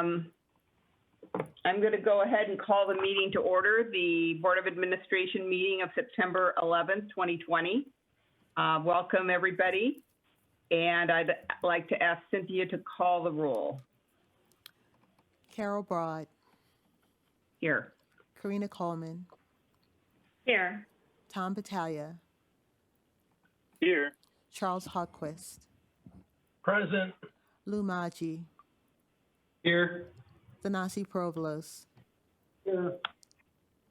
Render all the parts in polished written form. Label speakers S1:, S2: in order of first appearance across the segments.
S1: I'm going to go ahead and call the meeting to order, the Board of Administration meeting of September 11th, 2020. Welcome, everybody. And I'd like to ask Cynthia to call the roll.
S2: Carol Broad.
S1: Here.
S2: Karina Coleman.
S3: Here.
S2: Tom Battaglia.
S4: Here.
S2: Charles Hawquist.
S4: Present.
S2: Lou Maggi.
S4: Here.
S2: Thanasi Provolos.
S4: Here.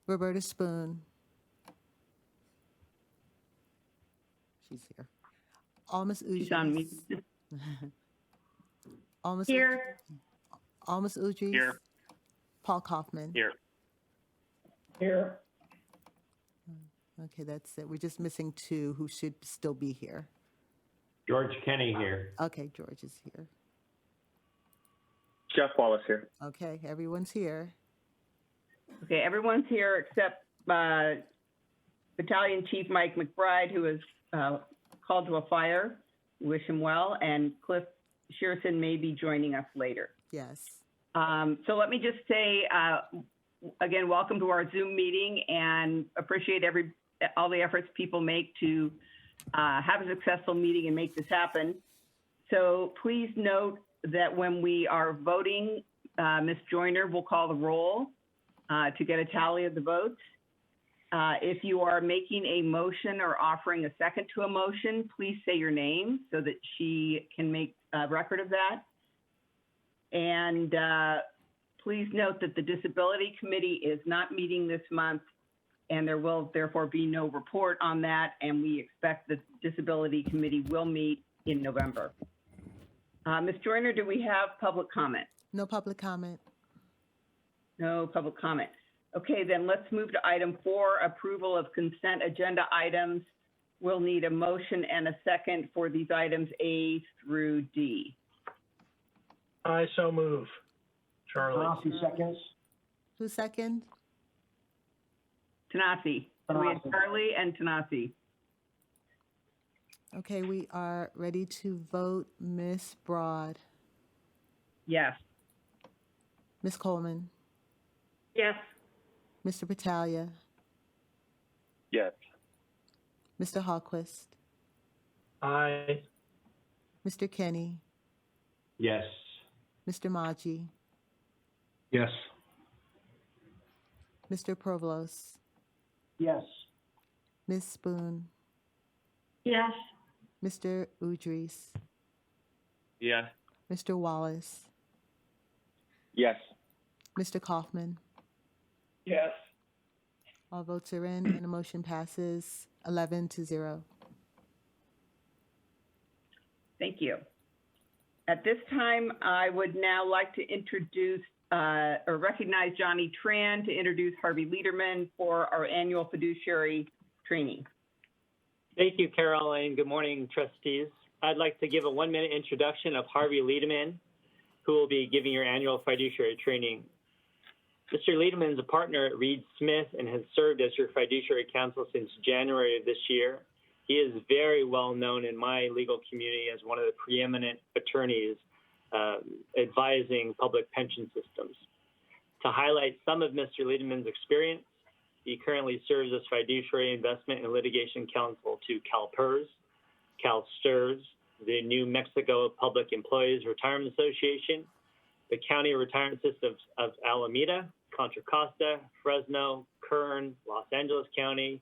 S2: Roberta Spoon. She's here. Almas Ujis.
S1: She's on mute.
S2: Almas
S3: Here.
S2: Almas Ujis.
S4: Here.
S2: Paul Kaufman.
S4: Here.
S5: Here.
S2: Okay, that's it. We're just missing two who should still be here.
S5: George Kenny here.
S2: Okay, George is here.
S4: Jeff Wallace here.
S2: Okay, everyone's here.
S1: Okay, everyone's here except Battalion Chief Mike McBride, who is called to a fire. Wish him well. And Cliff Shearson may be joining us later.
S2: Yes.
S1: So let me just say, again, welcome to our Zoom meeting, and appreciate all the efforts people make to have a successful meeting and make this happen. So please note that when we are voting, Ms. Joyner will call the roll to get a tally of the votes. If you are making a motion or offering a second to a motion, please say your name so that she can make a record of that. And please note that the Disability Committee is not meeting this month, and there will therefore be no report on that, and we expect the Disability Committee will meet in November. Ms. Joyner, do we have public comment?
S2: No public comment.
S1: No public comment. Okay, then let's move to item 4, approval of consent agenda items. We'll need a motion and a second for these items A through D.
S4: I so move. Charlie.
S5: Thanasi seconds.
S2: Who's second?
S1: Tanasi. We have Charlie and Tanasi.
S2: Okay, we are ready to vote. Ms. Broad.
S1: Yes.
S2: Ms. Coleman.
S3: Yes.
S2: Mr. Battaglia.
S4: Yes.
S2: Mr. Hawquist.
S4: Aye.
S2: Mr. Kenny.
S5: Yes.
S2: Mr. Maggi.
S5: Yes.
S2: Mr. Provolos.
S5: Yes.
S2: Ms. Spoon.
S3: Yes.
S2: Mr. Udris.
S4: Yes.
S2: Mr. Wallace.
S4: Yes.
S2: Mr. Kaufman.
S4: Yes.
S2: All votes are in and the motion passes 11-0.
S1: Thank you. At this time, I would now like to introduce or recognize Johnny Tran to introduce Harvey Lederman for our annual fiduciary training.
S6: Thank you, Carol, and good morning, trustees. I'd like to give a 1-minute introduction of Harvey Lederman, who will be giving your annual fiduciary training. Mr. Lederman is a partner at Reed Smith and has served as your fiduciary counsel since January of this year. He is very well known in my legal community as one of the preeminent attorneys advising public pension systems. To highlight some of Mr. Lederman's experience, he currently serves as fiduciary investment and litigation counsel to CalPERS, CalSTRS, the New Mexico Public Employees Retirement Association, the County Retirement Systems of Alameda, Contra Costa, Fresno, Kern, Los Angeles County,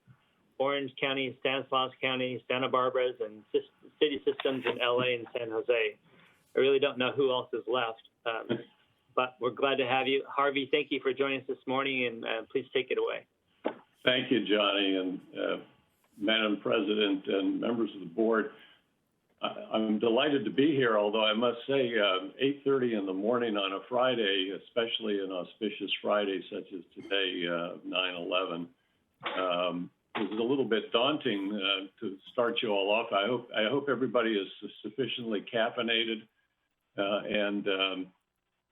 S6: Orange County, Stanislaus County, Santa Barbara's, and city systems in LA and San Jose. I really don't know who else is left, but we're glad to have you. Harvey, thank you for joining us this morning, and please take it away.
S7: Thank you, Johnny, and Madam President and members of the board. I'm delighted to be here, although I must say 8:30 in the morning on a Friday, especially an auspicious Friday such as today, 9/11, is a little bit daunting to start you all off. I hope everybody is sufficiently caffeinated and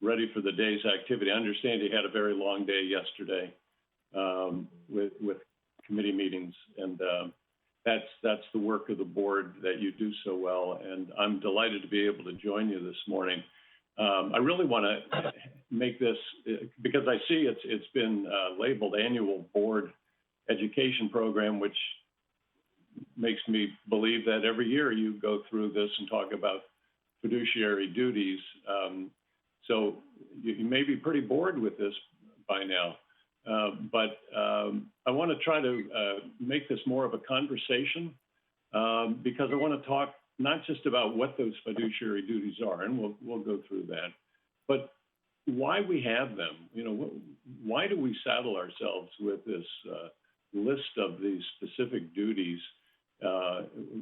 S7: ready for the day's activity. I understand you had a very long day yesterday with committee meetings, and that's the work of the board that you do so well. And I'm delighted to be able to join you this morning. I really want to make this, because I see it's been labeled annual board education program, which makes me believe that every year you go through this and talk about fiduciary duties. So you may be pretty bored with this by now, but I want to try to make this more of a conversation because I want to talk not just about what those fiduciary duties are, and we'll go through that, but why we have them. You know, why do we saddle ourselves with this list of these specific duties?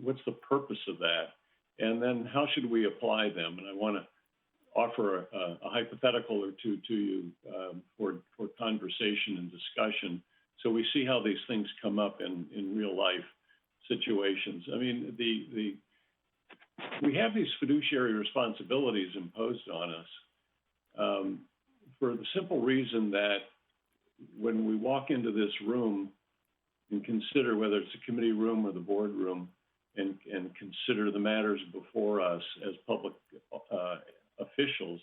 S7: What's the purpose of that? And then how should we apply them? And I want to offer a hypothetical or two to you for conversation and discussion, so we see how these things come up in real life situations. I mean, we have these fiduciary responsibilities imposed on us for the simple reason that when we walk into this room and consider whether it's a committee room or the board room and consider the matters before us as public officials,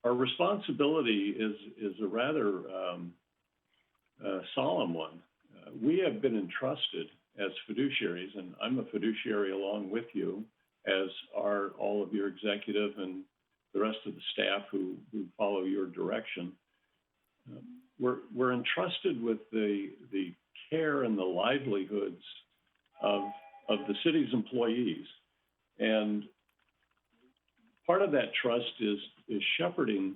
S7: our responsibility is a rather solemn one. We have been entrusted as fiduciaries, and I'm a fiduciary along with you, as are all of your executive and the rest of the staff who follow your direction. We're entrusted with the care and the livelihoods of the city's employees, and part of that trust is shepherding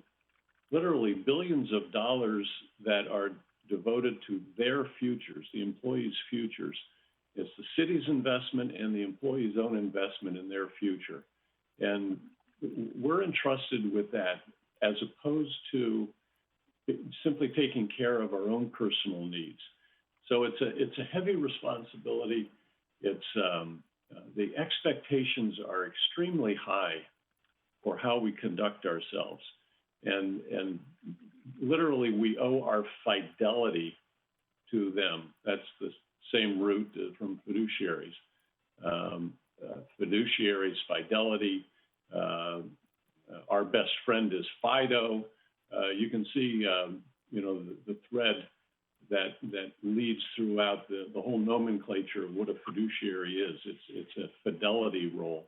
S7: literally billions of dollars that are devoted to their futures, the employees' futures. It's the city's investment and the employees' own investment in their future. And we're entrusted with that as opposed to simply taking care of our own personal needs. So it's a heavy responsibility. It's the expectations are extremely high for how we conduct ourselves. And literally we owe our fidelity to them. That's the same root from fiduciaries. Fiduciaries, fidelity. Our best friend is Fido. You can see, the thread that leads throughout the whole nomenclature of what a fiduciary is. It's a fidelity role.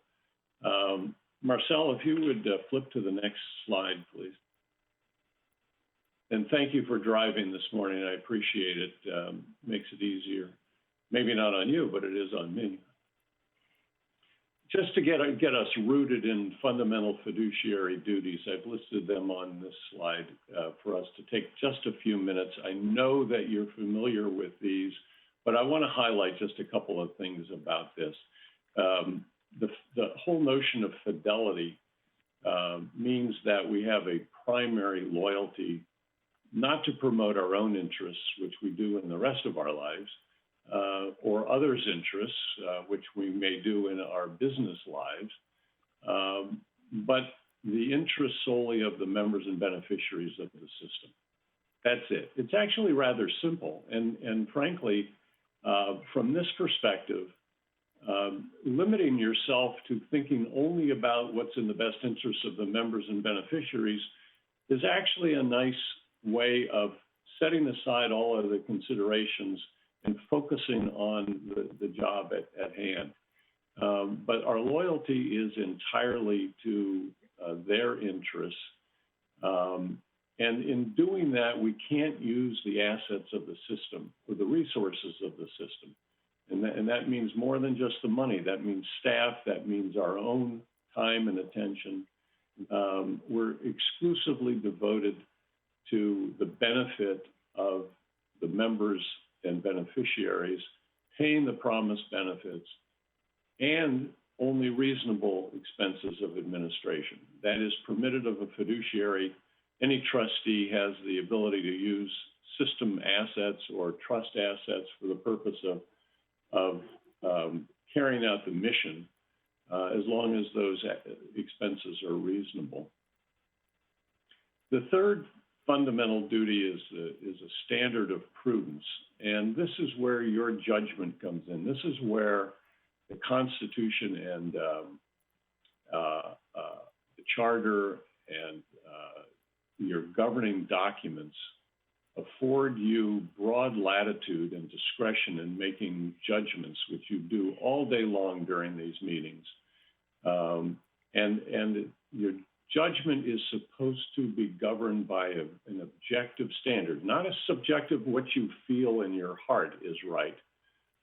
S7: Marcel, if you would flip to the next slide, please. And thank you for driving this morning. I appreciate it. Makes it easier. Maybe not on you, but it is on me. Just to get us rooted in fundamental fiduciary duties, I've listed them on this slide for us to take just a few minutes. I know that you're familiar with these, but I want to highlight just a couple of things about this. The whole notion of fidelity means that we have a primary loyalty, not to promote our own interests, which we do in the rest of our lives, or others' interests, which we may do in our business lives, but the interests solely of the members and beneficiaries of the system. That's it. It's actually rather simple. And frankly, from this perspective, limiting yourself to thinking only about what's in the best interests of the members and beneficiaries is actually a nice way of setting aside all of the considerations and focusing on the job at hand. But our loyalty is entirely to their interests. And in doing that, we can't use the assets of the system or the resources of the system. And that means more than just the money. That means staff. That means our own time and attention. We're exclusively devoted to the benefit of the members and beneficiaries, paying the promised benefits, and only reasonable expenses of administration. That is permitted of a fiduciary. Any trustee has the ability to use system assets or trust assets for the purpose of carrying out the mission, as long as those expenses are reasonable. The third fundamental duty is a standard of prudence, and this is where your judgment comes in. This is where the Constitution and the Charter and governing documents afford you broad latitude and discretion in making judgments, which you do all day long during these meetings. And your judgment is supposed to be governed by an objective standard, not a subjective what you feel in your heart is right,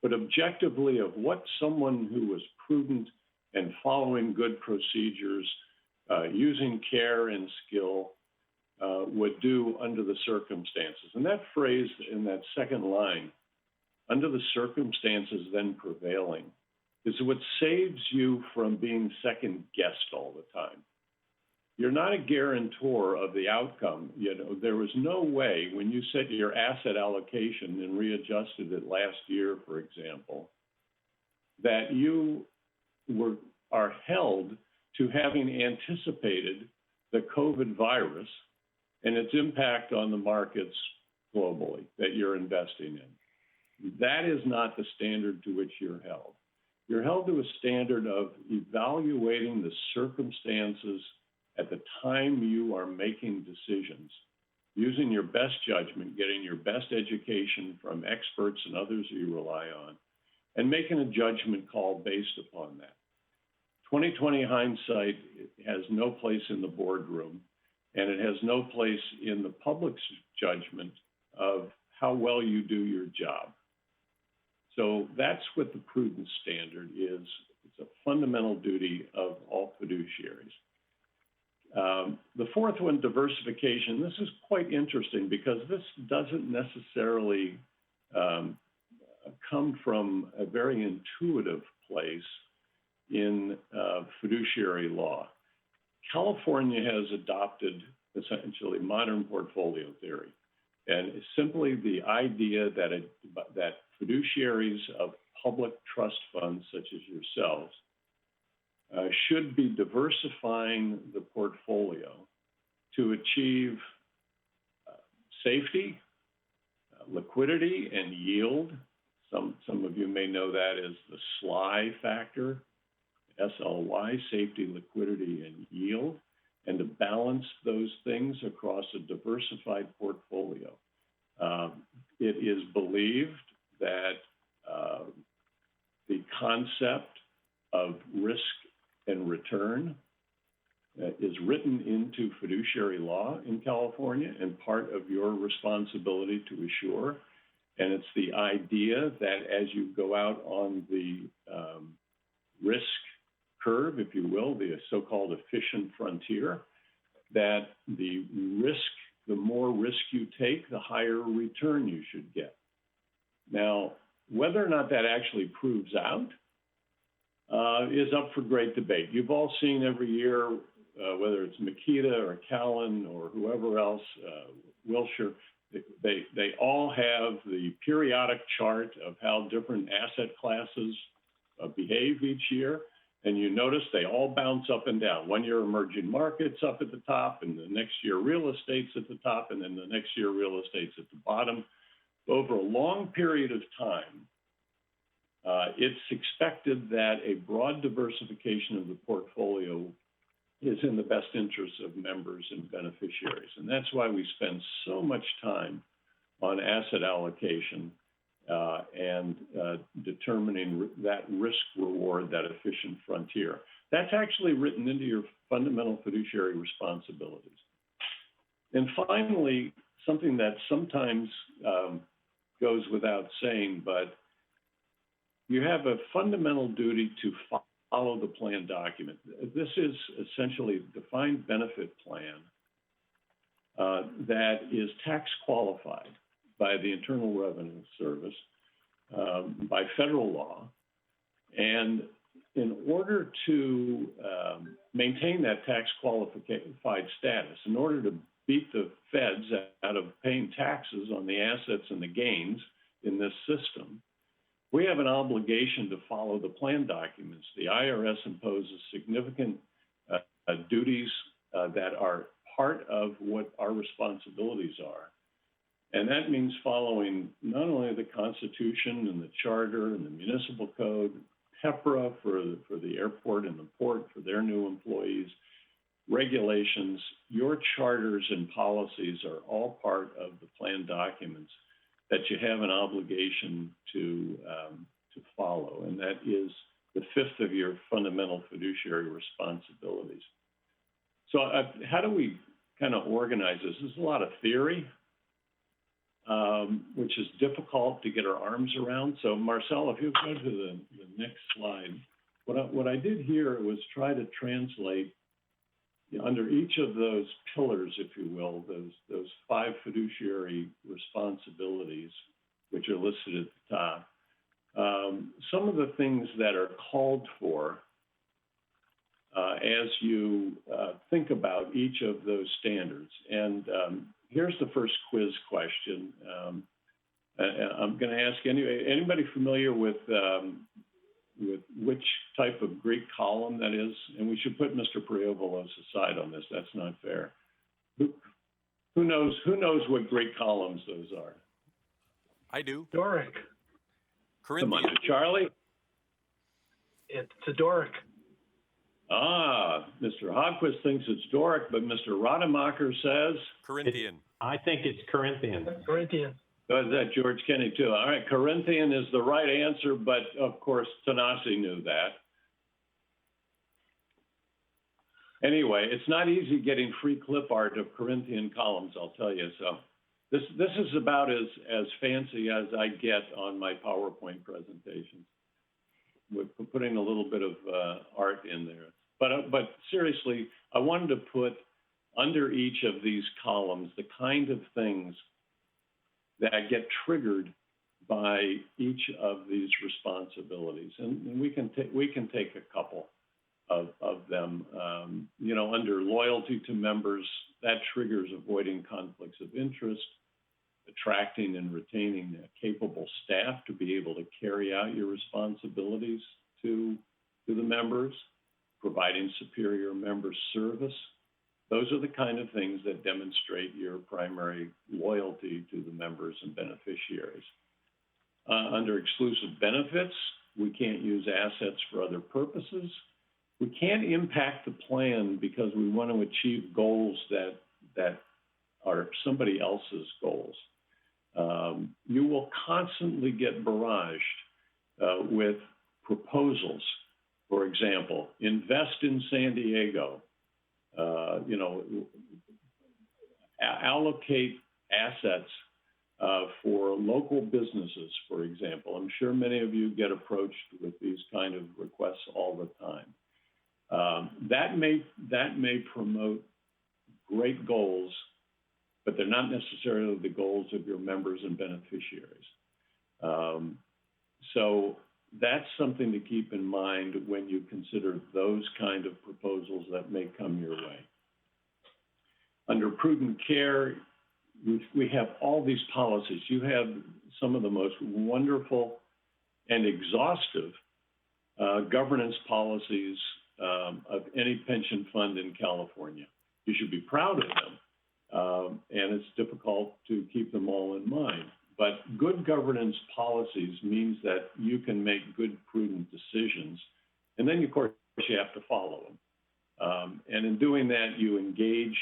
S7: but objectively of what someone who was prudent and following good procedures, using care and skill, would do under the circumstances. And that phrase in that second line, under the circumstances then prevailing, is what saves you from being second guessed all the time. You're not a guarantor of the outcome. You know, there was no way when you set your asset allocation and readjusted it last year, for example, that you are held to having anticipated the COVID virus and its impact on the markets globally that you're investing in. That is not the standard to which you're held. You're held to a standard of evaluating the circumstances at the time you are making decisions, using your best judgment, getting your best education from experts and others you rely on, and making a judgment call based upon that. 2020 hindsight has no place in the boardroom, and it has no place in the public's judgment of how well you do your job. So that's what the prudence standard is. It's a fundamental duty of all fiduciaries. The fourth one, diversification. This is quite interesting because this doesn't necessarily come from a very intuitive place in fiduciary law. California has adopted essentially modern portfolio theory, and it's simply the idea that fiduciaries of public trust funds such as yourselves should be diversifying the portfolio to achieve safety, liquidity, and yield. Some of you may know that as the SLY factor, SLY, safety, liquidity, and yield, and to balance those things across a diversified portfolio. It is believed that the concept of risk and return is written into fiduciary law in California and part of your responsibility to assure. And it's the idea that as you go out on the risk curve, if you will, the so-called efficient frontier, that the more risk you take, the higher return you should get. Now, whether or not that actually proves out is up for great debate. You've all seen every year, whether it's Makita or Callan or whoever else, Wilshire, they all have the periodic chart of how different asset classes behave each year. And you notice they all bounce up and down. One year emerging markets up at the top, and the next year real estate's at the top, and then the next year real estate's at the bottom. Over a long period of time, it's expected that a broad diversification of the portfolio is in the best interests of members and beneficiaries. And that's why we spend so much time on asset allocation and determining that risk reward, that efficient frontier. That's actually written into your fundamental fiduciary responsibilities. And finally, something that sometimes goes without saying, but you have a fundamental duty to follow the plan document. This is essentially a defined benefit plan that is tax qualified by the Internal Revenue Service, by federal law. And in order to maintain that tax qualified status, in order to beat the feds out of paying taxes on the assets and the gains in this system, we have an obligation to follow the plan documents. The IRS imposes significant duties that are part of what our responsibilities are. And that means following not only the Constitution and the Charter and the Municipal Code, PEPRA for the airport and the port for their new employees, regulations, your charters and policies are all part of the plan documents that you have an obligation to follow, and that is the fifth of your fundamental fiduciary responsibilities. So how do we kind of organize this? This is a lot of theory, which is difficult to get our arms around. So Marcel, if you go to the next slide, what I did here was try to translate under each of those pillars, if you will, those 5 fiduciary responsibilities, which are listed at the top, some of the things that are called for as you think about each of those standards. And here's the first quiz question. I'm going to ask anybody familiar with which type of Greek column that is? And we should put Mr. Priovalos aside on this. That's not fair. Who knows what Greek columns those are?
S8: I do.
S4: Doric.
S7: Come on,
S8: Corinthian.
S7: Charlie.
S4: It's a Doric.
S7: Ah, Mr. Hogquist thinks it's Doric, but Mr. Rademacher says?
S8: Corinthian.
S5: I think it's Corinthian.
S4: Corinthian.
S7: Oh, is that George Kenny too? All right, Corinthian is the right answer, but of course, Tanasi knew that. Anyway, it's not easy getting free clip art of Corinthian columns, I'll tell you. So this is about as fancy as I get on my PowerPoint presentations, with putting a little bit of art in there. But seriously, I wanted to put under each of these columns the kind of things that get triggered by each of these responsibilities, and we can take a couple of them. Under loyalty to members, that triggers avoiding conflicts of interest, attracting and retaining capable staff to be able to carry out your responsibilities to the members, providing superior member service. Those are the kind of things that demonstrate your primary loyalty to the members and beneficiaries. Under exclusive benefits, we can't use assets for other purposes. We can't impact the plan because we want to achieve goals that are somebody else's goals. You will constantly get barraged with proposals. For example, invest in San Diego. Allocate assets for local businesses, for example. I'm sure many of you get approached with these kind of requests all the time. That may promote great goals, but they're not necessarily the goals of your members and beneficiaries. So that's something to keep in mind when you consider those kind of proposals that may come your way. Under prudent care, we have all these policies. You have some of the most wonderful and exhaustive governance policies of any pension fund in California. You should be proud of them, and it's difficult to keep them all in mind. But good governance policies means that you can make good, prudent decisions, and then, of course, you have to follow them. And in doing that, you engage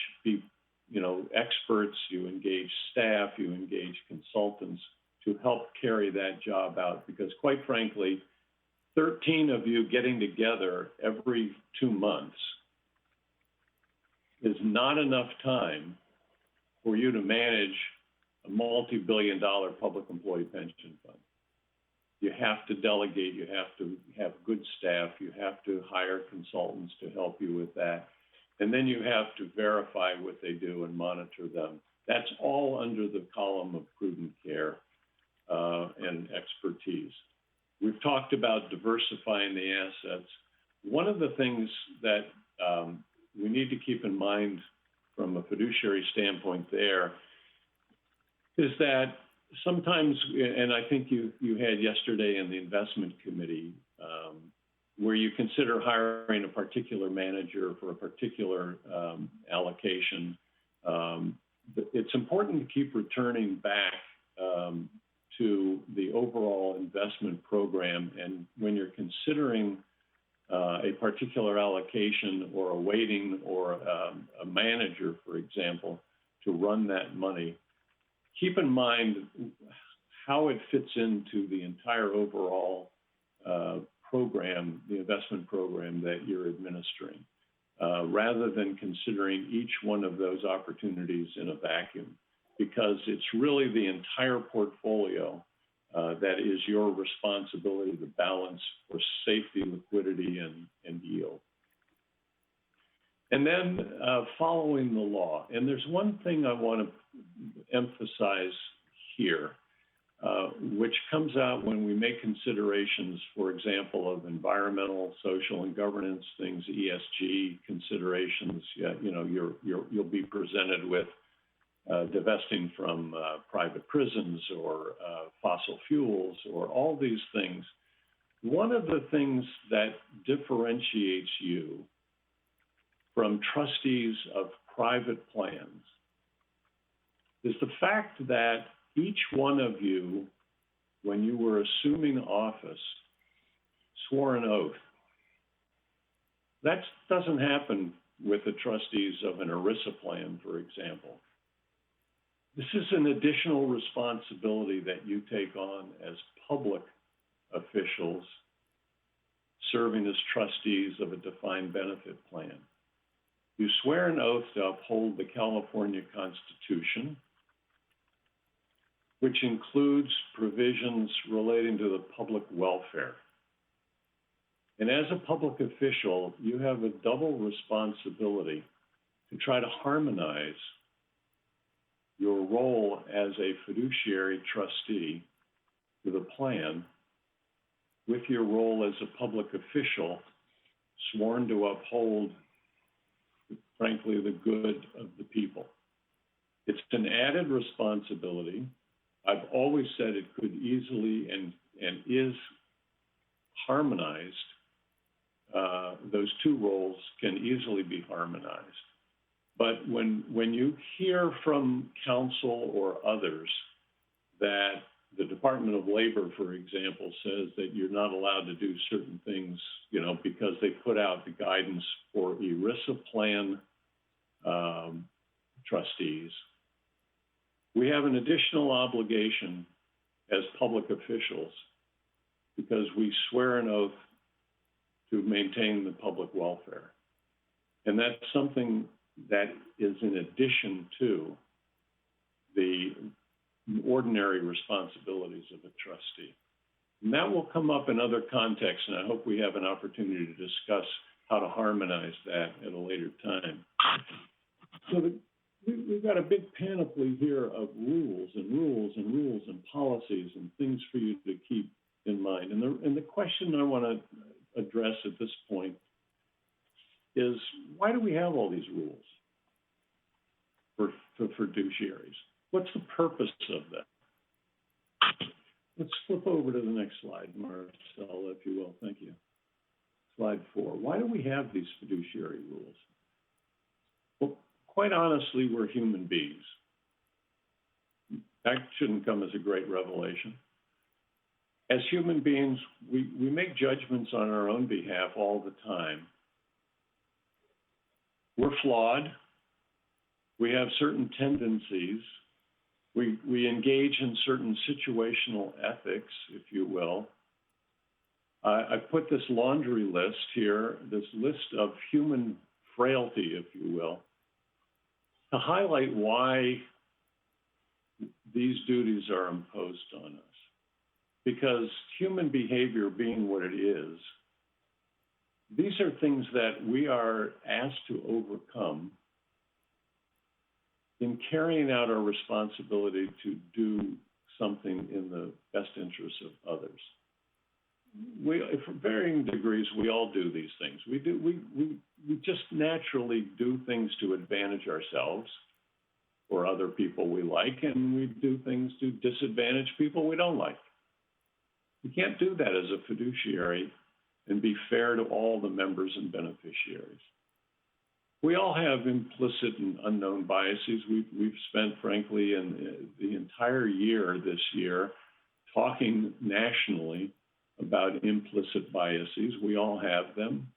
S7: experts, you engage staff, you engage consultants to help carry that job out. Because quite frankly, 13 of you getting together every 2 months is not enough time for you to manage a multi-billion-dollar public employee pension fund. You have to delegate, you have to have good staff, you have to hire consultants to help you with that. And then you have to verify what they do and monitor them. That's all under the column of prudent care and expertise. We've talked about diversifying the assets. One of the things that we need to keep in mind from a fiduciary standpoint there is that sometimes, and I think you had yesterday in the investment committee, where you consider hiring a particular manager for a particular allocation, it's important to keep returning back to the overall investment program. And when you're considering a particular allocation or a weighting or a manager, for example, to run that money, keep in mind how it fits into the entire overall program, the investment program that you're administering, rather than considering each one of those opportunities in a vacuum, because it's really the entire portfolio that is your responsibility to balance for safety, liquidity, and yield. And then following the law. And there's one thing I want to emphasize here, which comes out when we make considerations, for example, of environmental, social, and governance things, ESG considerations. You'll be presented with divesting from private prisons or fossil fuels or all these things. One of the things that differentiates you from trustees of private plans is the fact that each one of you, when you were assuming office, swore an oath. That doesn't happen with the trustees of an ERISA plan, for example. This is an additional responsibility that you take on as public officials serving as trustees of a defined benefit plan. You swear an oath to uphold the California Constitution, which includes provisions relating to the public welfare. And as a public official, you have a double responsibility to try to harmonize your role as a fiduciary trustee with a plan with your role as a public official sworn to uphold, frankly, the good of the people. It's an added responsibility. I've always said it could easily and is harmonized. Those two roles can easily be harmonized. But when you hear from counsel or others that the Department of Labor, for example, says that you're not allowed to do certain things, because they put out the guidance for ERISA plan trustees, we have an additional obligation as public officials because we swear an oath to maintain the public welfare. And that's something that is in addition to the ordinary responsibilities of a trustee. And that will come up in other contexts, and I hope we have an opportunity to discuss how to harmonize that at a later time. So we've got a big panoply here of rules and policies and things for you to keep in mind. And the question I want to address at this point is, why do we have all these rules for fiduciaries? What's the purpose of that? Let's flip over to the next slide, Marcel, if you will. Thank you. Slide 4. Why do we have these fiduciary rules? Well, quite honestly, we're human beings. That shouldn't come as a great revelation. As human beings, we make judgments on our own behalf all the time. We're flawed. We have certain tendencies. We engage in certain situational ethics, if you will. I put this laundry list here, this list of human frailty, if you will, to highlight why these duties are imposed on us. Because human behavior being what it is, these are things that we are asked to overcome in carrying out our responsibility to do something in the best interests of others. For varying degrees, we all do these things. We just naturally do things to advantage ourselves or other people we like, and we do things to disadvantage people we don't like. You can't do that as a fiduciary and be fair to all the members and beneficiaries. We all have implicit and unknown biases. We've spent, frankly, the entire year this year talking nationally about implicit biases. We all have them.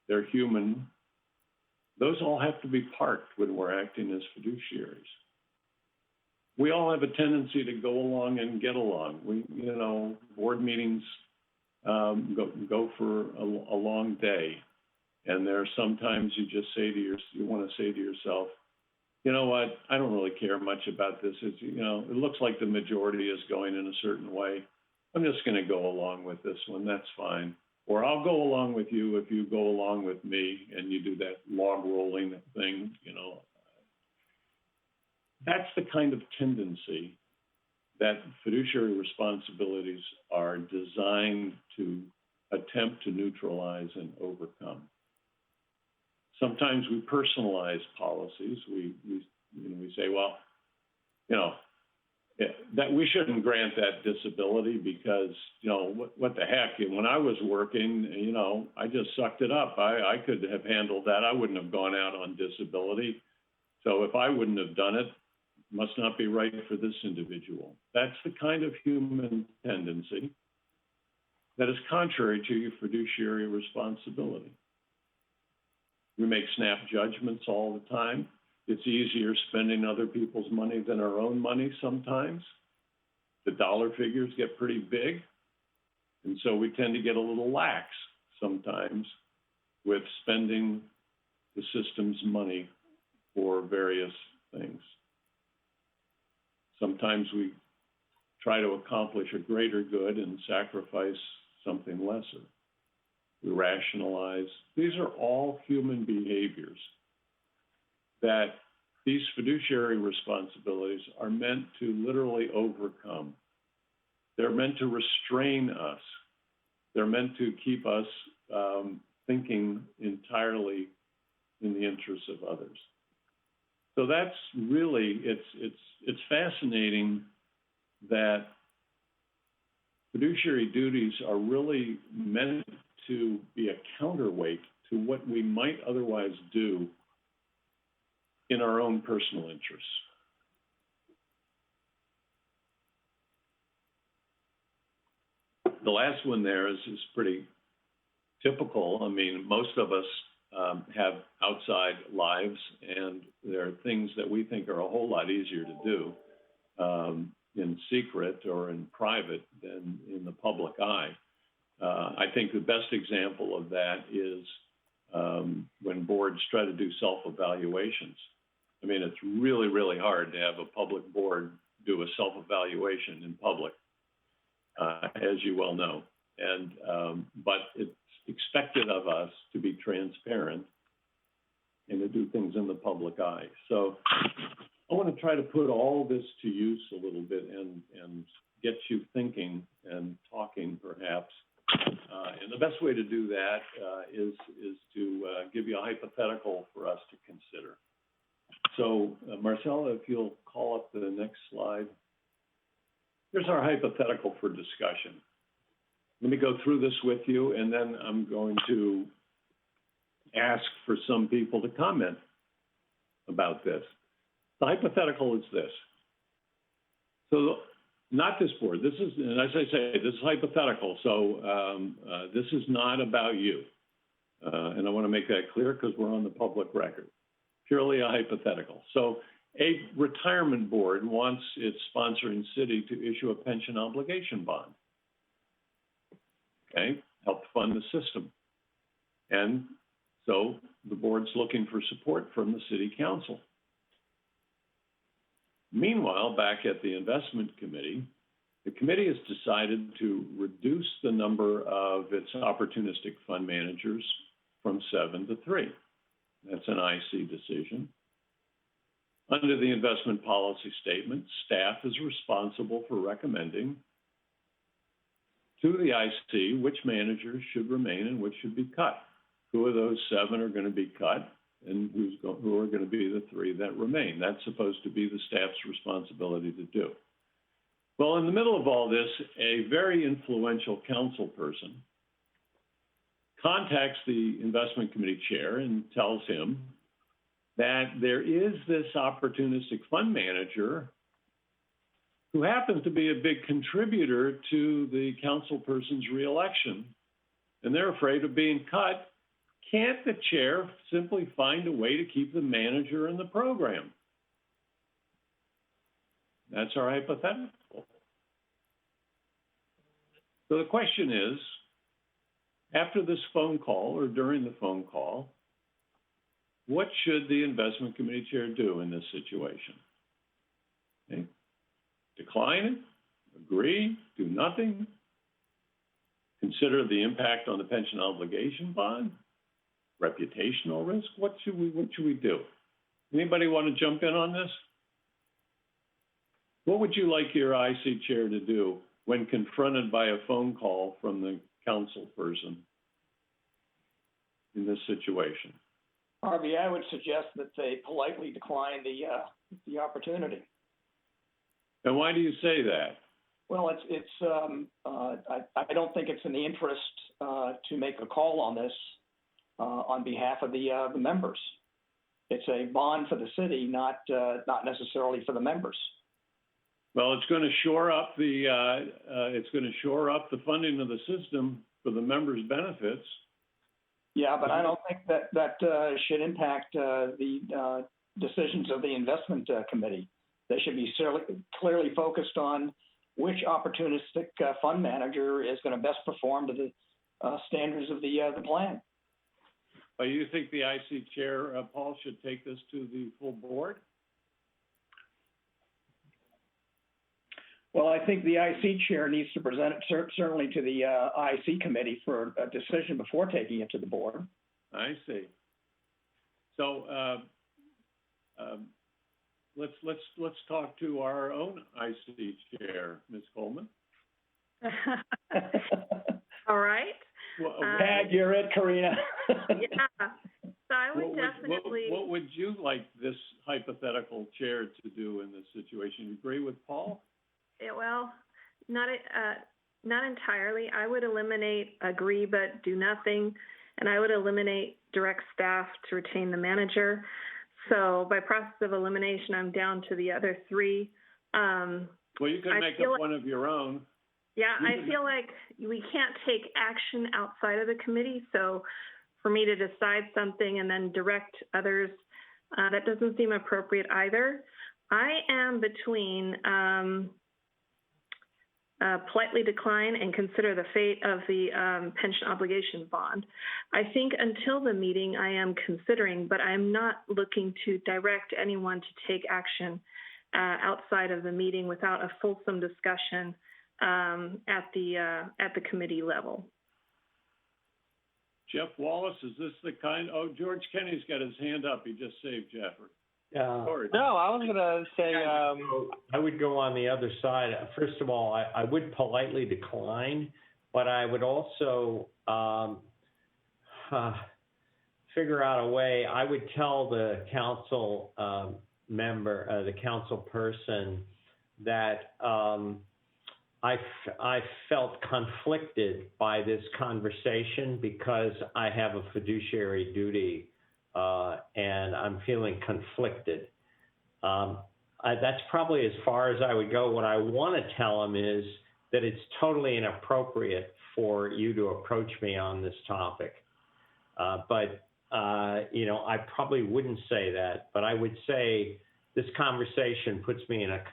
S7: They're human. Those all have to be parked when we're acting as fiduciaries. We all have a tendency to go along and get along. Board meetings go for a long day. And there are sometimes you just you want to say to yourself, you know what, I don't really care much about this. It looks like the majority is going in a certain way. I'm just going to go along with this one. That's fine. Or I'll go along with you if you go along with me and you do that log rolling thing, That's the kind of tendency that fiduciary responsibilities are designed to attempt to neutralize and overcome. Sometimes we personalize policies. We say, well, that we shouldn't grant that disability because, what the heck? When I was working, I just sucked it up. I could have handled that. I wouldn't have gone out on disability. So if I wouldn't have done it, must not be right for this individual. That's the kind of human tendency that is contrary to your fiduciary responsibility. We make snap judgments all the time. It's easier spending other people's money than our own money sometimes. The dollar figures get pretty big. And so we tend to get a little lax sometimes with spending the system's money for various things. Sometimes we try to accomplish a greater good and sacrifice something lesser. We rationalize. These are all human behaviors that these fiduciary responsibilities are meant to literally overcome. They're meant to restrain us. They're meant to keep us thinking entirely in the interests of others. So that's really, it's fascinating that fiduciary duties are really meant to be a counterweight to what we might otherwise do in our own personal interests. The last one there is pretty typical. I mean, most of us have outside lives, and there are things that we think are a whole lot easier to do in secret or in private than in the public eye. I think the best example of that is when boards try to do self-evaluations. I mean, it's really, really hard to have a public board do a self-evaluation in public, as you well know. And but it's expected of us to be transparent and to do things in the public eye. So I want to try to put all this to use a little bit and get you thinking and talking, perhaps. And the best way to do that is to give you a hypothetical for us to consider. So, Marcella, if you'll call up the next slide. Here's our hypothetical for discussion. Let me go through this with you, and then I'm going to ask for some people to comment about this. The hypothetical is this. So, not this board. This is, and as I say, this is hypothetical. So this is not about you. And I want to make that clear because we're on the public record. Purely a hypothetical. So a retirement board wants its sponsoring city to issue a pension obligation bond. Okay, help fund the system. And so the board's looking for support from the city council. Meanwhile, back at the investment committee, the committee has decided to reduce the number of its opportunistic fund managers from 7 to 3. That's an IC decision. Under the investment policy statement, staff is responsible for recommending to the IC which managers should remain and which should be cut. Who of those 7 are going to be cut? And who are going to be the 3 that remain? That's supposed to be the staff's responsibility to do. Well, in the middle of all this, a very influential council person contacts the investment committee chair and tells him that there is this opportunistic fund manager who happens to be a big contributor to the council person's reelection, and they're afraid of being cut, can't the chair simply find a way to keep the manager in the program? That's our hypothetical. So the question is, after this phone call or during the phone call, what should the investment committee chair do in this situation? Okay. Decline it, agree, do nothing, consider the impact on the pension obligation bond, reputational risk. What should we do? Anybody want to jump in on this? What would you like your IC chair to do when confronted by a phone call from the council person in this situation?
S9: Harvey, I would suggest that they politely decline the opportunity.
S7: And why do you say that?
S9: Well, I don't think it's in the interest to make a call on this on behalf of the members. It's a bond for the city, not necessarily for the members.
S7: Well, it's going to shore up the funding of the system for the members' benefits.
S9: Yeah, but I don't think that should impact the decisions of the investment committee. They should be clearly focused on which opportunistic fund manager is going to best perform to the standards of the plan.
S7: You think the IC chair, Paul, should take this to the full board?
S9: Well, I think the IC chair needs to present it certainly to the IC committee for a decision before taking it to the board.
S7: I see. So let's talk to our own IC chair, Ms. Coleman.
S3: All right.
S9: Tag, you're it, Karina.
S3: Yeah. So I would definitely.
S7: What would you like this hypothetical chair to do in this situation? You agree with Paul?
S3: Yeah, well, not entirely. I would eliminate agree but do nothing, and I would eliminate direct staff to retain the manager. So by process of elimination, I'm down to the other three.
S7: Well, you can make up one of your own.
S3: Yeah, I feel like we can't take action outside of the committee. So for me to decide something and then direct others, that doesn't seem appropriate either. I am between politely decline and consider the fate of the pension obligation bond. I think until the meeting I am considering, but I am not looking to direct anyone to take action outside of the meeting without a fulsome discussion at the committee level.
S7: Jeff Wallace, is this the kind? Oh, George Kenny's got his hand up. He just saved Jeffrey.
S6: No, I was going to say.
S5: I would go on the other side. First of all, I would politely decline, but I would also figure out a way. I would tell the council member, the council person, that I felt conflicted by this conversation because I have a fiduciary duty. And I'm feeling conflicted. That's probably as far as I would go. What I want to tell him is that it's totally inappropriate for you to approach me on this topic. But I probably wouldn't say that, but I would say this conversation puts me in a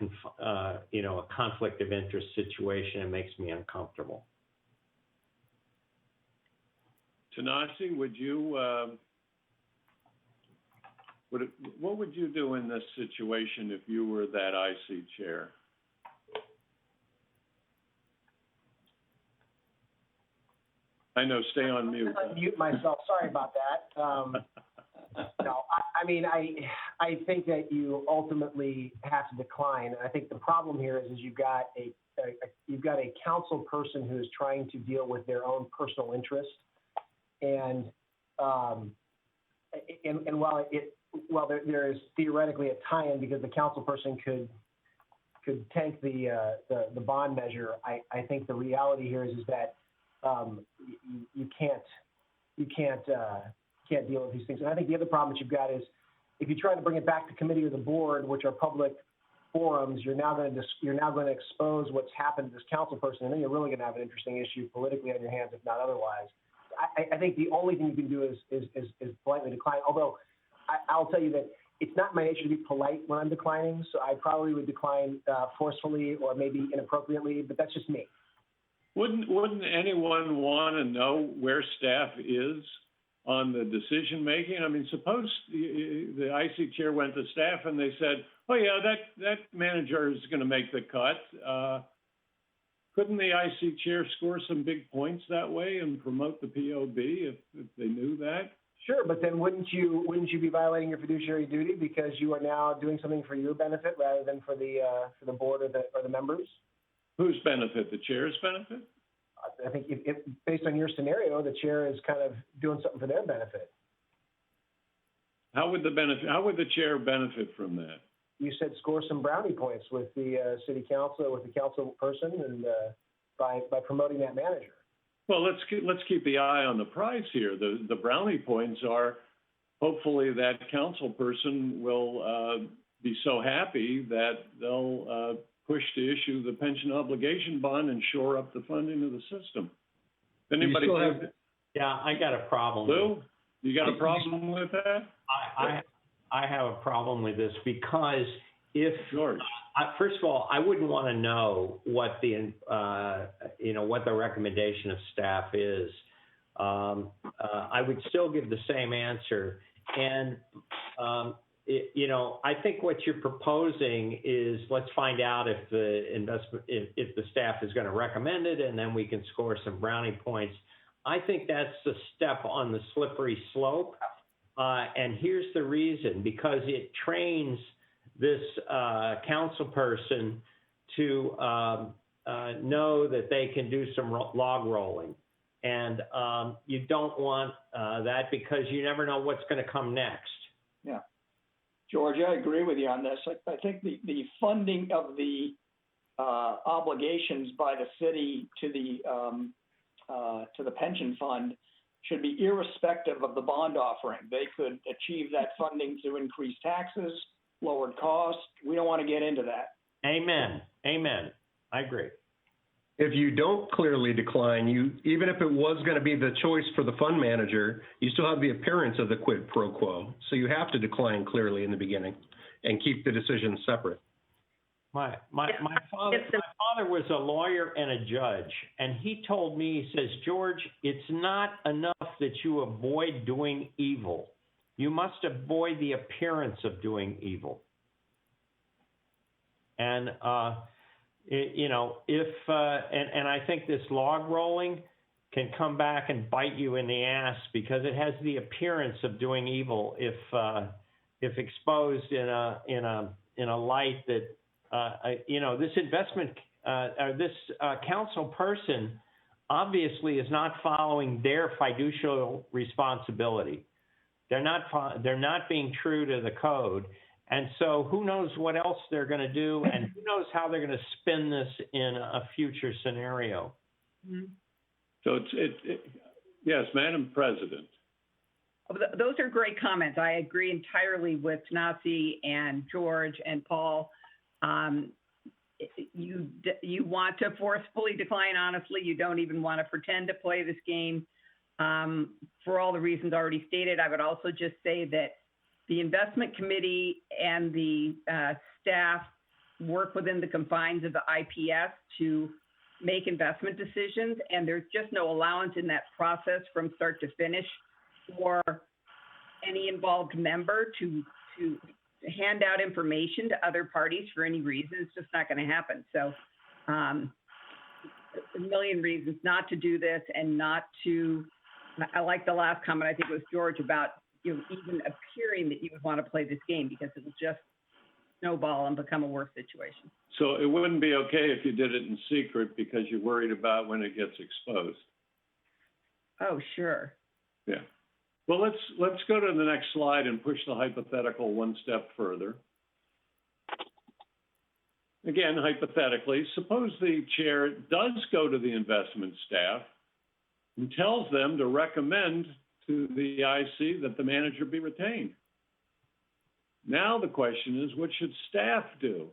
S5: conflict of interest situation and makes me uncomfortable.
S7: Tanasi, would you? What would you do in this situation if you were that IC chair? I know, stay on mute.
S10: I mute myself. Sorry about that. No, I think that you ultimately have to decline. I think the problem here is you've got a council person who is trying to deal with their own personal interest, and while there is theoretically a tie-in because the council person could tank the bond measure, I think the reality here is that you can't deal with these things. And I think the other problem that you've got is if you try to bring it back to committee or the board, which are public forums, you're now going to expose what's happened to this council person, and then you're really going to have an interesting issue politically on your hands, if not otherwise. I think the only thing you can do is politely decline. Although I'll tell you that it's not my nature to be polite when I'm declining, so I probably would decline forcefully or maybe inappropriately, but that's just me.
S7: Wouldn't anyone want to know where staff is on the decision making? I mean, suppose the IC chair went to staff and they said, "Oh yeah, that manager is going to make the cut." Couldn't the IC chair score some big points that way and promote the POB if they knew that?
S10: Sure, but then wouldn't you be violating your fiduciary duty because you are now doing something for your benefit rather than for the board or the members?
S7: Whose benefit? The chair's benefit?
S10: I think if based on your scenario, the chair is kind of doing something for their benefit.
S7: How would the chair benefit from that?
S10: You said score some brownie points with the city council, with the council person, and by promoting that manager.
S7: Well, let's keep the eye on the prize here. The brownie points are hopefully that council person will be so happy that they'll push to issue the pension obligation bond and shore up the funding of the system. Anybody?
S5: Yeah, I got a problem.
S7: Lou, you got a problem with that?
S5: I have a problem with this because if
S7: George,
S5: first of all, I wouldn't want to know what the what the recommendation of staff is. I would still give the same answer, and I think what you're proposing is let's find out if the staff is going to recommend it, and then we can score some brownie points. I think that's the step on the slippery slope. And here's the reason, because it trains this council person to know that they can do some log rolling. And you don't want that because you never know what's going to come next.
S9: Yeah. George, I agree with you on this. I think the funding of the obligations by the city to the pension fund should be irrespective of the bond offering. They could achieve that funding through increased taxes, lowered costs. We don't want to get into that.
S5: Amen. Amen. I agree.
S11: If you don't clearly decline, even if it was going to be the choice for the fund manager, you still have the appearance of the quid pro quo. So you have to decline clearly in the beginning and keep the decision separate.
S5: My father was a lawyer and a judge, and he told me, he says, George, it's not enough that you avoid doing evil. You must avoid the appearance of doing evil. And, and I think this log rolling can come back and bite you in the ass because it has the appearance of doing evil if exposed in a light that this investment, this council person obviously is not following their fiduciary responsibility. They're not being true to the code. And so who knows what else they're going to do, and who knows how they're going to spin this in a future scenario.
S1: Mm-hmm.
S7: So yes, Madam President.
S1: Those are great comments. I agree entirely with Tanasi and George and Paul. You want to forcefully decline honestly. You don't even want to pretend to play this game. For all the reasons already stated, I would also just say that the investment committee and the staff work within the confines of the IPS to make investment decisions, and there's just no allowance in that process from start to finish for any involved member to hand out information to other parties for any reason. It's just not going to happen. So a million reasons not to do this and not to, I like the last comment, I think it was George, about even appearing that you would want to play this game because it will just snowball and become a worse situation.
S7: So it wouldn't be okay if you did it in secret because you're worried about when it gets exposed.
S1: Oh, sure.
S7: Yeah. Well, let's go to the next slide and push the hypothetical one step further. Again, hypothetically, suppose the chair does go to the investment staff and tells them to recommend to the IC that the manager be retained. Now the question is, what should staff do?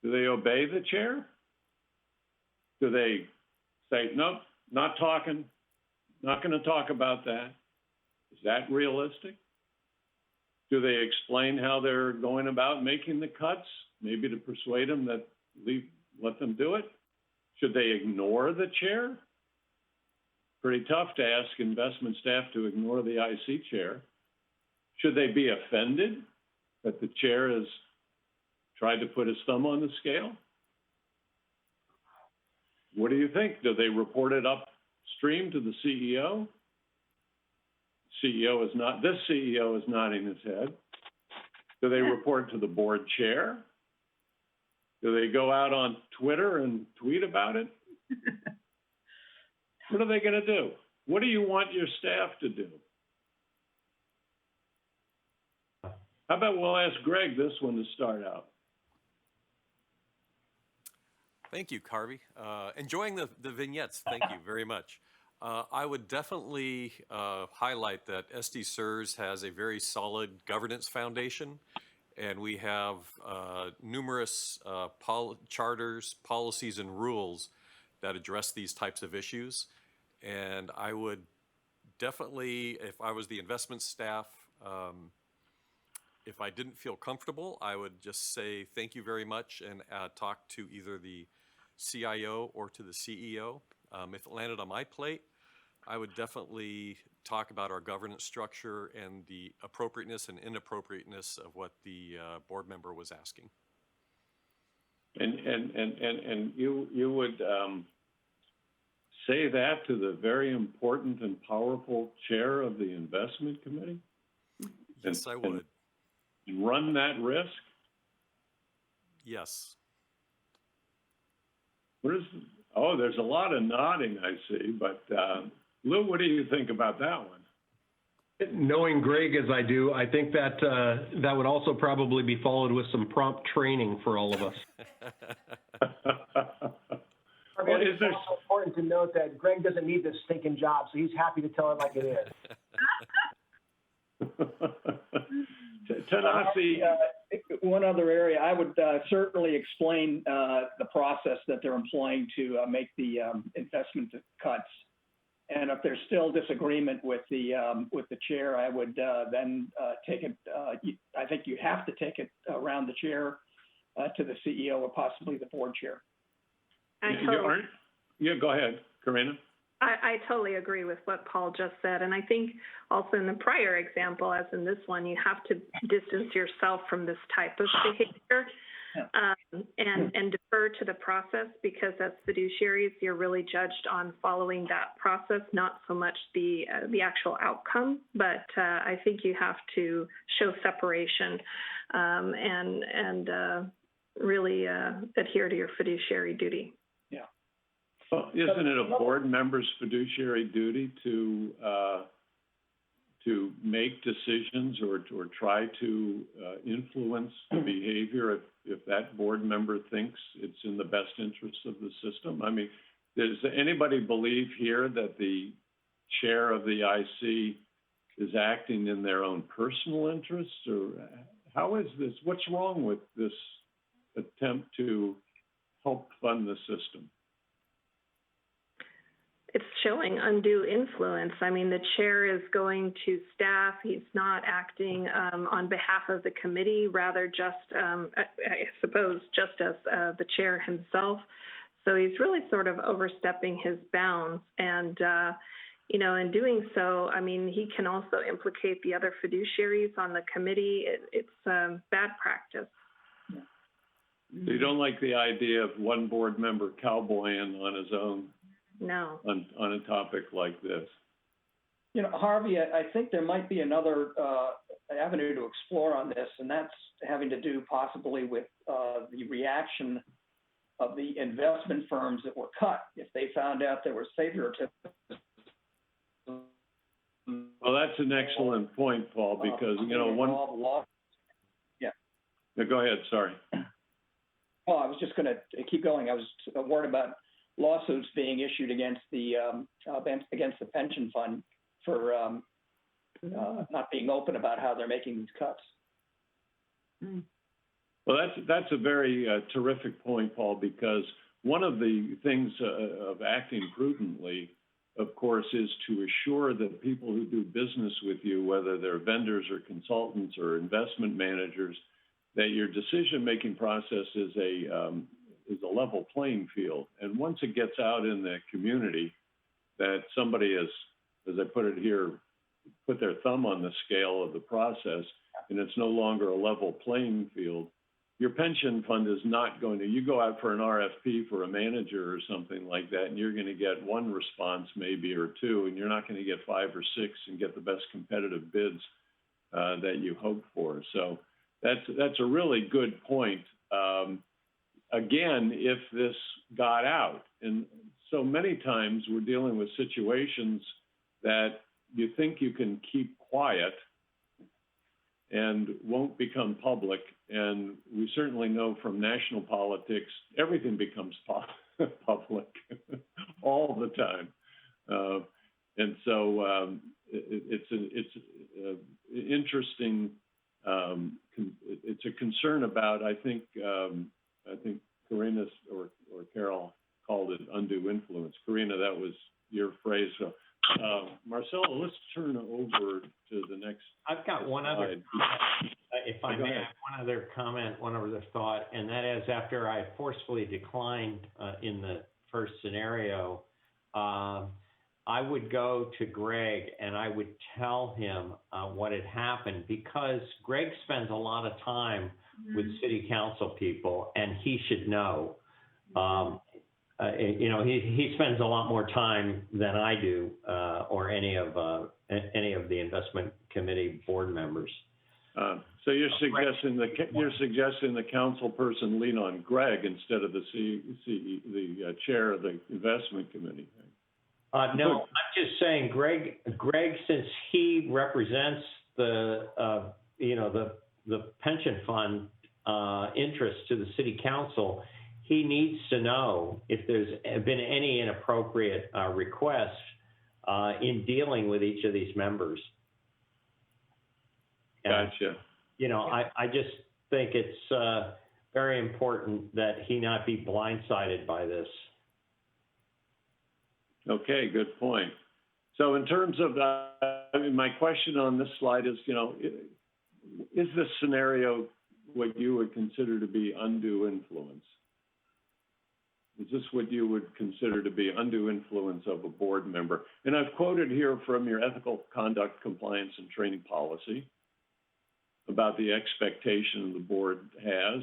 S7: Do they obey the chair? Do they say, nope, not talking, not going to talk about that? Is that realistic? Do they explain how they're going about making the cuts, maybe to persuade them that let them do it? Should they ignore the chair? Pretty tough to ask investment staff to ignore the IC chair. Should they be offended that the chair has tried to put his thumb on the scale? What do you think? Do they report it upstream to the CEO? This CEO is nodding his head. Do they report to the board chair? Do they go out on Twitter and tweet about it? What are they going to do? What do you want your staff to do? How about we'll ask Greg this one to start out?
S8: Thank you, Carvey. Enjoying the vignettes. Thank you very much. I would definitely highlight that SDCERS has a very solid governance foundation, and we have numerous charters, policies, and rules that address these types of issues. And I would definitely, if I was the investment staff, if I didn't feel comfortable, I would just say thank you very much and talk to either the CIO or to the CEO. If it landed on my plate, I would definitely talk about our governance structure and the appropriateness and inappropriateness of what the board member was asking.
S7: And you would say that to the very important and powerful chair of the investment committee?
S8: Yes, I would.
S7: And run that risk?
S8: Yes.
S7: There's a lot of nodding I see, but Lou, what do you think about that one?
S11: Knowing Greg as I do, I think that that would also probably be followed with some prompt training for all of us.
S10: It's also important to note that Greg doesn't need this stinking job, so he's happy to tell it like it is.
S7: Tanasi.
S9: One other area, I would certainly explain the process that they're employing to make the investment cuts. And if there's still disagreement with the chair, I would then take it. I think you have to take it around the chair to the CEO or possibly the board chair.
S7: Yeah, go ahead, Karina.
S3: I totally agree with what Paul just said. And I think also in the prior example, as in this one, you have to distance yourself from this type of behavior and defer to the process, because as fiduciaries, you're really judged on following that process, not so much the actual outcome. But I think you have to show separation and really adhere to your fiduciary duty.
S7: Well, isn't it a board member's fiduciary duty to make decisions or try to influence behavior if that board member thinks it's in the best interest of the system? I mean, does anybody believe here that the chair of the IC is acting in their own personal interests, or how is this? What's wrong with this attempt to help fund the system?
S3: It's showing undue influence. I mean, the chair is going to staff. He's not acting on behalf of the committee, rather just, I suppose, just as the chair himself. So he's really sort of overstepping his bounds. And, in doing so, I mean, he can also implicate the other fiduciaries on the committee. It's bad practice.
S7: So you don't like the idea of one board member cowboying on his own?
S3: No.
S7: On a topic like this.
S9: Harvey, I think there might be another avenue to explore on this, and that's having to do possibly with the reaction of the investment firms that were cut. If they found out there was favoritism.
S7: Well, that's an excellent point, Paul, because,
S9: Yeah.
S7: No, go ahead, sorry.
S9: Oh, I was just going to keep going. I was worried about lawsuits being issued against the pension fund for not being open about how they're making these cuts.
S7: Well, that's a very terrific point, Paul, because one of the things of acting prudently, of course, is to assure that people who do business with you, whether they're vendors or consultants or investment managers, that your decision-making process is a level playing field. And once it gets out in the community that somebody has, as I put it here, put their thumb on the scale of the process, and it's no longer a level playing field, your pension fund is not going to, you go out for an RFP for a manager or something like that, and you're going to get one response maybe or two, and you're not going to get 5 or 6 and get the best competitive bids that you hope for. So that's a really good point. Again, if this got out, and so many times we're dealing with situations that you think you can keep quiet and won't become public. And we certainly know from national politics, everything becomes public all the time. And so it's an interesting, it's a concern about, I think Karina or Carol called it undue influence. Karina, that was your phrase. So, Marcelo, let's turn over to the next.
S5: I've got one other, if I may, I have one other comment, one other thought, and that is after I forcefully declined in the first scenario, I would go to Greg and I would tell him what had happened, because Greg spends a lot of time with city council people, and he should know. He spends a lot more time than I do, or any of the investment committee board members.
S7: So you're suggesting the council person lean on Greg instead of the chair of the investment committee.
S5: No, I'm just saying, Greg, since he represents the pension fund interest to the city council, he needs to know if there's been any inappropriate requests in dealing with each of these members.
S7: Gotcha.
S5: I just think it's very important that he not be blindsided by this.
S7: Okay, good point. So in terms of, my question on this slide is, is this scenario what you would consider to be undue influence? Is this what you would consider to be undue influence of a board member? And I've quoted here from your ethical conduct, compliance, and training policy about the expectation the board has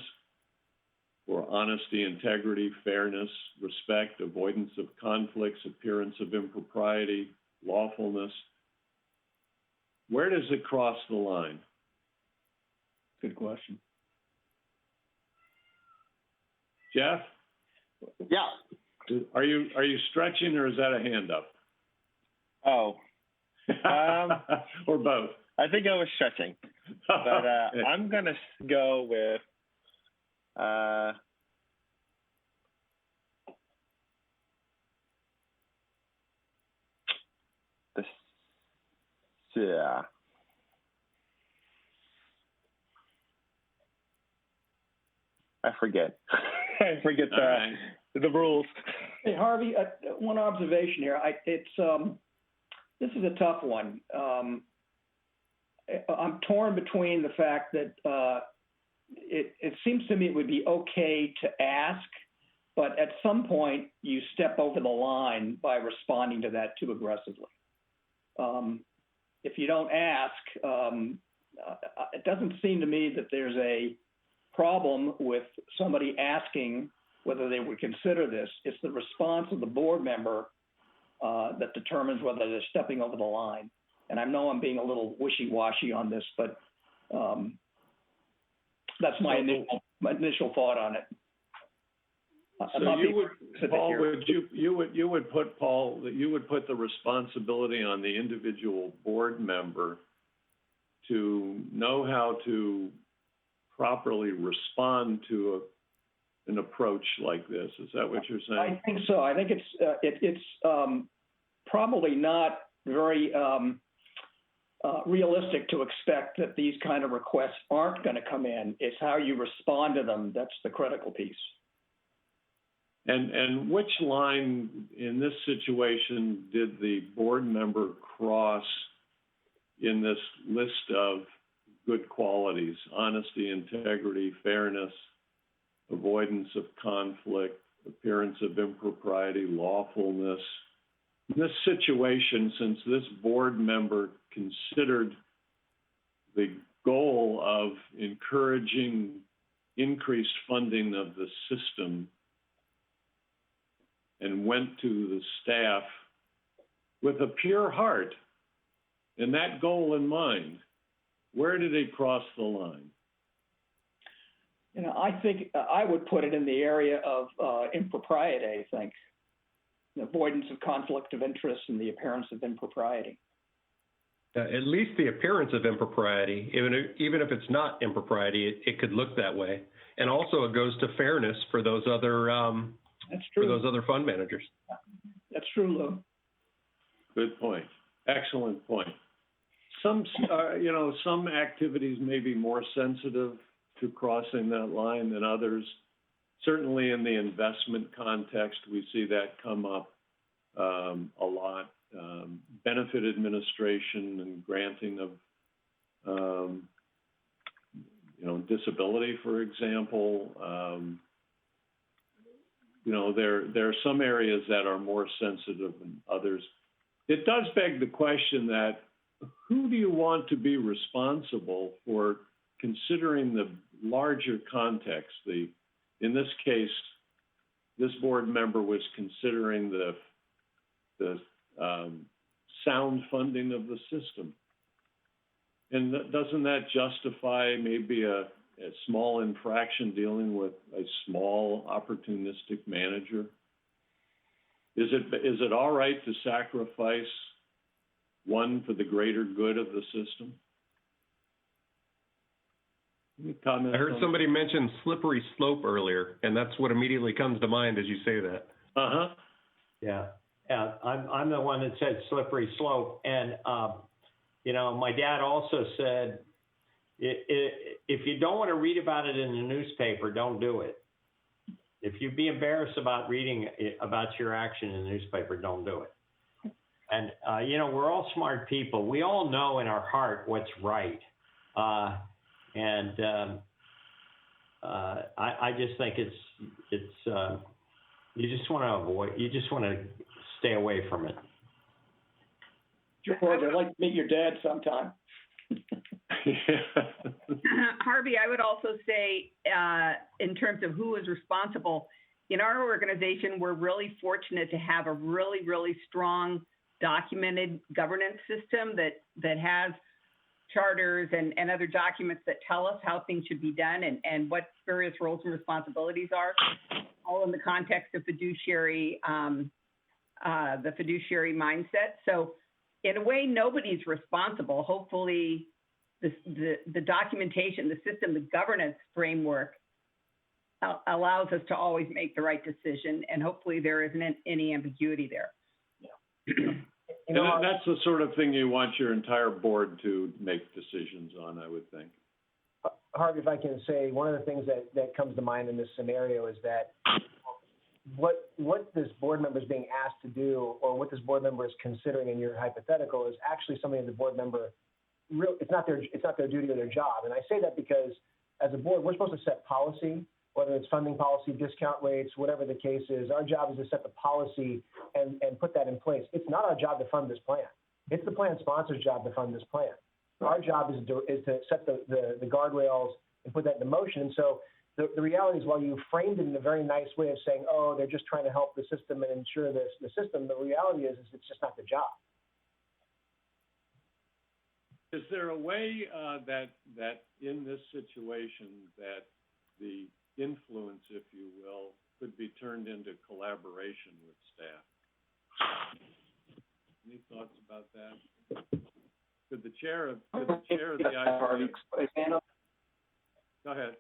S7: for honesty, integrity, fairness, respect, avoidance of conflicts, appearance of impropriety, lawfulness. Where does it cross the line?
S9: Good question.
S7: Jeff?
S12: Yeah.
S7: Are you stretching, or is that a hand up?
S12: Oh.
S7: Or both?
S12: I think I was stretching. But I'm going to go with this. Yeah. I forget. I forget the rules.
S9: Hey, Harvey, one observation here. This is a tough one. I'm torn between the fact that it seems to me it would be okay to ask, but at some point you step over the line by responding to that too aggressively. If you don't ask, it doesn't seem to me that there's a problem with somebody asking whether they would consider this. It's the response of the board member that determines whether they're stepping over the line. And I know I'm being a little wishy-washy on this, but that's my initial thought on it.
S7: So you would put the responsibility on the individual board member to know how to properly respond to an approach like this. Is that what you're saying?
S9: I think so. I think it's probably not very realistic to expect that these kind of requests aren't going to come in. It's how you respond to them that's the critical piece.
S7: And which line in this situation did the board member cross in this list of good qualities? Honesty, integrity, fairness, avoidance of conflict, appearance of impropriety, lawfulness. In this situation, since this board member considered the goal of encouraging increased funding of the system and went to the staff with a pure heart and that goal in mind, where did he cross the line?
S9: You know, I think I would put it in the area of impropriety, I think. The avoidance of conflict of interest and the appearance of impropriety.
S11: At least the appearance of impropriety, even if it's not impropriety, it could look that way. And also it goes to fairness for those other
S9: That's true.
S11: for those other fund managers.
S9: That's true, Lou.
S7: Good point. Excellent point. Some, some activities may be more sensitive to crossing that line than others. Certainly in the investment context, we see that come up a lot. Benefit administration and granting of, disability, for example. There are some areas that are more sensitive than others. It does beg the question that who do you want to be responsible for considering the larger context? In this case, this board member was considering the sound funding of the system. And doesn't that justify maybe a small infraction dealing with a small opportunistic manager? Is it all right to sacrifice one for the greater good of the system? Any comments?
S11: I heard
S7: on
S11: somebody mention slippery slope earlier, and that's what immediately comes to mind as you say that.
S7: Uh-huh.
S5: Yeah, I'm the one that said slippery slope. And, my dad also said, if you don't want to read about it in the newspaper, don't do it. If you'd be embarrassed about reading about your action in the newspaper, don't do it. And, we're all smart people. We all know in our heart what's right. I just think it's you just want to stay away from it.
S9: George, I'd like to meet your dad sometime.
S1: Harvey, I would also say, in terms of who is responsible, in our organization, we're really fortunate to have a really, really strong documented governance system that has charters and other documents that tell us how things should be done and what various roles and responsibilities are, all in the context of fiduciary, the fiduciary mindset. So in a way, nobody's responsible. Hopefully the documentation, the system, the governance framework allows us to always make the right decision, and hopefully there isn't any ambiguity there.
S7: Yeah. And that's the sort of thing you want your entire board to make decisions on, I would think.
S10: Harvey, if I can say, one of the things that comes to mind in this scenario is that what this board member is being asked to do, or what this board member is considering in your hypothetical, is actually something that the board member it's not their duty or their job. And I say that because as a board, we're supposed to set policy, whether it's funding policy, discount rates, whatever the case is. Our job is to set the policy and put that in place. It's not our job to fund this plan. It's the plan sponsor's job to fund this plan. Our job is to set the guardrails and put that into motion. And so the reality is, while you framed it in a very nice way of saying, oh, they're just trying to help the system and ensure the system, the reality is it's just not the job.
S7: Is there a way that in this situation that the influence, if you will, could be turned into collaboration with staff? Any thoughts about that? Could the chair of the IPA... Go ahead.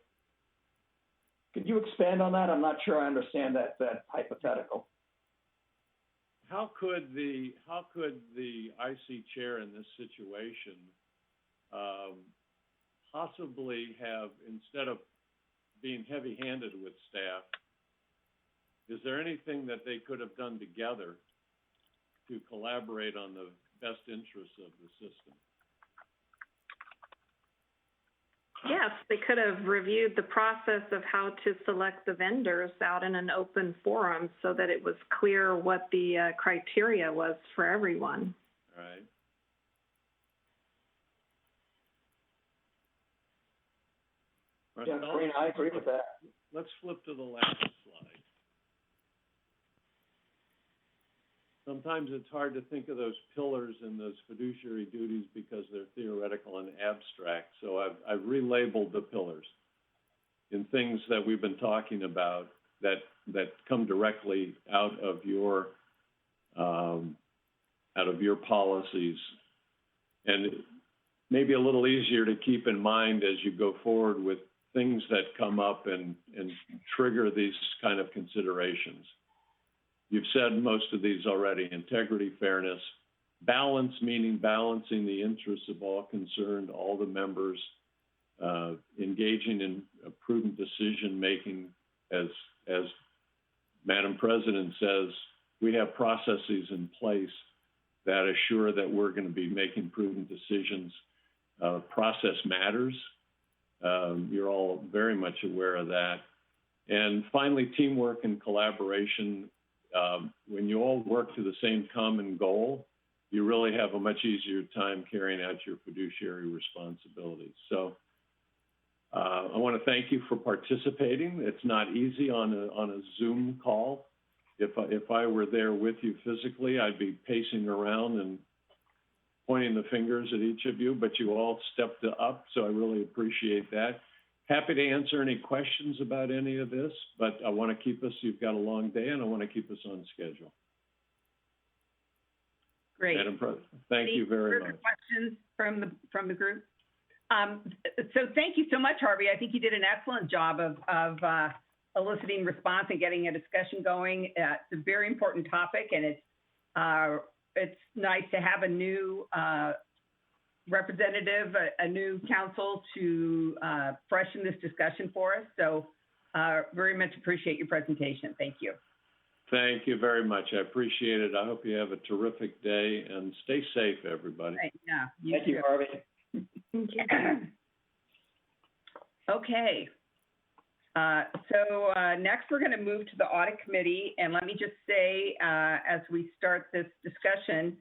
S9: Could you expand on that? I'm not sure I understand that hypothetical.
S7: how could the IC chair in this situation possibly have, instead of being heavy-handed with staff, is there anything that they could have done together to collaborate on the best interests of the system?
S3: Yes, they could have reviewed the process of how to select the vendors out in an open forum so that it was clear what the criteria was for everyone.
S7: All right.
S9: Yeah, Karina, I agree with that.
S7: Let's flip to the last slide. Sometimes it's hard to think of those pillars and those fiduciary duties because they're theoretical and abstract. So I've relabeled the pillars in things that we've been talking about that come directly out of your policies, and maybe a little easier to keep in mind as you go forward with things that come up and trigger these kind of considerations. You've said most of these already: integrity, fairness, balance, meaning balancing the interests of all concerned, all the members, engaging in a prudent decision-making. As Madam President says, we have processes in place that assure that we're going to be making prudent decisions. Process matters. You're all very much aware of that. And finally, teamwork and collaboration. When you all work to the same common goal, you really have a much easier time carrying out your fiduciary responsibilities. So I want to thank you for participating. It's not easy on a Zoom call. If I were there with you physically, I'd be pacing around and pointing the fingers at each of you, but you all stepped up, so I really appreciate that. Happy to answer any questions about any of this, but I want to keep us, you've got a long day, and I want to keep us on schedule.
S1: Great.
S7: Madam President, thank you very much.
S1: Further questions from the group? So thank you so much, Harvey. I think you did an excellent job of eliciting response and getting a discussion going. It's a very important topic, and it's nice to have a new representative, a new council to freshen this discussion for us. So very much appreciate your presentation. Thank you.
S7: Thank you very much. I appreciate it. I hope you have a terrific day, and stay safe, everybody.
S1: Yeah,
S9: Thank you, Harvey.
S1: Okay. So next we're going to move to the audit committee, and let me just say as we start this discussion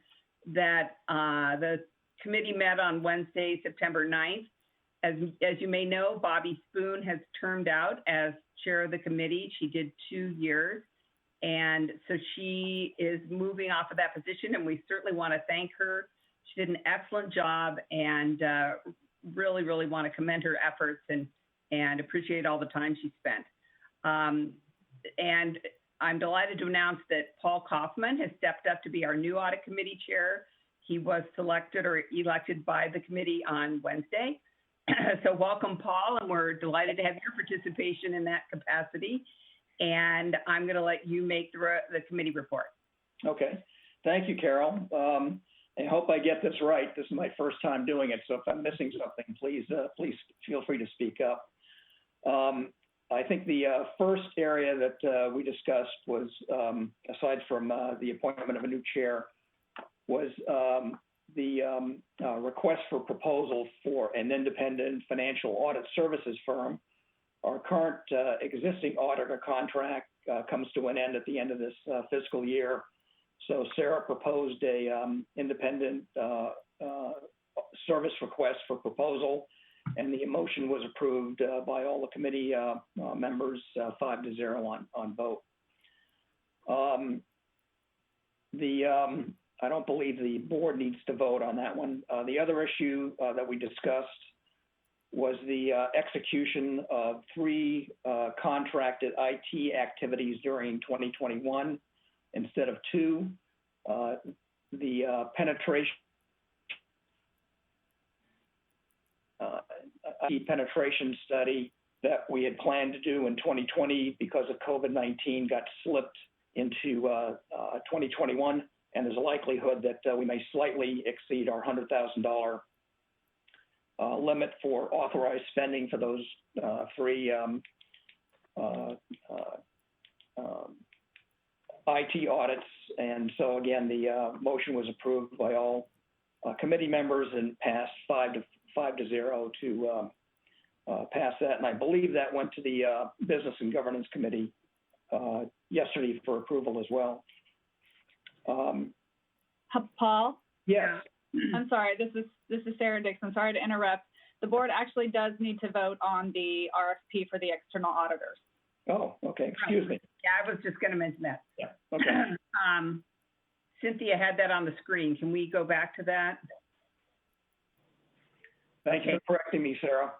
S1: that the committee met on Wednesday, September 9th. As you may know, Bobby Spoon has termed out as chair of the committee. She did 2 years, and so she is moving off of that position, and we certainly want to thank her. She did an excellent job, and really, really want to commend her efforts and appreciate all the time she spent. And I'm delighted to announce that Paul Kaufman has stepped up to be our new audit committee chair. He was selected or elected by the committee on Wednesday. So welcome, Paul, and we're delighted to have your participation in that capacity. And I'm going to let you make the committee report.
S9: Okay. Thank you, Carol. I hope I get this right. This is my first time doing it, so if I'm missing something, please feel free to speak up. I think the first area that we discussed was, aside from the appointment of a new chair, was the request for proposal for an independent financial audit services firm. Our current existing auditor contract comes to an end at the end of this fiscal year. So Sarah proposed a independent service request for proposal, and the motion was approved by all the committee members 5-0 on vote. I don't believe the board needs to vote on that one. The other issue that we discussed was the execution of 3 contracted IT activities during 2021 instead of 2. The penetration study that we had planned to do in 2020 because of COVID-19 got slipped into 2021, and there's a likelihood that we may slightly exceed our $100,000 limit for authorized spending for those three IT audits. And so again, the motion was approved by all committee members and passed 5-0 to pass that. And I believe that went to the Business and Governance Committee yesterday for approval as well.
S13: Paul?
S9: Yes.
S13: I'm sorry, this is Sarah Dixon. Sorry to interrupt. The board actually does need to vote on the RFP for the external auditors.
S9: Oh, okay. Excuse me.
S1: Yeah, I was just going to mention that.
S9: Yeah. Okay.
S1: Cynthia had that on the screen. Can we go back to that?
S9: Thank you for correcting me, Sarah.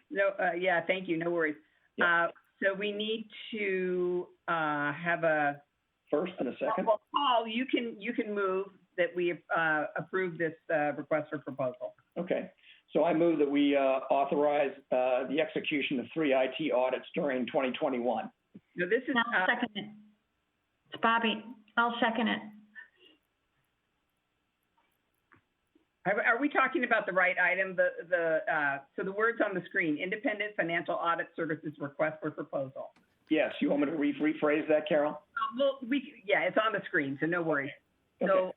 S1: No, yeah, thank you. No worries.
S9: Yeah.
S1: So we need to have a
S9: first and a second.
S1: Well, Paul, you can move that we approve this request for proposal.
S9: Okay. So I move that we authorize the execution of 3 IT audits during 2021.
S1: No, this is.
S14: I'll second it. It's Bobby. I'll second it.
S1: Are we talking about the right item? So the words on the screen: Independent Financial Audit Services Request for Proposal.
S9: Yes. You want me to rephrase that, Carol?
S1: Well, yeah, it's on the screen, so no worries.
S9: Okay.
S1: So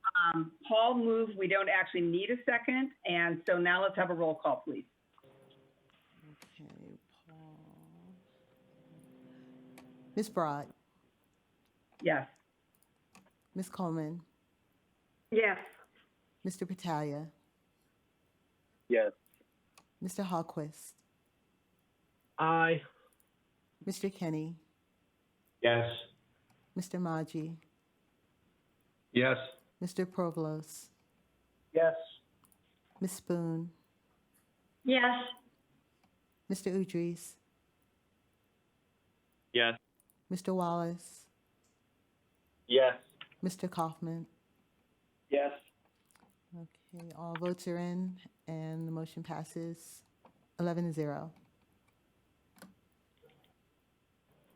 S1: Paul moved. We don't actually need a second, and so now let's have a roll call, please.
S2: Okay, Paul. Ms. Broad?
S1: Yes.
S2: Ms. Coleman?
S3: Yes.
S2: Mr. Battaglia?
S12: Yes.
S2: Mr. Hallquist?
S4: Aye.
S2: Mr. Kenny?
S5: Yes.
S2: Mr. Maggi?
S11: Yes.
S2: Mr. Provolos?
S10: Yes.
S2: Ms. Spoon?
S14: Yes.
S2: Mr. Udries?
S12: Yes.
S2: Mr. Wallace?
S12: Yes.
S2: Mr. Kaufman?
S9: Yes.
S2: Okay, all votes are in, and the motion passes 11-0.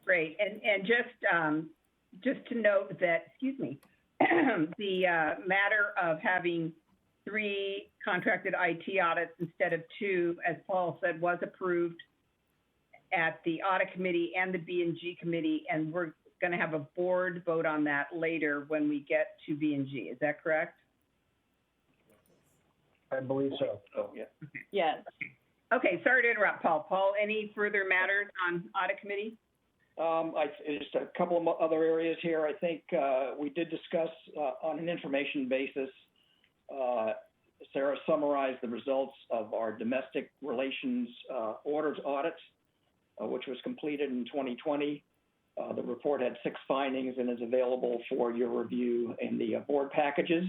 S1: Great. And just to note that, excuse me, the matter of having 3 contracted IT audits instead of 2, as Paul said, was approved at the audit committee and the B&G committee, and we're going to have a board vote on that later when we get to B&G. Is that correct?
S10: I believe so.
S9: Oh, yeah.
S13: Yes.
S1: Okay, sorry to interrupt, Paul. Paul, any further matters on audit committee?
S9: Just a couple of other areas here. I think we did discuss on an information basis. Sarah summarized the results of our domestic relations orders audits, which was completed in 2020. The report had 6 findings and is available for your review in the board packages.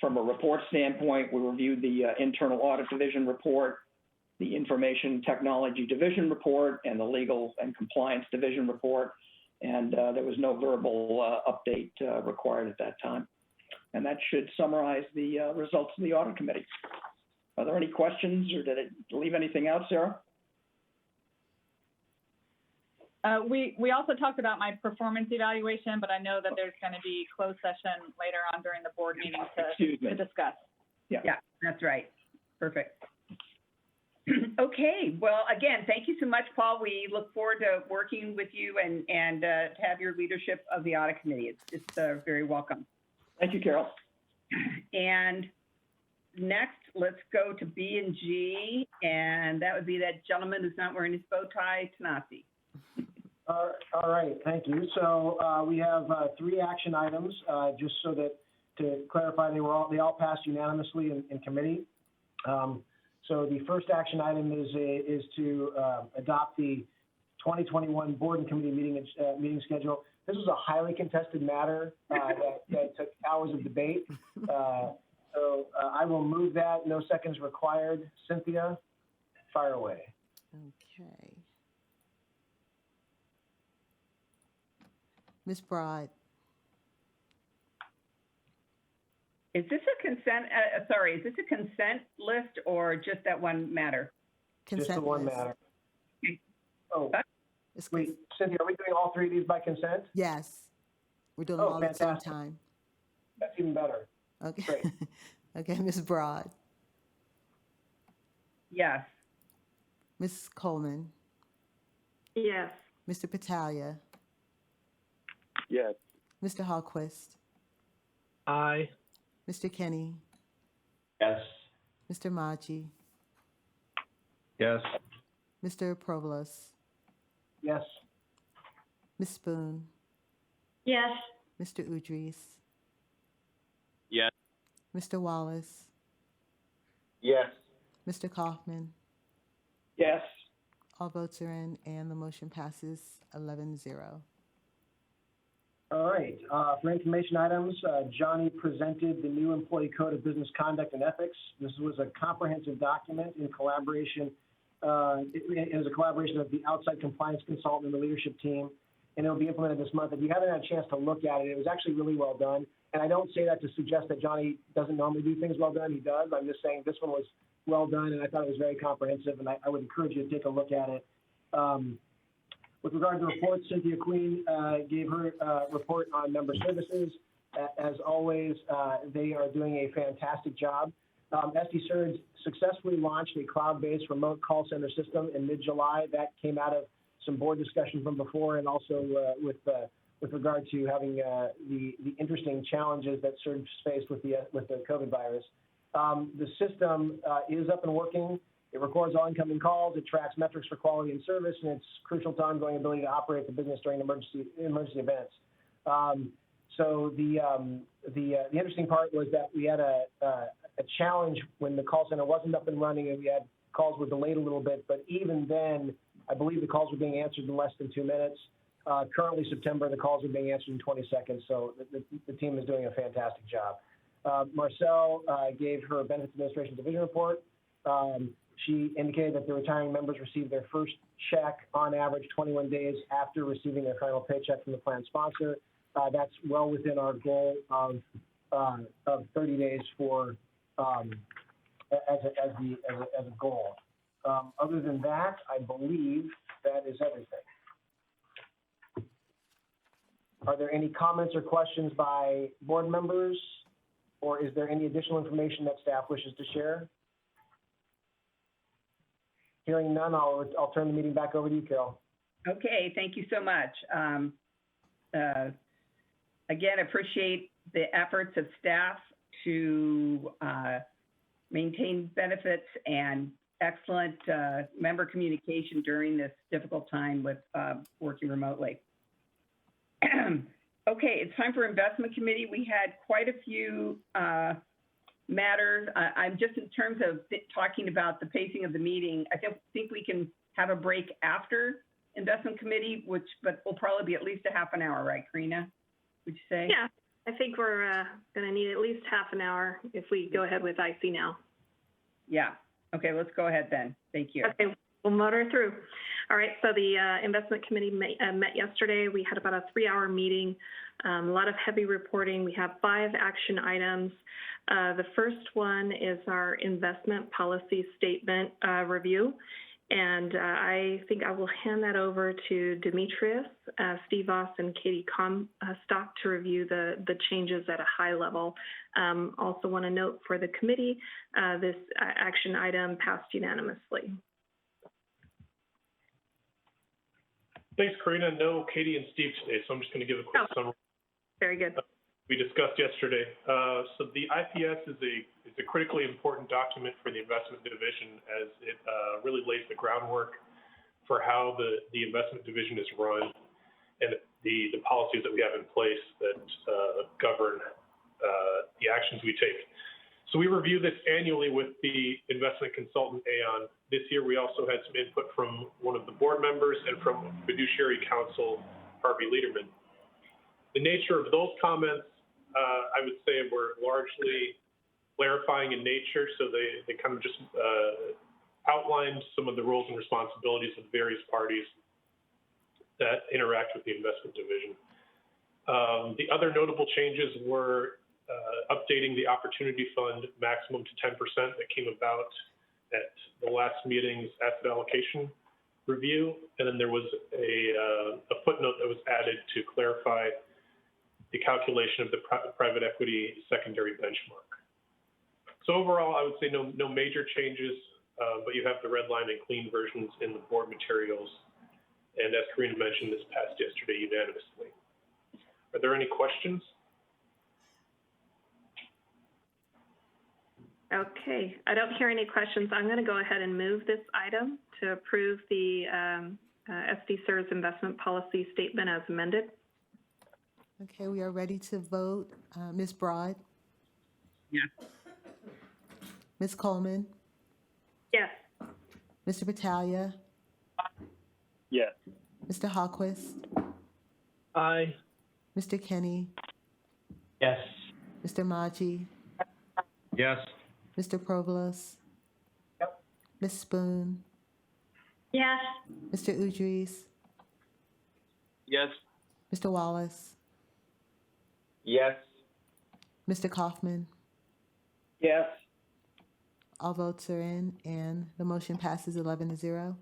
S9: From a report standpoint, we reviewed the internal audit division report, the information technology division report, and the legal and compliance division report. And there was no verbal update required at that time. And that should summarize the results of the audit committee. Are there any questions, or did it leave anything out, Sarah?
S13: We also talked about my performance evaluation, but I know that there's going to be closed session later on during the board meeting to discuss.
S9: Yeah,
S1: that's right. Perfect. Okay. Well, again, thank you so much, Paul. We look forward to working with you and to have your leadership of the audit committee. It's very welcome.
S9: Thank you, Carol.
S1: And next, let's go to B&G, and that would be that gentleman who's not wearing his bow tie, Tanasi.
S10: All right, thank you. So we have 3 action items, just so that to clarify, they all passed unanimously in committee. So the first action item is to adopt the 2021 board and committee meeting schedule. This was a highly contested matter that took hours of debate. So I will move that. No seconds required. Cynthia, fire away.
S2: Okay. Ms. Broad?
S1: Is this a consent, is this a consent list or just that one matter?
S2: Consent
S10: just the one
S2: list.
S10: matter.
S1: Okay.
S10: Oh,
S2: It's
S10: Wait, Cynthia, are we doing all three of these by consent?
S2: Yes, we're doing them
S10: Oh,
S2: all at the same
S10: fantastic.
S2: time.
S10: That's even better.
S2: Okay.
S10: Great.
S2: Okay, Ms. Broad,
S1: Yes.
S2: Ms. Coleman,
S3: Yes.
S2: Mr. Patalia,
S12: Yes.
S2: Mr. Hallquist,
S4: Aye.
S2: Mr. Kenny,
S5: Yes.
S2: Mr. Maji,
S11: Yes.
S2: Mr. Provolos,
S10: Yes.
S2: Ms. Spoon,
S14: Yes.
S2: Mr. Udris,
S12: Yes.
S2: Mr. Wallace,
S12: Yes.
S2: Mr. Kaufman.
S9: Yes.
S2: All votes are in, and the motion passes 11-0.
S10: All right. For information items, Johnny presented the new Employee Code of Business Conduct and Ethics. This was a comprehensive document in collaboration. It was a collaboration of the outside compliance consultant and the leadership team, and it'll be implemented this month. If you haven't had a chance to look at it, it was actually really well done. And I don't say that to suggest that Johnny doesn't normally do things well done. He does. I'm just saying this one was well done, and I thought it was very comprehensive, and I would encourage you to take a look at it. With regard to reports, Cynthia Queen gave her report on member services. As always, they are doing a fantastic job. SDCERS successfully launched a cloud-based remote call center system in mid-July. That came out of some board discussion from before, and also with regard to having the interesting challenges that SERS faced with the COVID virus. The system is up and working. It records all incoming calls. It tracks metrics for quality and service, and it's crucial to ongoing ability to operate the business during emergency events. So the interesting part was that we had a challenge when the call center wasn't up and running, and we had calls were delayed a little bit. But even then, I believe the calls were being answered in less than 2 minutes. Currently, September, the calls are being answered in 20 seconds. So the team is doing a fantastic job. Marcel gave her Benefits Administration Division report. She indicated that the retiring members received their first check on average 21 days after receiving their final paycheck from the plan sponsor. That's well within our goal of 30 days for as a goal. Other than that, I believe that is everything. Are there any comments or questions by board members, or is there any additional information that staff wishes to share? Hearing none, I'll turn the meeting back over to you, Carol.
S1: Okay, thank you so much. Again, appreciate the efforts of staff to maintain benefits and excellent member communication during this difficult time with working remotely. Okay, it's time for investment committee. We had quite a few matters. I'm just in terms of talking about the pacing of the meeting. I think we can have a break after investment committee, but will probably be at least a half an hour, right, Karina? Would you say?
S3: Yeah, I think we're going to need at least half an hour if we go ahead with IC now.
S1: Yeah. Okay, let's go ahead then. Thank you.
S3: Okay, we'll motor through. All right, so the investment committee met yesterday. We had about a 3-hour meeting, a lot of heavy reporting. We have 5 action items. The first one is our investment policy statement review. And I think I will hand that over to Demetrius, Steve Voss, and Katie Comstock to review the changes at a high level. Also want to note for the committee, this action item passed unanimously.
S15: Thanks, Karina. No Katie and Steve today, so I'm just going to give a quick summary.
S3: Very good.
S15: We discussed yesterday. So the IPS is a critically important document for the investment division, as it really lays the groundwork for how the investment division is run and the policies that we have in place that govern the actions we take. So we review this annually with the investment consultant, Aon. This year, we also had some input from one of the board members and from fiduciary counsel, Harvey Lederman. The nature of those comments, I would say, were largely clarifying in nature. So they kind of just outlined some of the roles and responsibilities of various parties that interact with the investment division. The other notable changes were updating the opportunity fund maximum to 10% that came about at the last meeting's asset allocation review. And then there was a footnote that was added to clarify the calculation of the private equity secondary benchmark. So overall, I would say no major changes, but you have the red line and clean versions in the board materials. And as Karina mentioned, this passed yesterday unanimously. Are there any questions?
S3: Okay, I don't hear any questions. I'm going to go ahead and move this item to approve the SDCERS investment policy statement as amended.
S2: Okay, we are ready to vote. Ms. Broad?
S1: Yes.
S2: Ms. Coleman?
S3: Yes.
S2: Mr. Battaglia?
S12: Yes.
S2: Mr. Hawquist?
S4: Aye.
S2: Mr. Kenny?
S5: Yes.
S2: Mr. Maji?
S11: Yes.
S2: Mr. Provost?
S10: Yep.
S2: Ms. Spoon?
S14: Yes.
S2: Mr. Udrisse?
S12: Yes.
S2: Mr. Wallace?
S12: Yes.
S2: Mr. Kaufman?
S9: Yes.
S2: All votes are in, and the motion passes 11-0.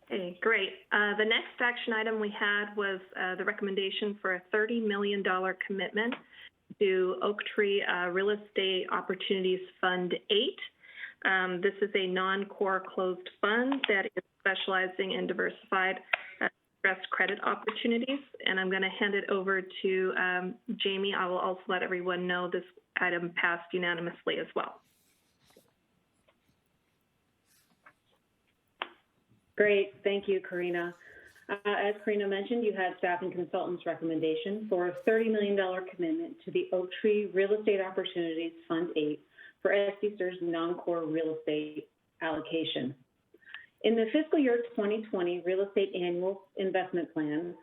S3: Okay, great. The next action item we had was the recommendation for a $30 million commitment to Oaktree Real Estate Opportunities Fund 8. This is a non-core closed fund that is specializing in diversified distressed credit opportunities. And I'm going to hand it over to Jamie. I will also let everyone know this item passed unanimously as well.
S16: Great. Thank you, Karina. As Karina mentioned, you had staff and consultants' recommendation for a $30 million commitment to the Oaktree Real Estate Opportunities Fund 8 for SDCERS non-core real estate allocation. In the fiscal year 2020 real estate annual investment plan,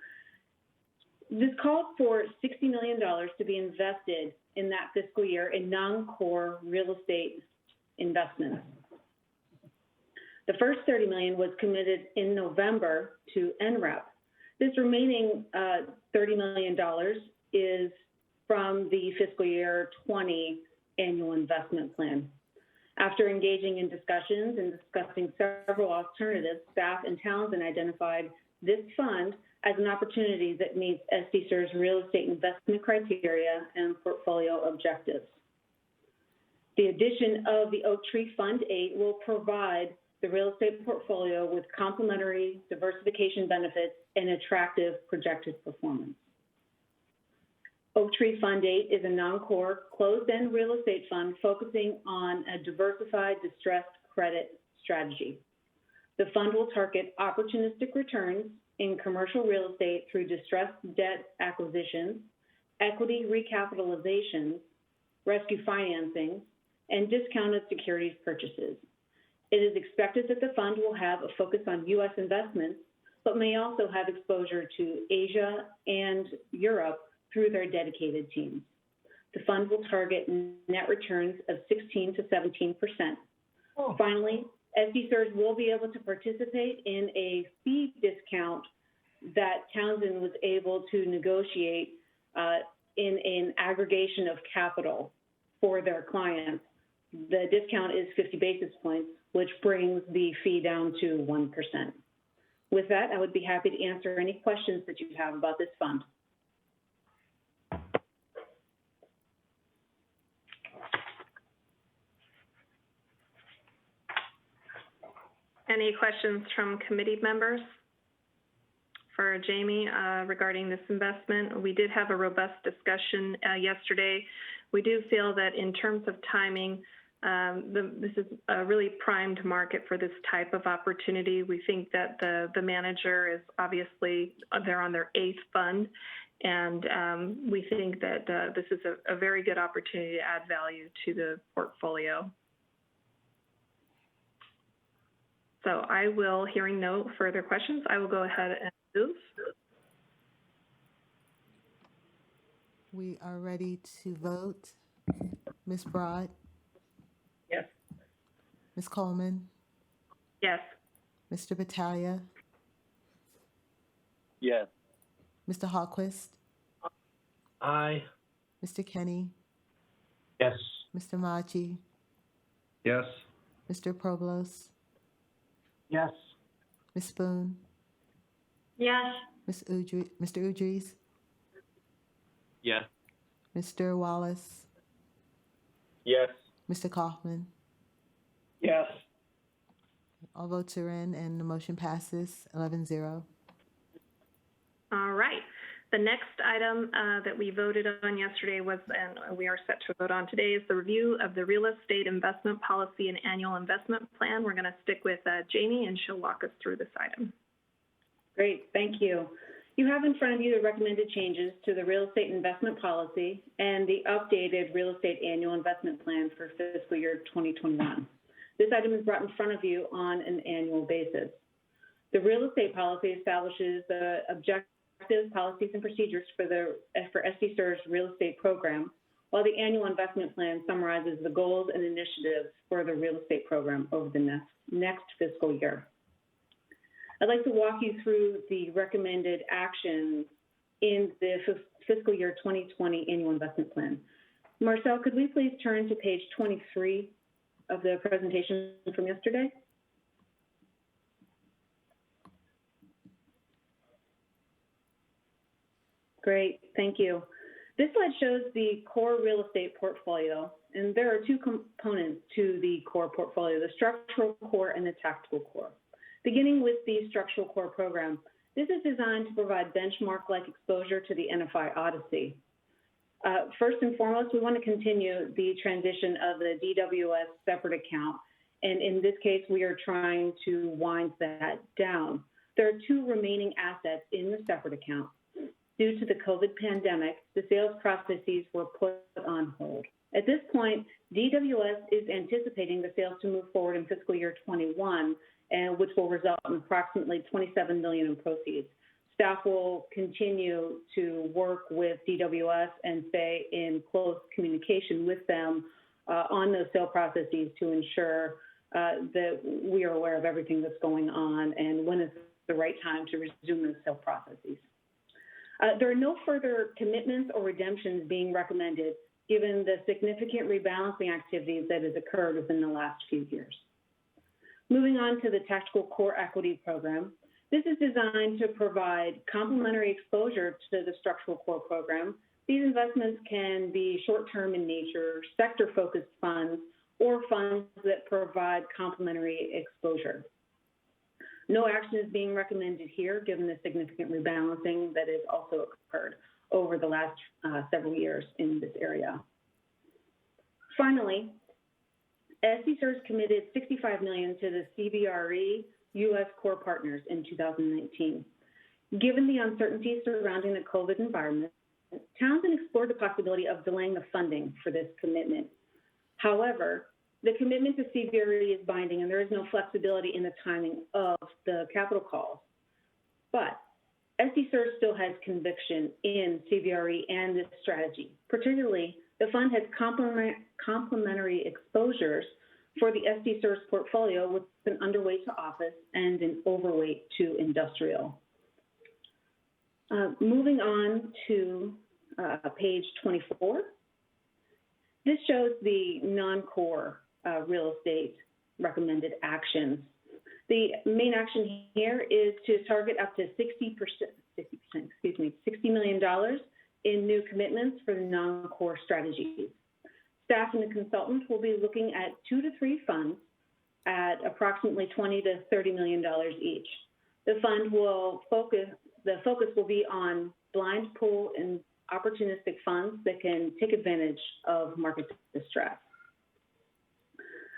S16: this called for $60 million to be invested in that fiscal year in non-core real estate investments. The first $30 million was committed in November to NREP. This remaining $30 million is from the fiscal year 20 annual investment plan. After engaging in discussions and discussing several alternatives, staff and Townsend identified this fund as an opportunity that meets SDCERS real estate investment criteria and portfolio objectives. The addition of the Oaktree Fund 8 will provide the real estate portfolio with complementary diversification benefits and attractive projected performance. Oaktree Fund 8 is a non-core, closed-end real estate fund focusing on a diversified distressed credit strategy. The fund will target opportunistic returns in commercial real estate through distressed debt acquisitions, equity recapitalizations, rescue financing, and discounted securities purchases. It is expected that the fund will have a focus on U.S. investments, but may also have exposure to Asia and Europe through their dedicated teams. The fund will target net returns of 16 to 17%. Finally, SDCERS will be able to participate in a fee discount that Townsend was able to negotiate in an aggregation of capital for their clients. The discount is 50 basis points, which brings the fee down to 1%. With that, I would be happy to answer any questions that you have about this fund.
S3: Any questions from committee members for Jamie regarding this investment? We did have a robust discussion yesterday. We do feel that in terms of timing, this is a really primed market for this type of opportunity. We think that the manager is obviously, they're on their 8th fund, and we think that this is a very good opportunity to add value to the portfolio. So I will, hearing no further questions, I will go ahead and move.
S2: We are ready to vote. Ms. Broad?
S1: Yes.
S2: Ms. Coleman?
S3: Yes.
S2: Mr. Battaglia?
S12: Yes.
S2: Mr. Hawquist?
S4: Aye.
S2: Mr. Kenny?
S5: Yes.
S2: Mr. Maji?
S11: Yes.
S2: Mr. Provost?
S10: Yes.
S2: Ms. Spoon,
S14: Yes.
S2: Mr. Udrys,
S12: Yes.
S2: Mr. Wallace,
S12: Yes.
S2: Mr. Kaufman.
S9: Yes.
S2: All votes are in and the motion passes 11-0.
S3: All right. The next item that we voted on yesterday was, and we are set to vote on today, is the review of the real estate investment policy and annual investment plan. We're going to stick with Jamie, and she'll walk us through this item.
S16: Great, thank you. You have in front of you the recommended changes to the real estate investment policy and the updated real estate annual investment plan for fiscal year 2021. This item is brought in front of you on an annual basis. The real estate policy establishes the objectives, policies, and procedures for SDCERS real estate program, while the annual investment plan summarizes the goals and initiatives for the real estate program over the next fiscal year. I'd like to walk you through the recommended actions in the fiscal year 2020 annual investment plan. Marcel, could we please turn to page 23 of the presentation from yesterday? Great, thank you. This slide shows the core real estate portfolio, and there are two components to the core portfolio, the structural core and the tactical core. Beginning with the structural core program, this is designed to provide benchmark-like exposure to the NFI Odyssey. First and foremost, we want to continue the transition of the DWS separate account, and in this case, we are trying to wind that down. There are two remaining assets in the separate account. Due to the COVID pandemic, the sales processes were put on hold. At this point, DWS is anticipating the sales to move forward in fiscal year 21, and which will result in approximately $27 million in proceeds. Staff will continue to work with DWS and stay in close communication with them on those sale processes to ensure that we are aware of everything that's going on and when is the right time to resume those sale processes. There are no further commitments or redemptions being recommended given the significant rebalancing activities that has occurred within the last few years. Moving on to the Tactical Core Equity Program, this is designed to provide complementary exposure to the Structural Core Program. These investments can be short-term in nature, sector-focused funds, or funds that provide complementary exposure. No action is being recommended here, given the significant rebalancing that has also occurred over the last several years in this area. Finally, SDCERS committed $65 million to the CBRE U.S. core partners in 2019. Given the uncertainty surrounding the COVID environment, Townsend explored the possibility of delaying the funding for this commitment. However, the commitment to CBRE is binding, and there is no flexibility in the timing of the capital calls. But SDCERS still has conviction in CBRE and this strategy. Particularly, the fund has complementary exposures for the SDCERS portfolio with an underweight to office and an overweight to industrial. Moving on to page 24. This shows the non-core real estate recommended actions. The main action here is to target up to $60 million in new commitments for the non-core strategies. Staff and the consultant will be looking at 2 to 3 funds at approximately $20 to $30 million each. The focus will be on blind pool and opportunistic funds that can take advantage of market distress.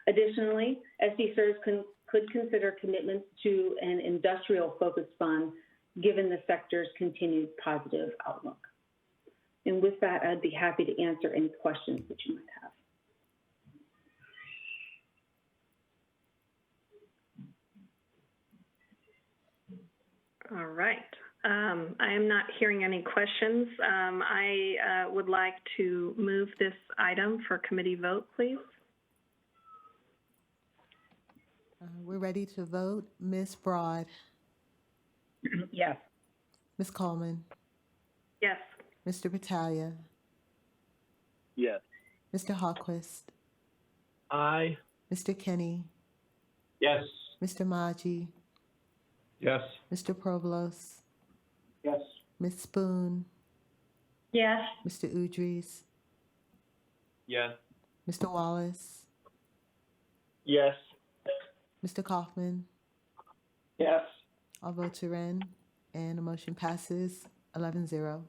S16: Additionally, SDCERS could consider commitments to an industrial-focused fund given the sector's continued positive outlook. And with that, I'd be happy to answer any questions that you might have.
S3: All right. I am not hearing any questions. I would like to move this item for committee vote, please.
S2: We're ready to vote. Ms. Broad?
S1: Yes.
S2: Ms. Coleman?
S3: Yes.
S2: Mr. Battaglia?
S12: Yes.
S2: Mr. Hawquist?
S4: Aye.
S2: Mr. Kinney?
S5: Yes.
S2: Mr. Maji,
S11: Yes.
S2: Mr. Provost,
S10: Yes.
S2: Ms. Spoon,
S14: Yes.
S2: Mr. Udrys,
S12: Yes.
S2: Mr. Wallace,
S6: Yes.
S2: Mr. Kaufman.
S9: Yes.
S2: All votes are in, and the motion passes 11-0.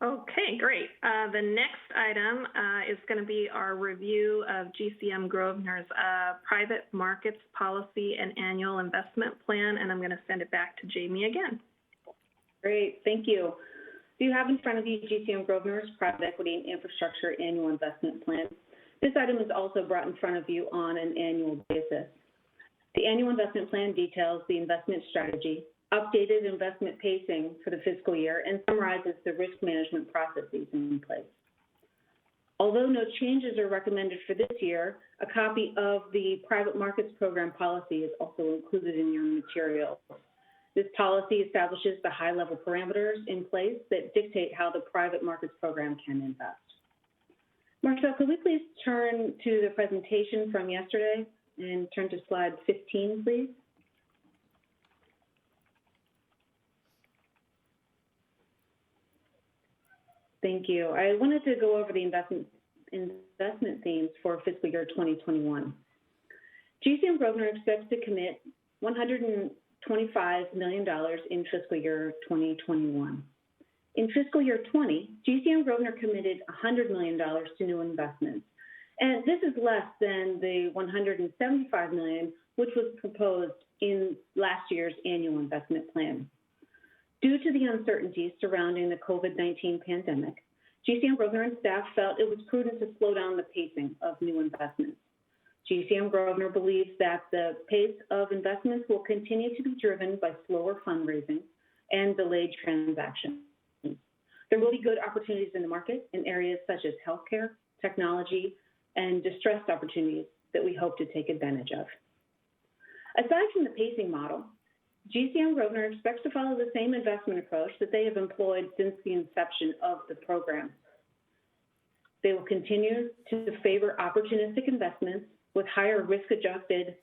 S3: Okay, great. The next item is going to be our review of GCM Grosvenor's private markets policy and annual investment plan, and I'm going to send it back to Jamie again.
S16: Great, thank you. So you have in front of you GCM Grosvenor's Private Equity and Infrastructure Annual Investment Plan. This item is also brought in front of you on an annual basis. The annual investment plan details the investment strategy, updated investment pacing for the fiscal year, and summarizes the risk management processes in place. Although no changes are recommended for this year, a copy of the private markets program policy is also included in your materials. This policy establishes the high-level parameters in place that dictate how the private markets program can invest. Marcel, could we please turn to the presentation from yesterday and turn to slide 15, please? Thank you. I wanted to go over the investment themes for fiscal year 2021. GCM Grosvenor expects to commit $125 million in fiscal year 2021. In fiscal year 20, GCM Grosvenor committed $100 million to new investments. And this is less than the $175 million, which was proposed in last year's annual investment plan. Due to the uncertainties surrounding the COVID-19 pandemic, GCM Grosvenor and staff felt it was prudent to slow down the pacing of new investments. GCM Grosvenor believes that the pace of investments will continue to be driven by slower fundraising and delayed transactions. There will be good opportunities in the market in areas such as healthcare, technology, and distressed opportunities that we hope to take advantage of. Aside from the pacing model, GCM Grosvenor expects to follow the same investment approach that they have employed since the inception of the program. They will continue to favor opportunistic investments with high risk-adjusted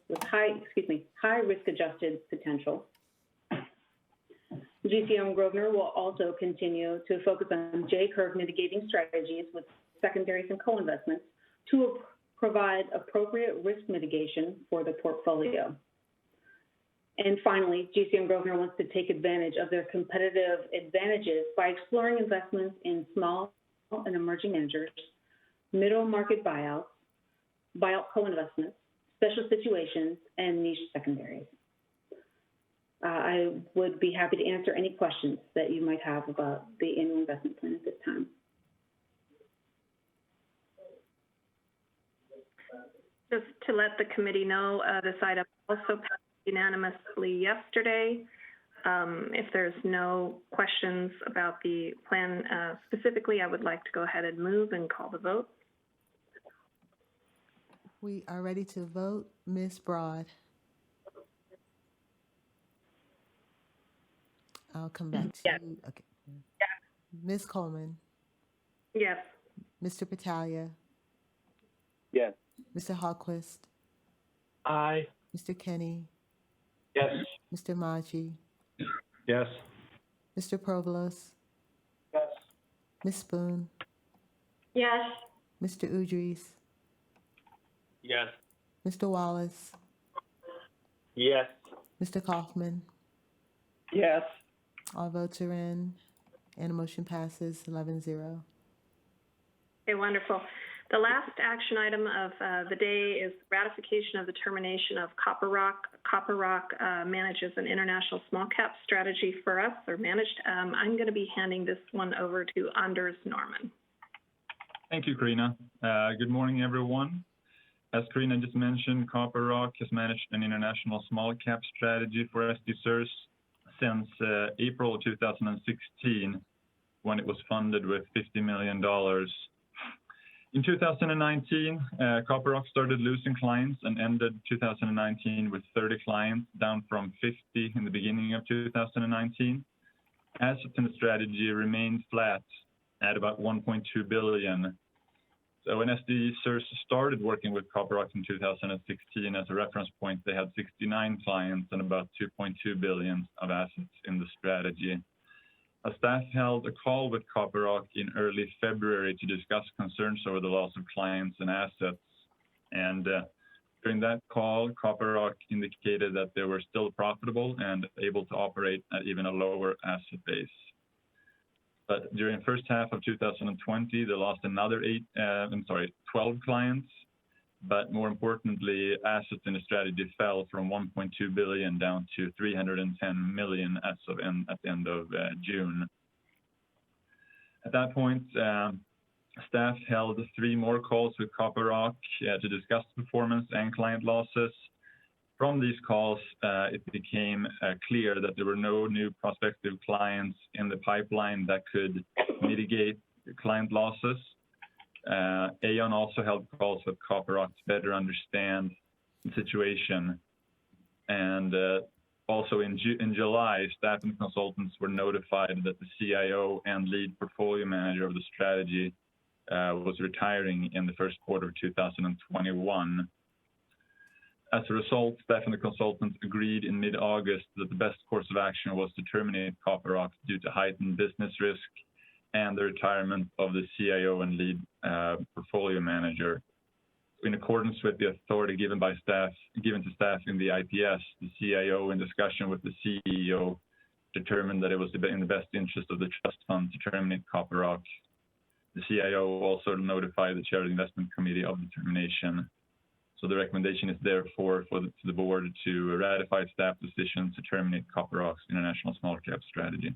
S16: potential. GCM Grosvenor will also continue to focus on J-curve mitigating strategies with secondaries and co-investments to provide appropriate risk mitigation for the portfolio. And finally, GCM Grosvenor wants to take advantage of their competitive advantages by exploring investments in small and emerging managers, middle market buyouts, buyout co-investments, special situations, and niche secondaries. I would be happy to answer any questions that you might have about the annual investment plan at this time.
S3: Just to let the committee know, this item also passed unanimously yesterday. If there's no questions about the plan specifically, I would like to go ahead and move and call the vote.
S2: We are ready to vote. Ms. Broad. I'll come back to you. Okay.
S3: Yes.
S2: Ms. Coleman.
S3: Yes.
S2: Mr. Battaglia.
S12: Yes.
S2: Mr. Hallquist.
S4: Aye.
S2: Mr. Kenny.
S5: Yes.
S2: Mr. Maji.
S11: Yes.
S2: Mr. Provost.
S10: Yes.
S2: Ms. Spoon.
S14: Yes.
S2: Mr. Udrys.
S12: Yes.
S2: Mr. Wallace.
S6: Yes.
S2: Mr. Kaufman.
S9: Yes.
S2: All votes are in, and the motion passes 11-0.
S3: Okay, wonderful. The last action item of the day is ratification of the termination of Copper Rock. Copper Rock manages an international small cap strategy for us, or managed. I'm going to be handing this one over to Anders Norman.
S17: Thank you, Karina. Good morning, everyone. As Karina just mentioned, Copper Rock has managed an international small cap strategy for SDCERS since April 2016, when it was funded with $50 million. In 2019, Copper Rock started losing clients and ended 2019 with 30 clients, down from 50 in the beginning of 2019. Assets in the strategy remained flat at about $1.2 billion. So when SDCERS started working with CopperRock in 2016, as a reference point, they had 69 clients and about 2.2 billion of assets in the strategy. A staff held a call with CopperRock in early February to discuss concerns over the loss of clients and assets. And during that call, CopperRock indicated that they were still profitable and able to operate at even a lower asset base. But during the first half of 2020, they lost another 12 clients. But more importantly, assets in the strategy fell from 1.2 billion down to 310 million at the end of June. At that point, staff held 3 more calls with CopperRock to discuss performance and client losses. From these calls, it became clear that there were no new prospective clients in the pipeline that could mitigate client losses. Aon also held calls with CopperRock to better understand the situation. And also in July, staff and consultants were notified that the CIO and lead portfolio manager of the strategy was retiring in the first quarter of 2021. As a result, staff and the consultants agreed in mid-August that the best course of action was to terminate CopperRock due to heightened business risk and the retirement of the CIO and lead portfolio manager. In accordance with the authority given to staff in the IPS, the CIO, in discussion with the CEO, determined that it was in the best interest of the trust fund to terminate CopperRock. The CIO also notified the chair of the investment committee of the termination. So the recommendation is therefore to the board to ratify staff decision to terminate CopperRock's international small cap strategy.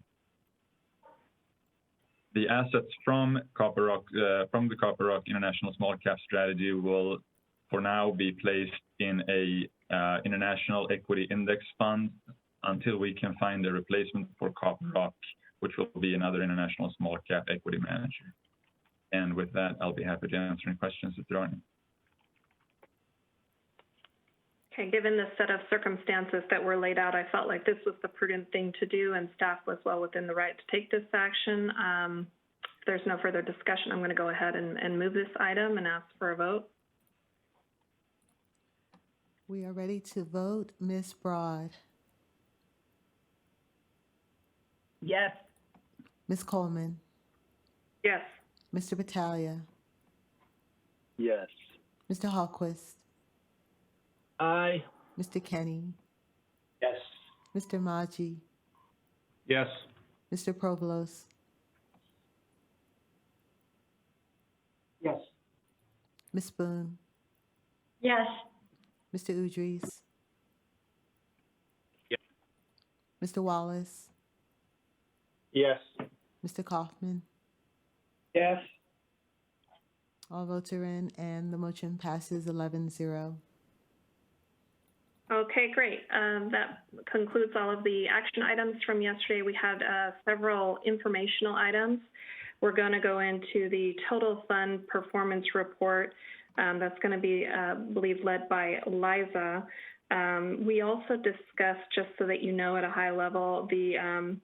S17: The assets from the CopperRock international small cap strategy will, for now, be placed in a international equity index fund until we can find a replacement for CopperRock, which will be another international small cap equity manager. And with that, I'll be happy to answer any questions if there are any.
S3: Okay, given the set of circumstances that were laid out, I felt like this was the prudent thing to do, and staff was well within the right to take this action. If there's no further discussion, I'm going to go ahead and move this item and ask for a vote.
S2: We are ready to vote. Ms. Broad.
S1: Yes.
S2: Ms. Coleman.
S3: Yes.
S2: Mr. Battaglia.
S12: Yes.
S2: Mr. Hallquist.
S4: Aye.
S2: Mr. Kenny.
S5: Yes.
S2: Mr. Maggi.
S11: Yes.
S2: Mr. Provolos.
S10: Yes.
S2: Ms. Boone.
S14: Yes.
S2: Mr. Udries.
S4: Yes.
S2: Mr. Wallace.
S6: Yes.
S2: Mr. Kaufman.
S9: Yes.
S2: All votes are in, and the motion passes 11-0.
S3: Okay, great. That concludes all of the action items from yesterday. We had several informational items. We're going to go into the total fund performance report. That's going to be, I believe, led by Liza. We also discussed, just so that you know at a high level, the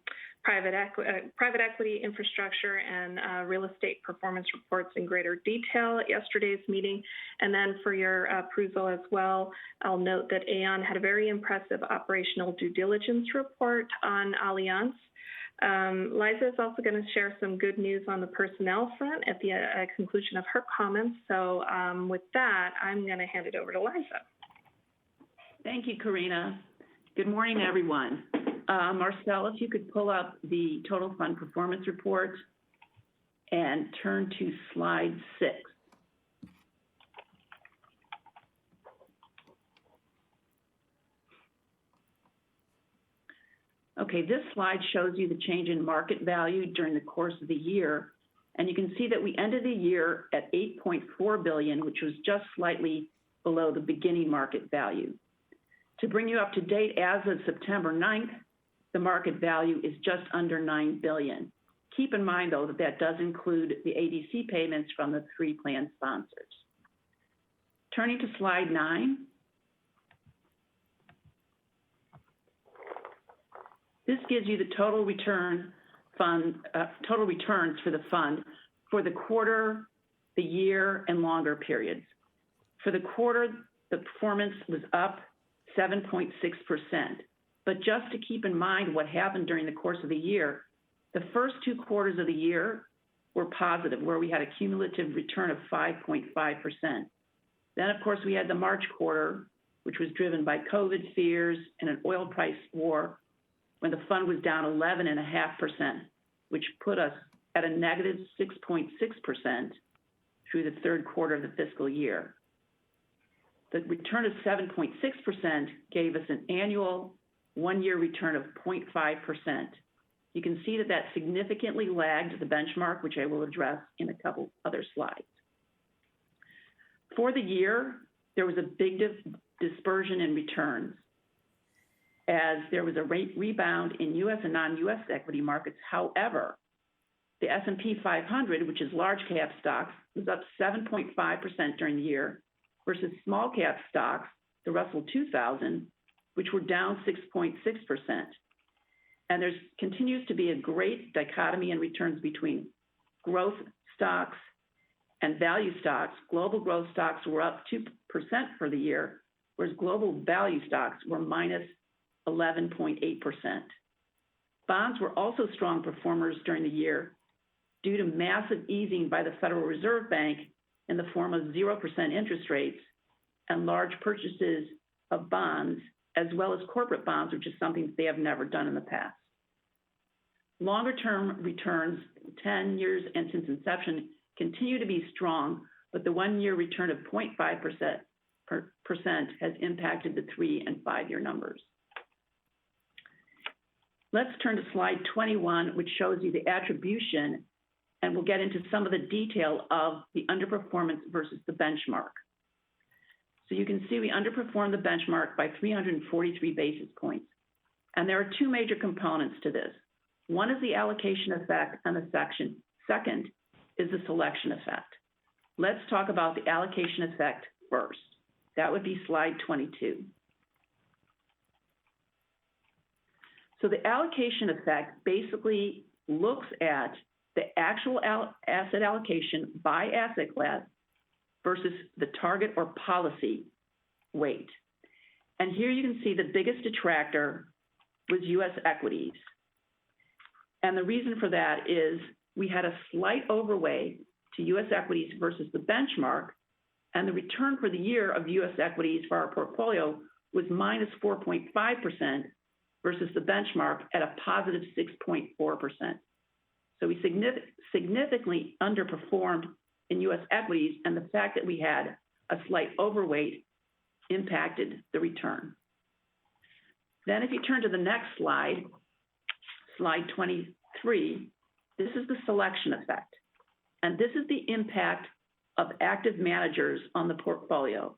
S3: private equity infrastructure and real estate performance reports in greater detail at yesterday's meeting. And then for your perusal as well, I'll note that Aon had a very impressive operational due diligence report on Allianz. Liza is also going to share some good news on the personnel front at the conclusion of her comments. So with that, I'm going to hand it over to Liza.
S1: Thank you, Karina. Good morning, everyone. Marcel, if you could pull up the total fund performance report and turn to slide 6. Okay, this slide shows you the change in market value during the course of the year. And you can see that we ended the year at $8.4 billion, which was just slightly below the beginning market value. To bring you up to date, as of September 9th, the market value is just under $9 billion. Keep in mind, though, that that does include the ADC payments from the 3 plan sponsors. Turning to slide 9. This gives you the total returns for the fund for the quarter the year, and longer periods. For the quarter, the performance was up 7.6%. But just to keep in mind what happened during the course of the year, the first 2 quarters of the year were positive, where we had a cumulative return of 5.5%. Then, of course, we had the March quarter, which was driven by COVID fears and an oil price war, when the fund was down 11.5%, which put us at a negative 6.6% through the 3rd quarter of the fiscal year. The return of 7.6% gave us an annual 1-year return of 0.5%. You can see that that significantly lagged the benchmark, which I will address in a couple other slides. For the year, there was a big dispersion in returns, as there was a rebound in U.S. and non-U.S. equity markets. However, the S&P 500, which is large cap stocks, was up 7.5% during the year, versus small cap stocks, the Russell 2000, which were down 6.6%. And there continues to be a great dichotomy in returns between growth stocks and value stocks. Global growth stocks were up 2% for the year, whereas global value stocks were minus 11.8%. Bonds were also strong performers during the year due to massive easing by the Federal Reserve Bank in the form of 0% interest rates and large purchases of bonds, as well as corporate bonds, which is something that they have never done in the past. Longer-term returns, 10 years and since inception, continue to be strong, but the 1-year return of 0.5% has impacted the 3- and 5-year numbers. Let's turn to slide 21, which shows you the attribution, and we'll get into some of the detail of the underperformance versus the benchmark. So you can see we underperformed the benchmark by 343 basis points. And there are 2 major components to this. One is the allocation effect, and the second is the selection effect. Let's talk about the allocation effect first. That would be slide 22. So the allocation effect basically looks at the actual asset allocation by asset class versus the target or policy weight. And here you can see the biggest detractor was U.S. equities. And the reason for that is we had a slight overweight to U.S. equities versus the benchmark, and the return for the year of U.S. equities for our portfolio was minus 4.5% versus the benchmark at a positive 6.4%. So we significantly underperformed in U.S. equities, and the fact that we had a slight overweight impacted the return. Then if you turn to the next slide, slide 23, this is the selection effect. And this is the impact of active managers on the portfolio.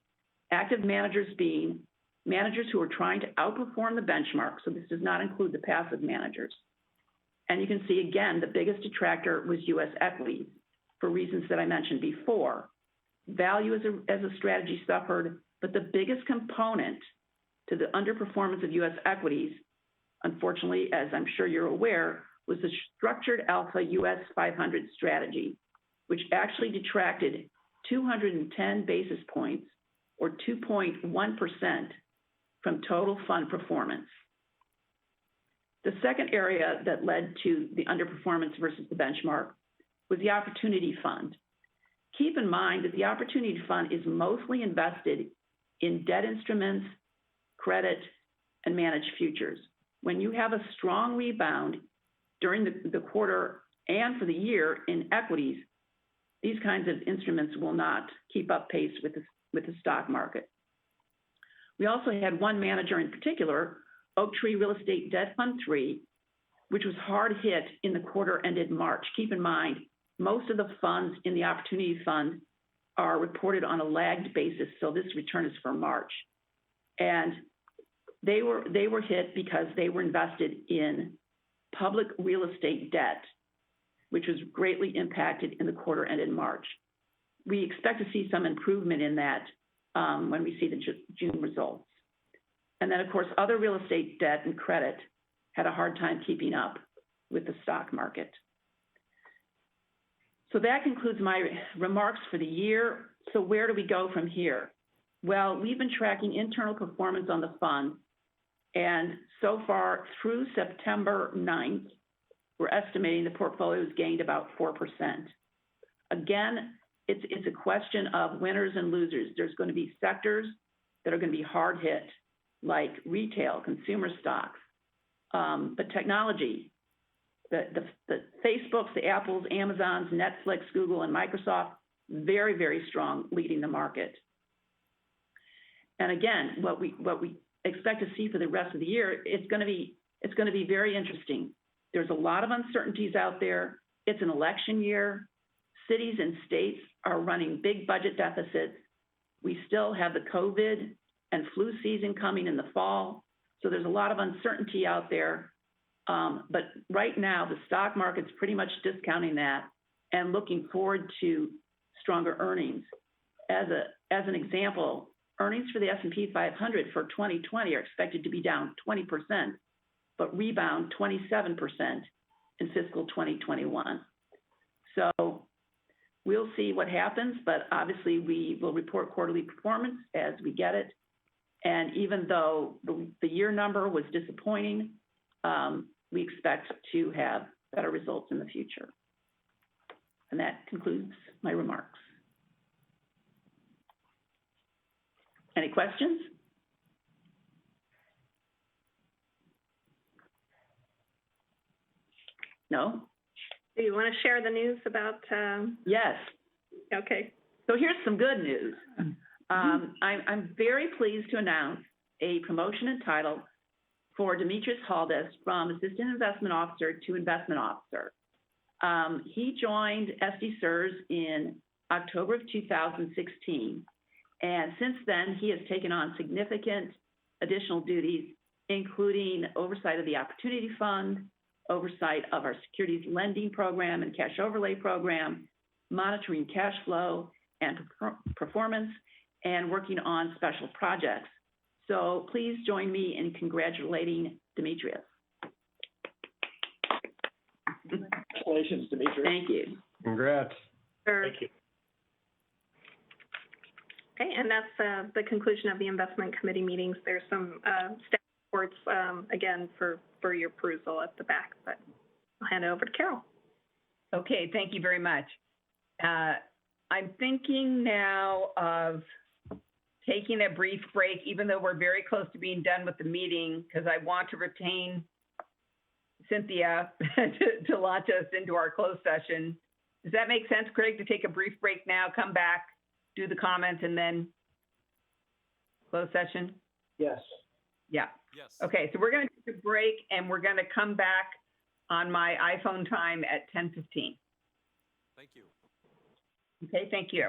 S1: Active managers being managers who are trying to outperform the benchmark, so this does not include the passive managers. And you can see, again, the biggest detractor was U.S. equities for reasons that I mentioned before. Value as a strategy suffered, but the biggest component to the underperformance of U.S. equities, unfortunately, as I'm sure you're aware, was the structured alpha U.S. 500 strategy, which actually detracted 210 basis points, or 2.1%, from total fund performance. The second area that led to the underperformance versus the benchmark was the Opportunity Fund. Keep in mind that the Opportunity Fund is mostly invested in debt instruments, credit, and managed futures. When you have a strong rebound during the quarter and for the year in equities, these kinds of instruments will not keep up pace with the stock market. We also had one manager in particular, Oaktree Real Estate Debt Fund 3, which was hard hit in the quarter ended March. Keep in mind, most of the funds in the Opportunity Fund are reported on a lagged basis, so this return is for March. And they were hit because they were invested in public real estate debt, which was greatly impacted in the quarter ended March. We expect to see some improvement in that when we see the June results. And then, of course, other real estate debt and credit had a hard time keeping up with the stock market.
S18: So that concludes my remarks for the year. So where do we go from here? Well, we've been tracking internal performance on the fund, and so far through September 9th, we're estimating the portfolio has gained about 4%. Again, it's a question of winners and losers. There's going to be sectors that are going to be hard hit, like retail, consumer stocks, but technology, the Facebooks, the Apples, Amazons, Netflix, Google, and Microsoft, very, very strong, leading the market. And again, what we expect to see for the rest of the year, it's going to be very interesting. There's a lot of uncertainties out there. It's an election year. Cities and states are running big budget deficits. We still have the COVID and flu season coming in the fall. So there's a lot of uncertainty out there. But right now, the stock market's pretty much discounting that and looking forward to stronger earnings. As an example, earnings for the S&P 500 for 2020 are expected to be down 20%, but rebound 27% in fiscal 2021. So we'll see what happens, but obviously we will report quarterly performance as we get it. And even though the year number was disappointing, we expect to have better results in the future. And that concludes my remarks. Any questions? No?
S3: Do you want to share the news about?
S18: Yes.
S3: Okay.
S18: So here's some good news. I'm very pleased to announce a promotion in title for Demetrius Haldes from Assistant Investment Officer to Investment Officer. He joined SDCERS in October of 2016. And since then, he has taken on significant additional duties, including oversight of the Opportunity Fund, oversight of our securities lending program and cash overlay program, monitoring cash flow and performance, and working on special projects. So please join me in congratulating Demetrius.
S9: Congratulations, Demetrius.
S18: Thank you.
S11: Congrats.
S3: Sure.
S15: Thank you.
S3: Okay, and that's the conclusion of the investment committee meetings. There's some staff reports, again, for your perusal at the back, but I'll hand it over to Carol.
S1: Okay, thank you very much. I'm thinking now of taking a brief break, even though we're very close to being done with the meeting, because I want to retain Cynthia to launch us into our closed session. Does that make sense, Craig, to take a brief break now, come back, do the comments, and then closed session?
S10: Yes.
S1: Yeah.
S8: Yes.
S1: Okay, so we're going to take a break, and we're going to come back on my iPhone time at 10:15.
S8: Thank you.
S1: Okay, thank you.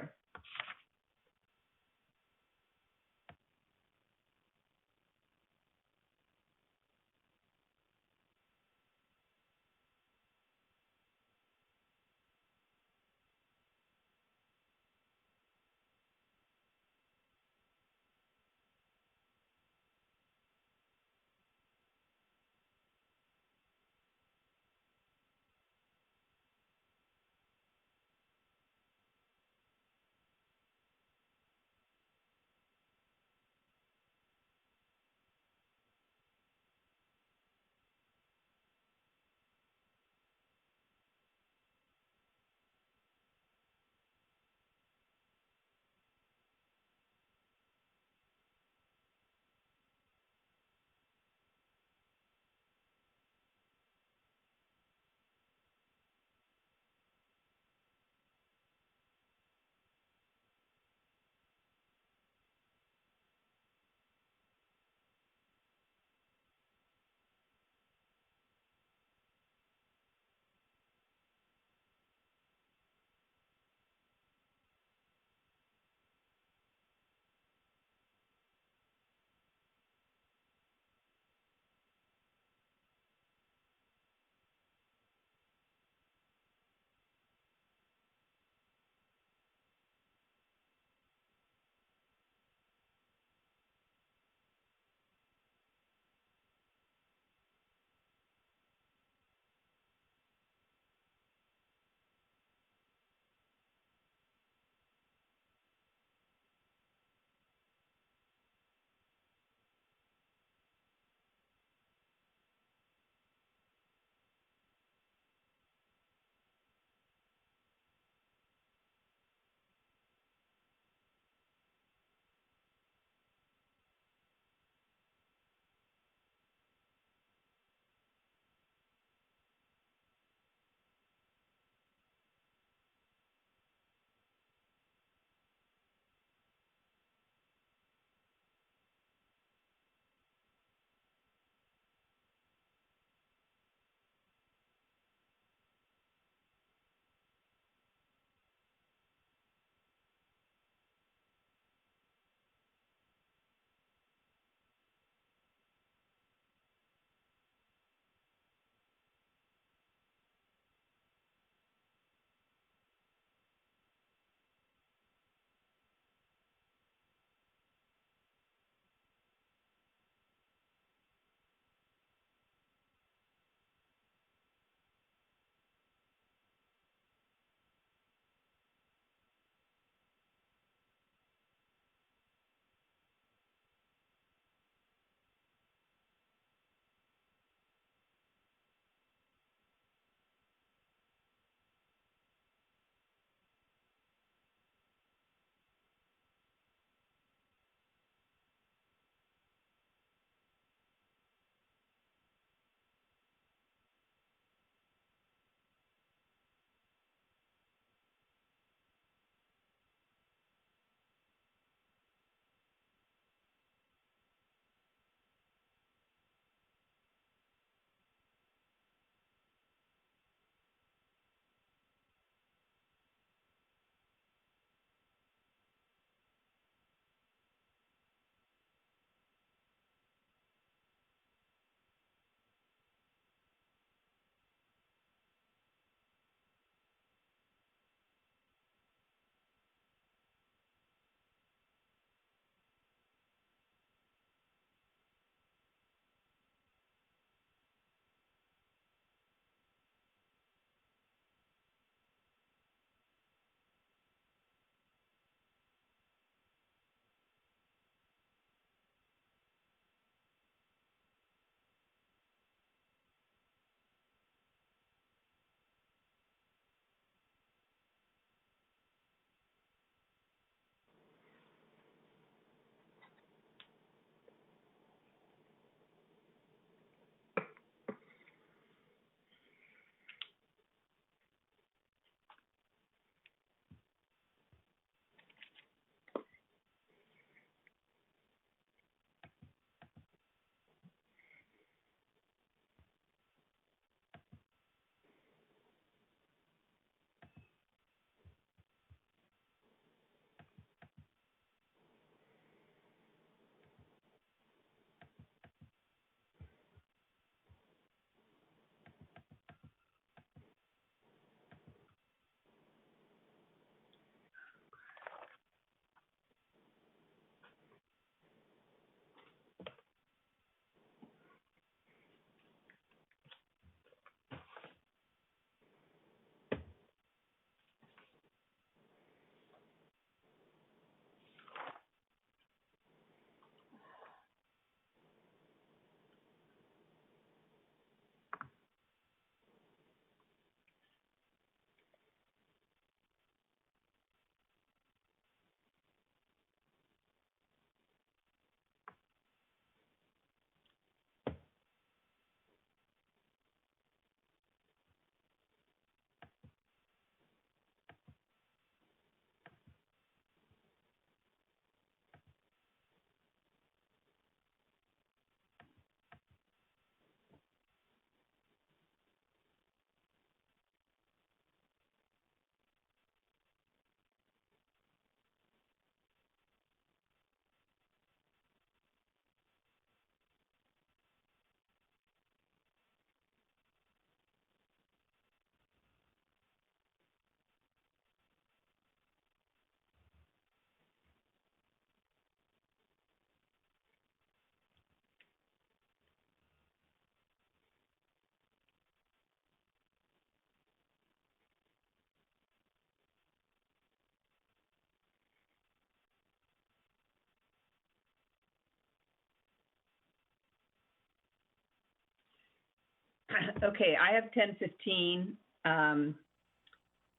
S1: Okay, I have 10:15.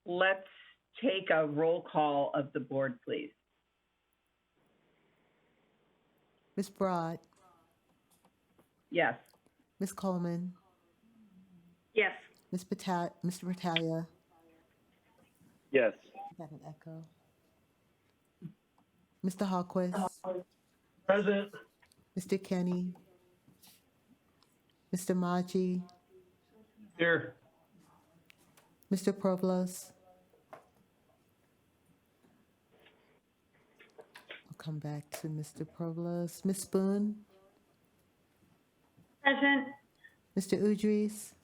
S1: Let's take a roll call of the board, please.
S2: Ms. Broad,
S1: Yes.
S2: Ms. Coleman,
S3: Yes.
S2: Mr. Battaglia.
S12: Yes.
S2: I got an echo. Mr. Hawquist,
S4: Present.
S2: Mr. Kenny, Mr. Maji,
S4: Here.
S2: Mr. Provost. I'll come back to Mr. Provost. Ms. Spoon,
S14: Present.
S2: Mr. Udris,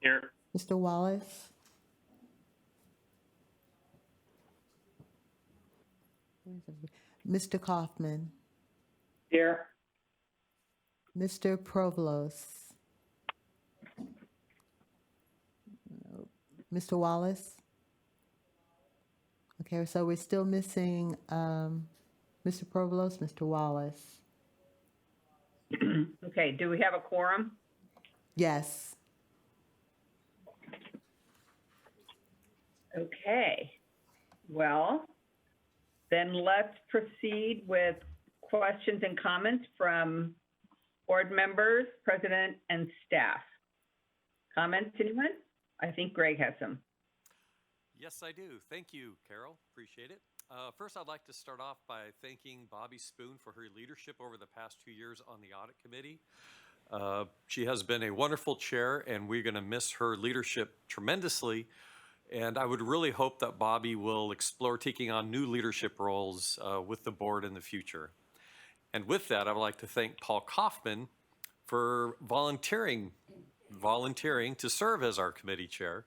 S12: Here.
S2: Mr. Wallace. Mr. Kaufman,
S10: Here.
S2: Mr. Provost. Nope. Mr. Wallace. Okay, so we're still missing Mr. Provost, Mr. Wallace.
S1: Okay, do we have a quorum?
S2: Yes.
S1: Okay. Well, then let's proceed with questions and comments from board members, president, and staff. Comments, anyone? I think Greg has some.
S8: Yes, I do. Thank you, Carol. Appreciate it. First, I'd like to start off by thanking Bobby Spoon for her leadership over the past 2 years on the audit committee. She has been a wonderful chair, and we're going to miss her leadership tremendously. And I would really hope that Bobby will explore taking on new leadership roles with the board in the future. And with that, I would like to thank Paul Kaufman for volunteering to serve as our committee chair,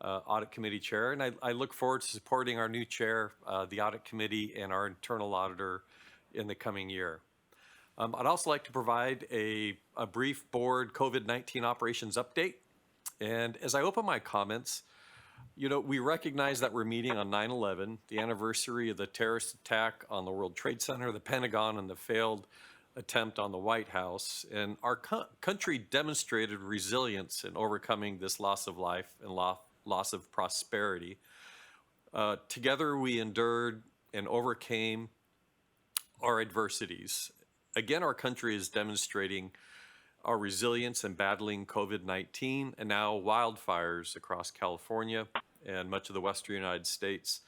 S8: audit committee chair. And I look forward to supporting our new chair, the audit committee, and our internal auditor in the coming year. I'd also like to provide a brief board COVID-19 operations update. And as I open my comments, you know, we recognize that we're meeting on 9/11, the anniversary of the terrorist attack on the World Trade Center, the Pentagon, and the failed attempt on the White House. And our country demonstrated resilience in overcoming this loss of life and loss of prosperity. Together, we endured and overcame our adversities. Again, our country is demonstrating our resilience in battling COVID-19 and now wildfires across California and much of the western United States.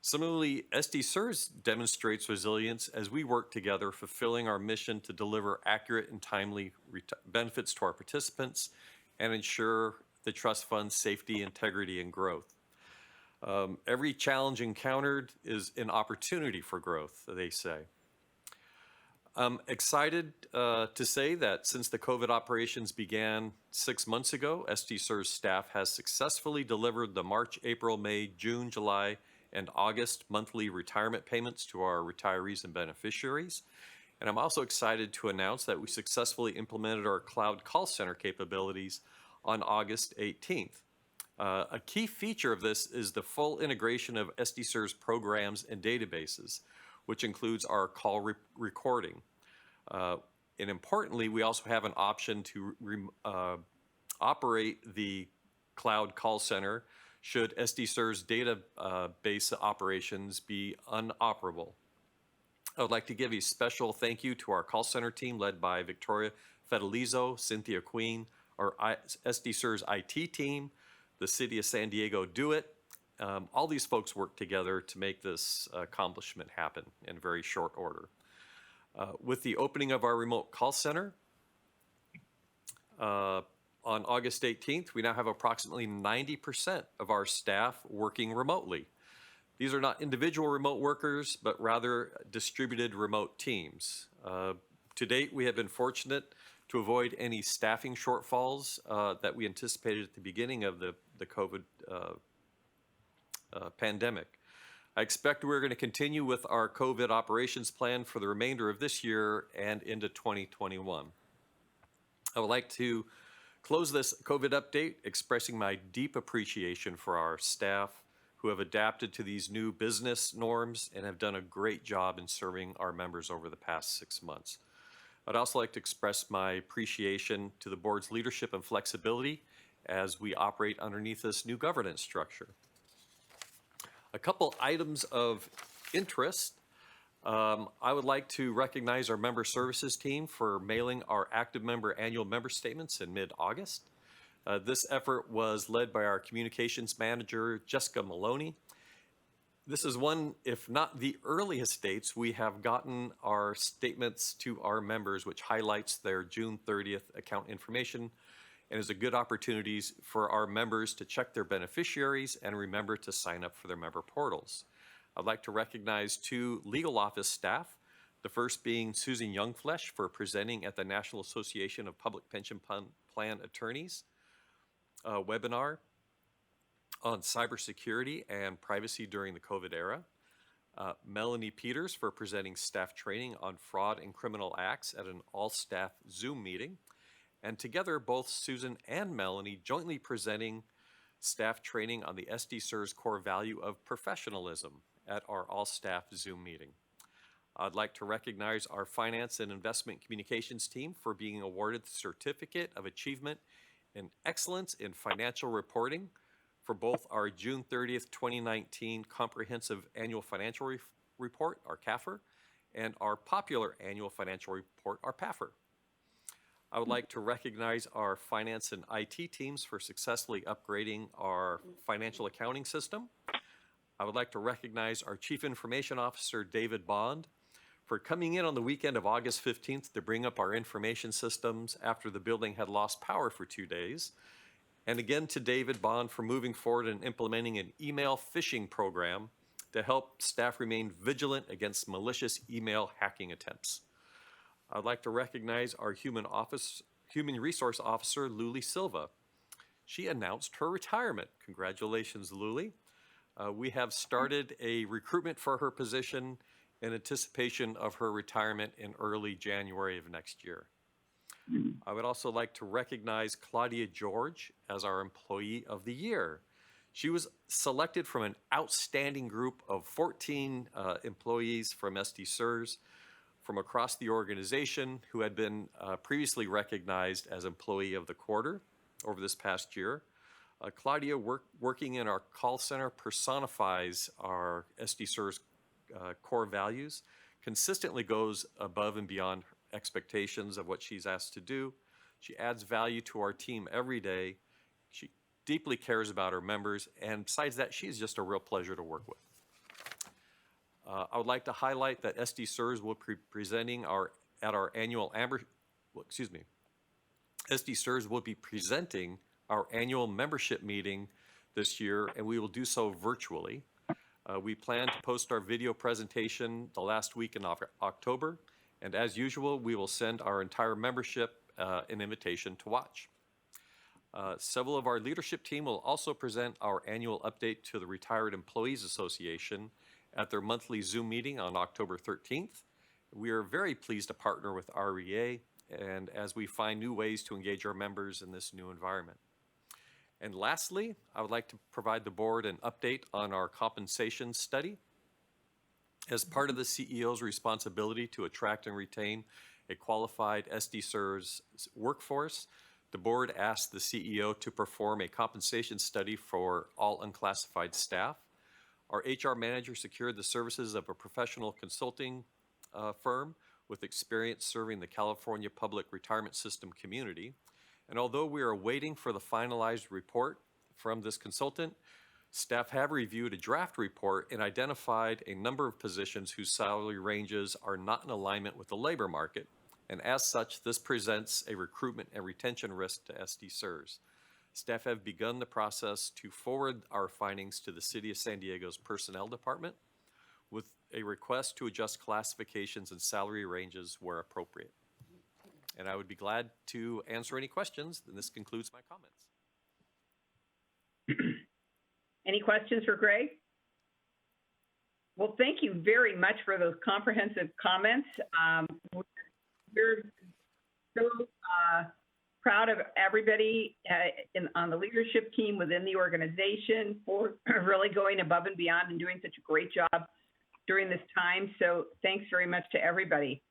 S8: Similarly, SDCERS demonstrates resilience as we work together, fulfilling our mission to deliver accurate and timely benefits to our participants and ensure the trust fund's safety, integrity, and growth. Every challenge encountered is an opportunity for growth, they say. I'm excited to say that since the COVID operations began 6 months ago, SDCERS staff has successfully delivered the March, April, May, June, July, and August monthly retirement payments to our retirees and beneficiaries. And I'm also excited to announce that we successfully implemented our cloud call center capabilities on August 18th. A key feature of this is the full integration of SDCERS programs and databases, which includes our call recording. And importantly, we also have an option to operate the cloud call center should SDCERS database operations be unoperable. I would like to give a special thank you to our call center team led by Victoria Fedelizo, Cynthia Queen, our SDCERS IT team, the City of San Diego Do It. All these folks work together to make this accomplishment happen in very short order. With the opening of our remote call center on August 18th, we now have approximately 90% of our staff working remotely. These are not individual remote workers, but rather distributed remote teams. To date, we have been fortunate to avoid any staffing shortfalls that we anticipated at the beginning of the COVID pandemic. I expect we're going to continue with our COVID operations plan for the remainder of this year and into 2021. I would like to close this COVID update expressing my deep appreciation for our staff who have adapted to these new business norms and have done a great job in serving our members over the past 6 months. I'd also like to express my appreciation to the board's leadership and flexibility as we operate underneath this new governance structure. A couple items of interest. I would like to recognize our member services team for mailing our active member annual member statements in mid-August. This effort was led by our communications manager, Jessica Maloney. This is one, if not the earliest dates, we have gotten our statements to our members, which highlights their June 30th account information and is a good opportunity for our members to check their beneficiaries and remember to sign up for their member portals. I'd like to recognize 2 legal office staff, the first being Susan Youngflesh for presenting at the National Association of Public Pension Plan Attorneys webinar on cybersecurity and privacy during the COVID era. Melanie Peters for presenting staff training on fraud and criminal acts at an all-staff Zoom meeting. And together, both Susan and Melanie jointly presenting staff training on the SDCERS core value of professionalism at our all-staff Zoom meeting. I'd like to recognize our finance and investment communications team for being awarded the Certificate of Achievement in Excellence in Financial Reporting for both our June 30th, 2019 Comprehensive Annual Financial Report, our CAFR, and our Popular Annual Financial Report, our PAFR. I would like to recognize our finance and IT teams for successfully upgrading our financial accounting system. I would like to recognize our Chief Information Officer, David Bond, for coming in on the weekend of August 15th to bring up our information systems after the building had lost power for 2 days. And again to David Bond for moving forward and implementing an email phishing program to help staff remain vigilant against malicious email hacking attempts. I'd like to recognize our Human Resource Officer, Luli Silva. She announced her retirement. Congratulations, Luli. We have started a recruitment for her position in anticipation of her retirement in early January of next year. I would also like to recognize Claudia George as our Employee of the Year. She was selected from an outstanding group of 14 employees from SDCERS from across the organization who had been previously recognized as Employee of the Quarter over this past year. Claudia, working in our call center, personifies our SDCERS core values, consistently goes above and beyond expectations of what she's asked to do. She adds value to our team every day. She deeply cares about her members, and besides that, she's just a real pleasure to work with. I would like to highlight that SDCERS will be presenting SDCERS will be presenting our annual membership meeting this year, and we will do so virtually. We plan to post our video presentation the last week in October, and as usual, we will send our entire membership an invitation to watch. Several of our leadership team will also present our annual update to the Retired Employees Association at their monthly Zoom meeting on October 13th. We are very pleased to partner with REA, and as we find new ways to engage our members in this new environment. And lastly, I would like to provide the board an update on our compensation study. As part of the CEO's responsibility to attract and retain a qualified SDCERS workforce, the board asked the CEO to perform a compensation study for all unclassified staff. Our HR manager secured the services of a professional consulting firm with experience serving the California Public Retirement System community. And although we are waiting for the finalized report from this consultant, staff have reviewed a draft report and identified a number of positions whose salary ranges are not in alignment with the labor market. And as such, this presents a recruitment and retention risk to SDCERS. Staff have begun the process to forward our findings to the City of San Diego's Personnel Department with a request to adjust classifications and salary ranges where appropriate. And I would be glad to answer any questions, and this concludes my comments.
S1: Any questions for Greg? Well, thank you very much for those comprehensive comments. We're so proud of everybody on the leadership team within the organization for really going above and beyond and doing such a great job during this time. So thanks very much to everybody.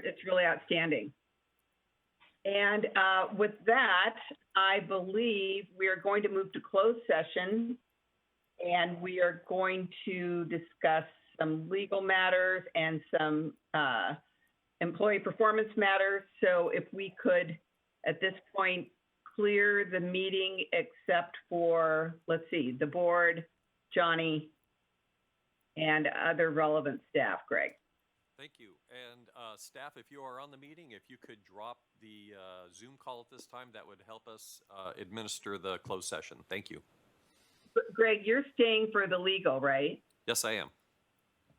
S1: it's really outstanding. And with that, I believe we are going to move to closed session, and we are going to discuss some legal matters and some employee performance matters. So if we could, at this point, clear the meeting except for, let's see, the board, Johnny, and other relevant staff. Greg.
S8: Thank you. And staff, if you are on the meeting, if you could drop the Zoom call at this time, that would help us administer the closed session. Thank you.
S1: Greg, you're staying for the legal, right?
S8: Yes, I am.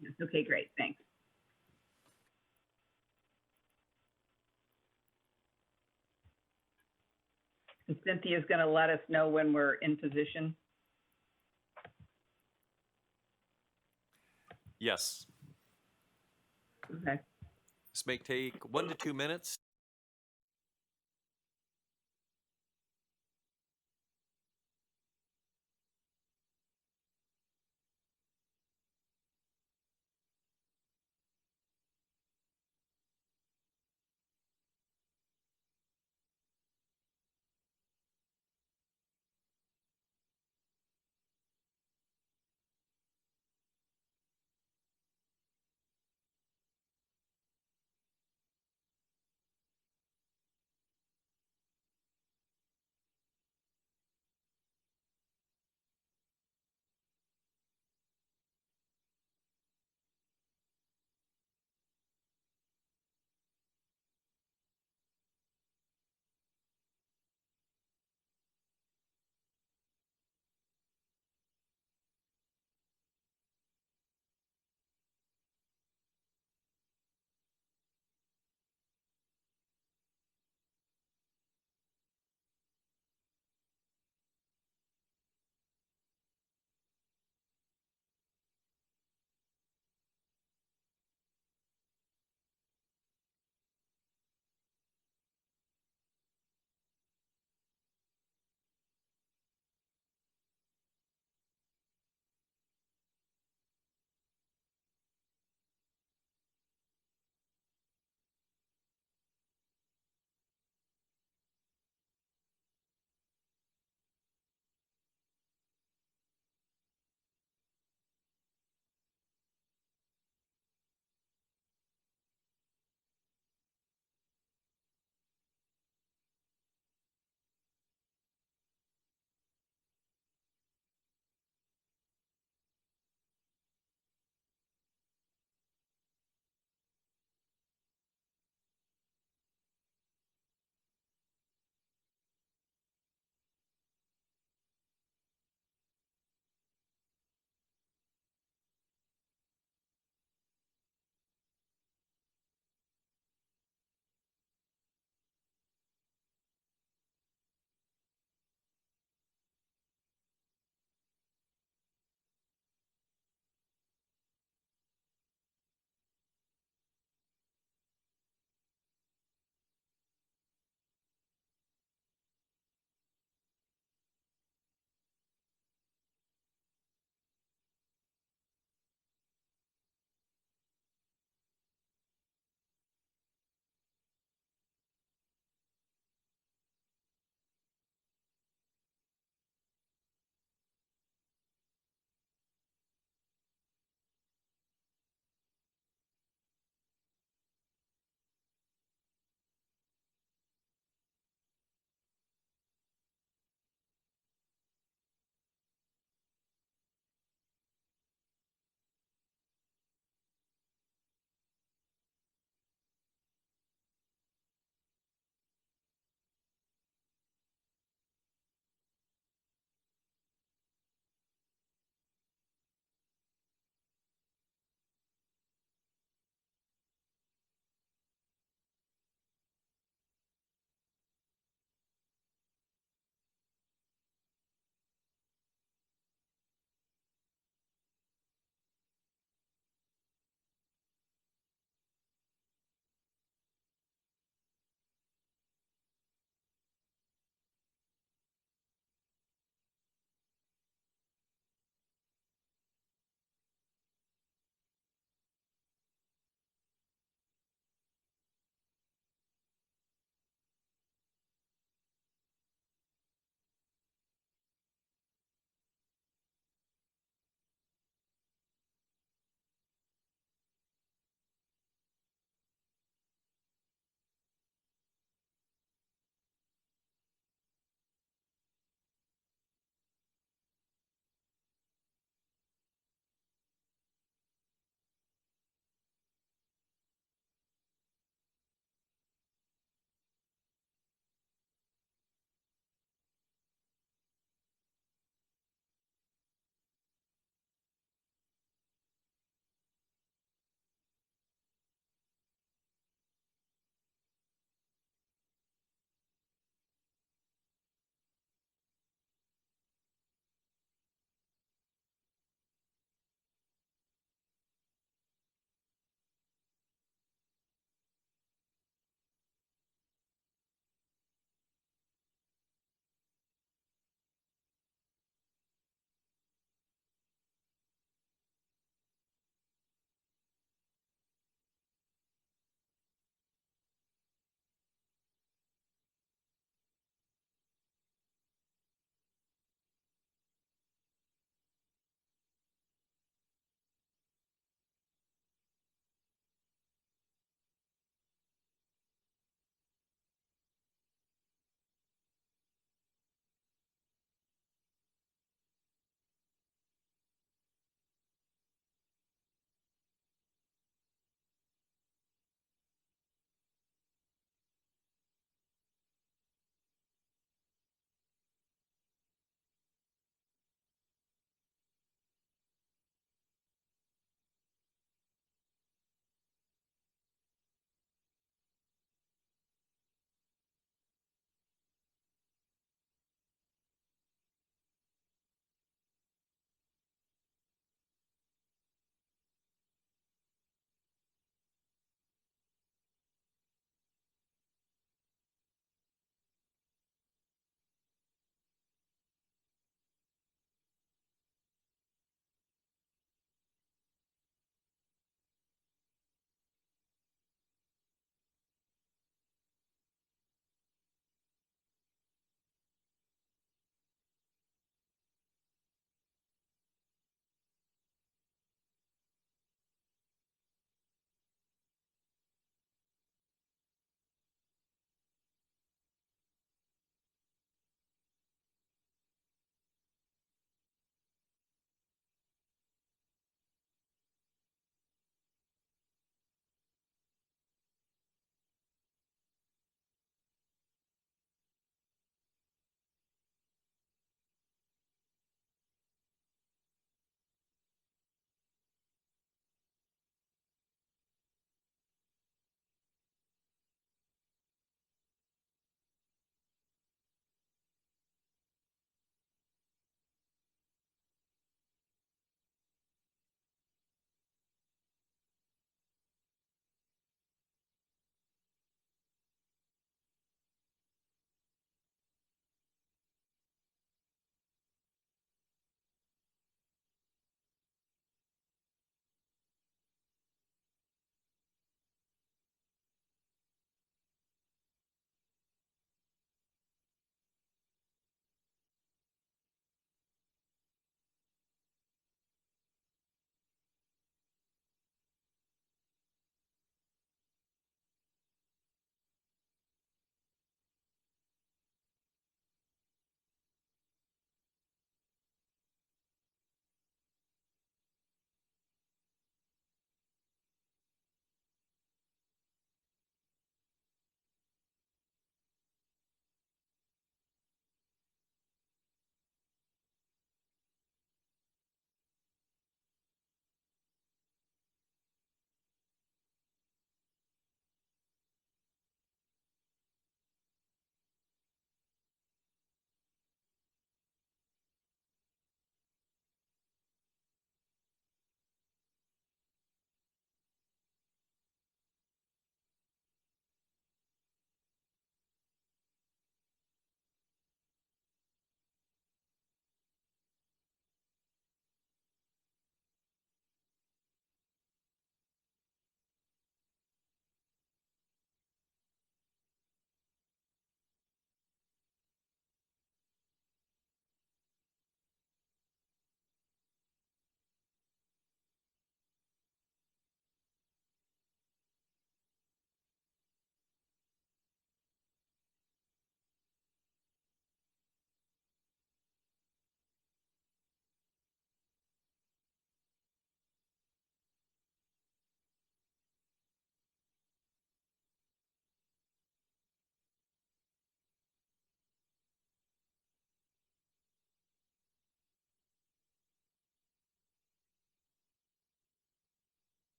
S1: Yes. Okay, great. Thanks. And Cynthia's going to let us know when we're in position.
S8: Yes.
S1: Okay.
S8: This may take 1 to 2 minutes.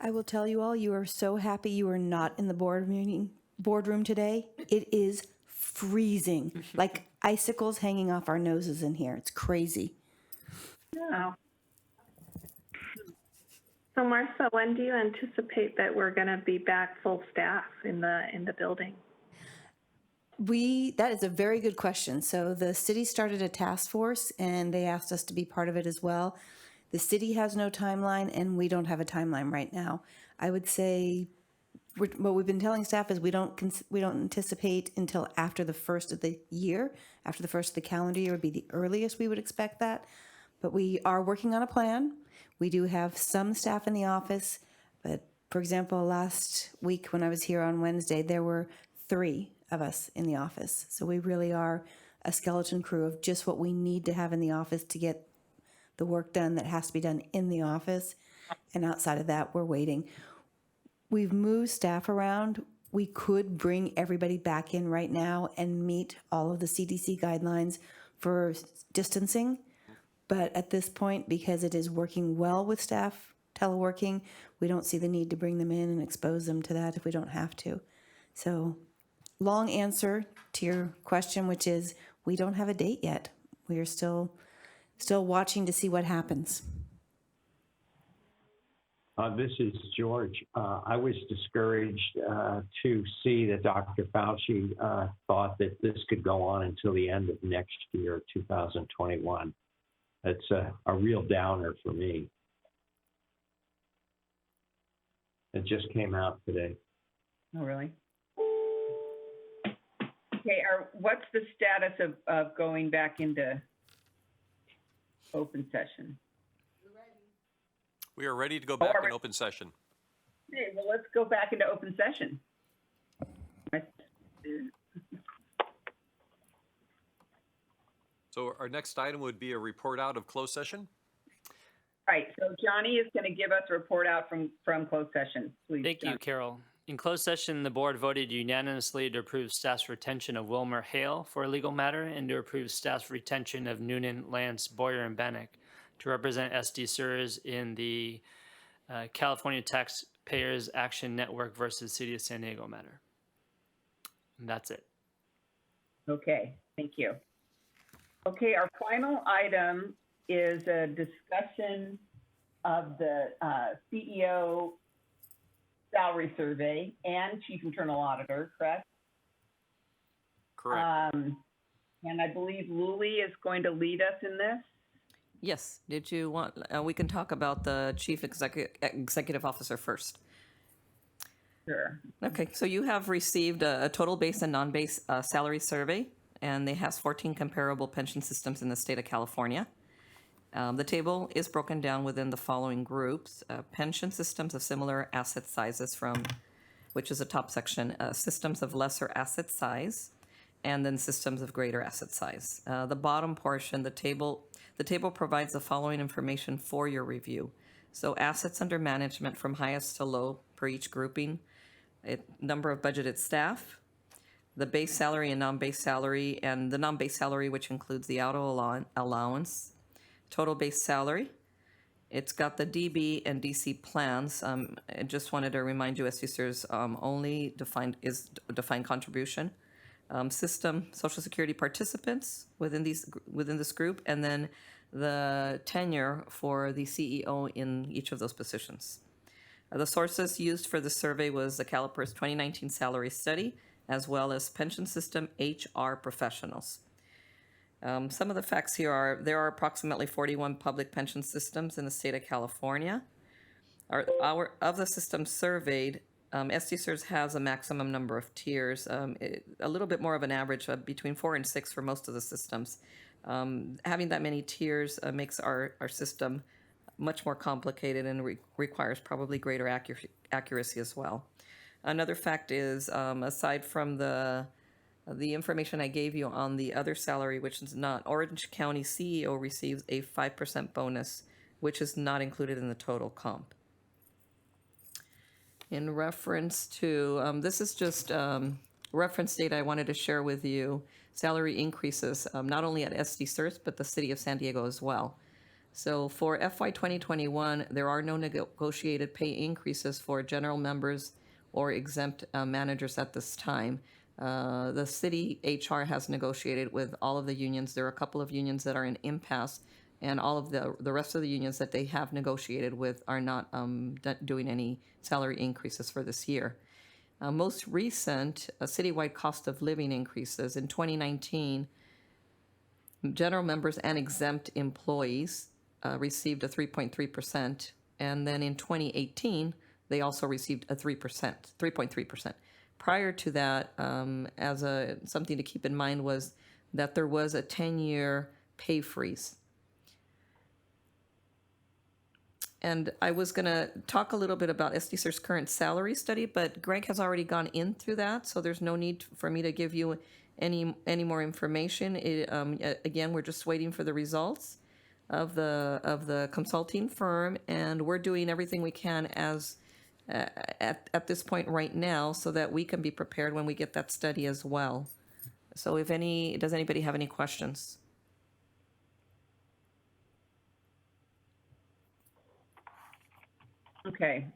S19: I will tell you all, you are so happy you are not in the boardroom today. It is freezing, like icicles hanging off our noses in here. It's crazy.
S3: Oh. So Martha, when do you anticipate that we're going to be back full staff in the building?
S19: That is a very good question. So the city started a task force and they asked us to be part of it as well. The city has no timeline and we don't have a timeline right now. I would say what we've been telling staff is we don't anticipate until after the first of the year, after the first of the calendar year would be the earliest we would expect that. But we are working on a plan. We do have some staff in the office, but for example, last week when I was here on Wednesday, there were 3 of us in the office. So we really are a skeleton crew of just what we need to have in the office to get the work done that has to be done in the office. And outside of that, we're waiting. We've moved staff around. We could bring everybody back in right now and meet all of the CDC guidelines for distancing. But at this point, because it is working well with staff teleworking, we don't see the need to bring them in and expose them to that if we don't have to. So long answer to your question, which is we don't have a date yet. We are still watching to see what happens.
S5: This is George. I was discouraged to see that Dr. Fauci thought that this could go on until the end of next year, 2021. That's a real downer for me. It just came out today.
S1: Oh, really? Okay, what's the status of going back into open session?
S8: We are ready to go back in open session.
S1: Okay, well, let's go back into open session.
S8: So our next item would be a report out of closed session.
S1: Right, so Johnny is going to give us a report out from closed session. Please,
S20: Thank you, Carol. In closed session, the board voted unanimously to approve staff's retention of Wilmer Hale for a legal matter and to approve staff's retention of Noonan, Lance, Boyer, and Bannock to represent SDCERS in the California Taxpayers Action Network versus City of San Diego matter. And that's it.
S1: Okay, thank you. Okay, our final item is a discussion of the CEO salary survey and chief internal auditor, correct?
S8: Correct.
S1: And I believe Luli is going to lead us in this.
S21: Yes. Did you want, we can talk about the chief executive officer first.
S1: Sure.
S21: Okay, so you have received a total base and non-base salary survey, and it has 14 comparable pension systems in the state of California. The table is broken down within the following groups: pension systems of similar asset sizes from, which is a top section, systems of lesser asset size, and then systems of greater asset size. The bottom portion, the table provides the following information for your review. So assets under management from highest to low per each grouping, number of budgeted staff, the base salary and non-base salary, and the non-base salary, which includes the auto allowance, total base salary. It's got the DB and DC plans. I just wanted to remind you, SDCERS only defined contribution. System Social Security participants within this group, and then the tenure for the CEO in each of those positions. The sources used for the survey was the Caliper's 2019 salary study, as well as pension system HR professionals. Some of the facts here are there are approximately 41 public pension systems in the state of California. Of the systems surveyed, SDCERS has a maximum number of tiers, a little bit more of an average of between 4 and 6 for most of the systems. Having that many tiers makes our system much more complicated and requires probably greater accuracy as well. Another fact is, aside from the information I gave you on the other salary, which is not, Orange County CEO receives a 5% bonus, which is not included in the total comp. In reference to, this is just reference data I wanted to share with you, salary increases, not only at SDCERS, but the City of San Diego as well. So for FY 2021, there are no negotiated pay increases for general members or exempt managers at this time. The city HR has negotiated with all of the unions. There are a couple of unions that are in impasse, and all of the rest of the unions that they have negotiated with are not doing any salary increases for this year. Most recent citywide cost of living increases in 2019, general members and exempt employees received a 3.3%, and then in 2018, they also received a 3.3%. Prior to that, something to keep in mind was that there was a 10-year pay freeze. And I was going to talk a little bit about SDCERS' current salary study, but Greg has already gone in through that, so there's no need for me to give you any more information. Again, we're just waiting for the results of the consulting firm, and we're doing everything we can at this point right now so that we can be prepared when we get that study as well. So does anybody have any questions?
S1: Okay.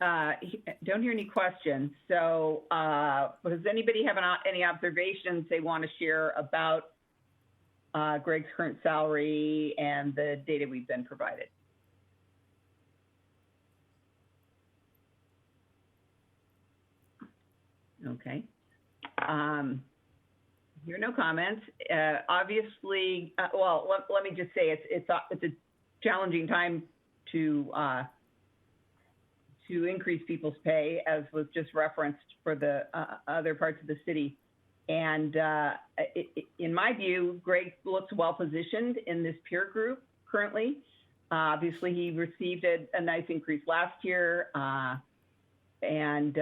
S1: Don't hear any questions. So does anybody have any observations they want to share about Greg's current salary and the data we've been provided? Okay. Hear no comments. Obviously, well, let me just say it's a challenging time to increase people's pay, as was just referenced for the other parts of the city. And in my view, Greg looks well positioned in this peer group currently. Obviously, he received a nice increase last year, and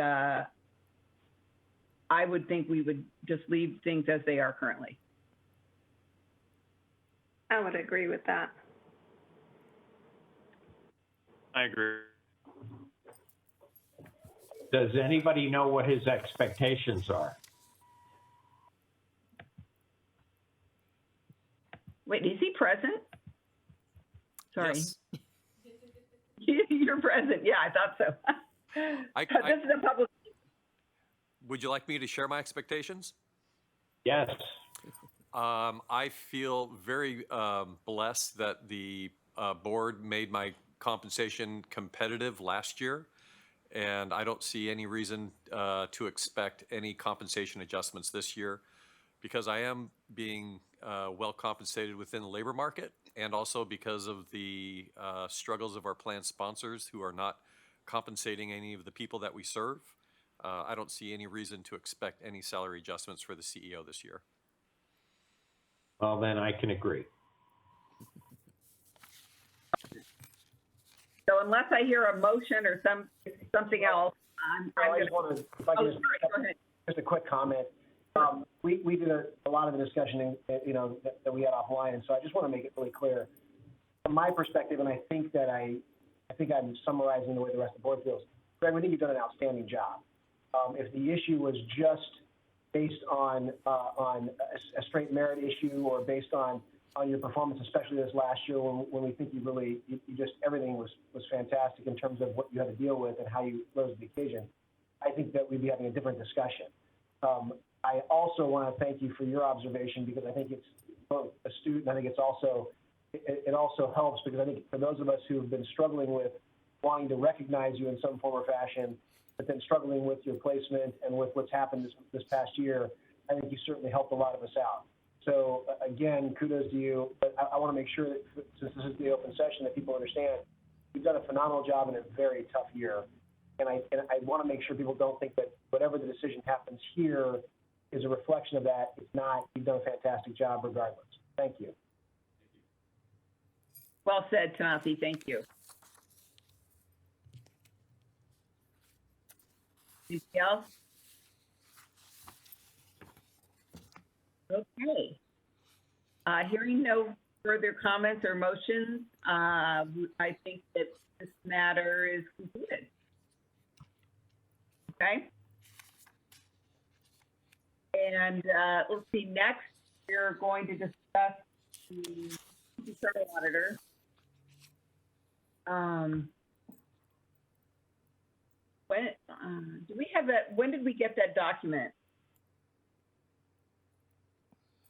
S1: I would think we would just leave things as they are currently.
S3: I would agree with that.
S5: I agree. Does anybody know what his expectations are?
S1: Wait, is he present? Sorry.
S8: Yes.
S1: You're present. Yeah, I thought so. This is a public.
S8: Would you like me to share my expectations?
S5: Yes.
S8: I feel very blessed that the board made my compensation competitive last year, and I don't see any reason to expect any compensation adjustments this year, because I am being well compensated within the labor market, and also because of the struggles of our plan sponsors who are not compensating any of the people that we serve. I don't see any reason to expect any salary adjustments for the CEO this year.
S5: Well, then I can agree.
S1: So unless I hear a motion or something else,
S10: I just want to, if I can
S1: go ahead.
S10: just a quick comment. We did a lot of the discussion, that we had offline, and so I just want to make it really clear. From my perspective, and I think I'm summarizing the way the rest of the board feels, Greg, I think you've done an outstanding job. If the issue was just based on a straight merit issue, or based on your performance, especially this last year when we think you just everything was fantastic in terms of what you had to deal with and how you rose to the occasion, I think that we'd be having a different discussion. I also want to thank you for your observation, because I think it's both astute, and I think it also helps, because I think for those of us who have been struggling with wanting to recognize you in some form or fashion, but then struggling with your placement and with what's happened this past year, I think you certainly helped a lot of us out. So again, kudos to you. But I want to make sure that, since this is the open session, that people understand you've done a phenomenal job in a very tough year. And I want to make sure people don't think that whatever the decision happens here is a reflection of that. It's not. You've done a fantastic job regardless. Thank you.
S1: Well said, Tanasi. Thank you. Anything else? Okay. Hearing no further comments or motions, I think that this matter is concluded. Okay. And let's see, next we're going to discuss the internal auditor. When, do we have that, when did we get that document?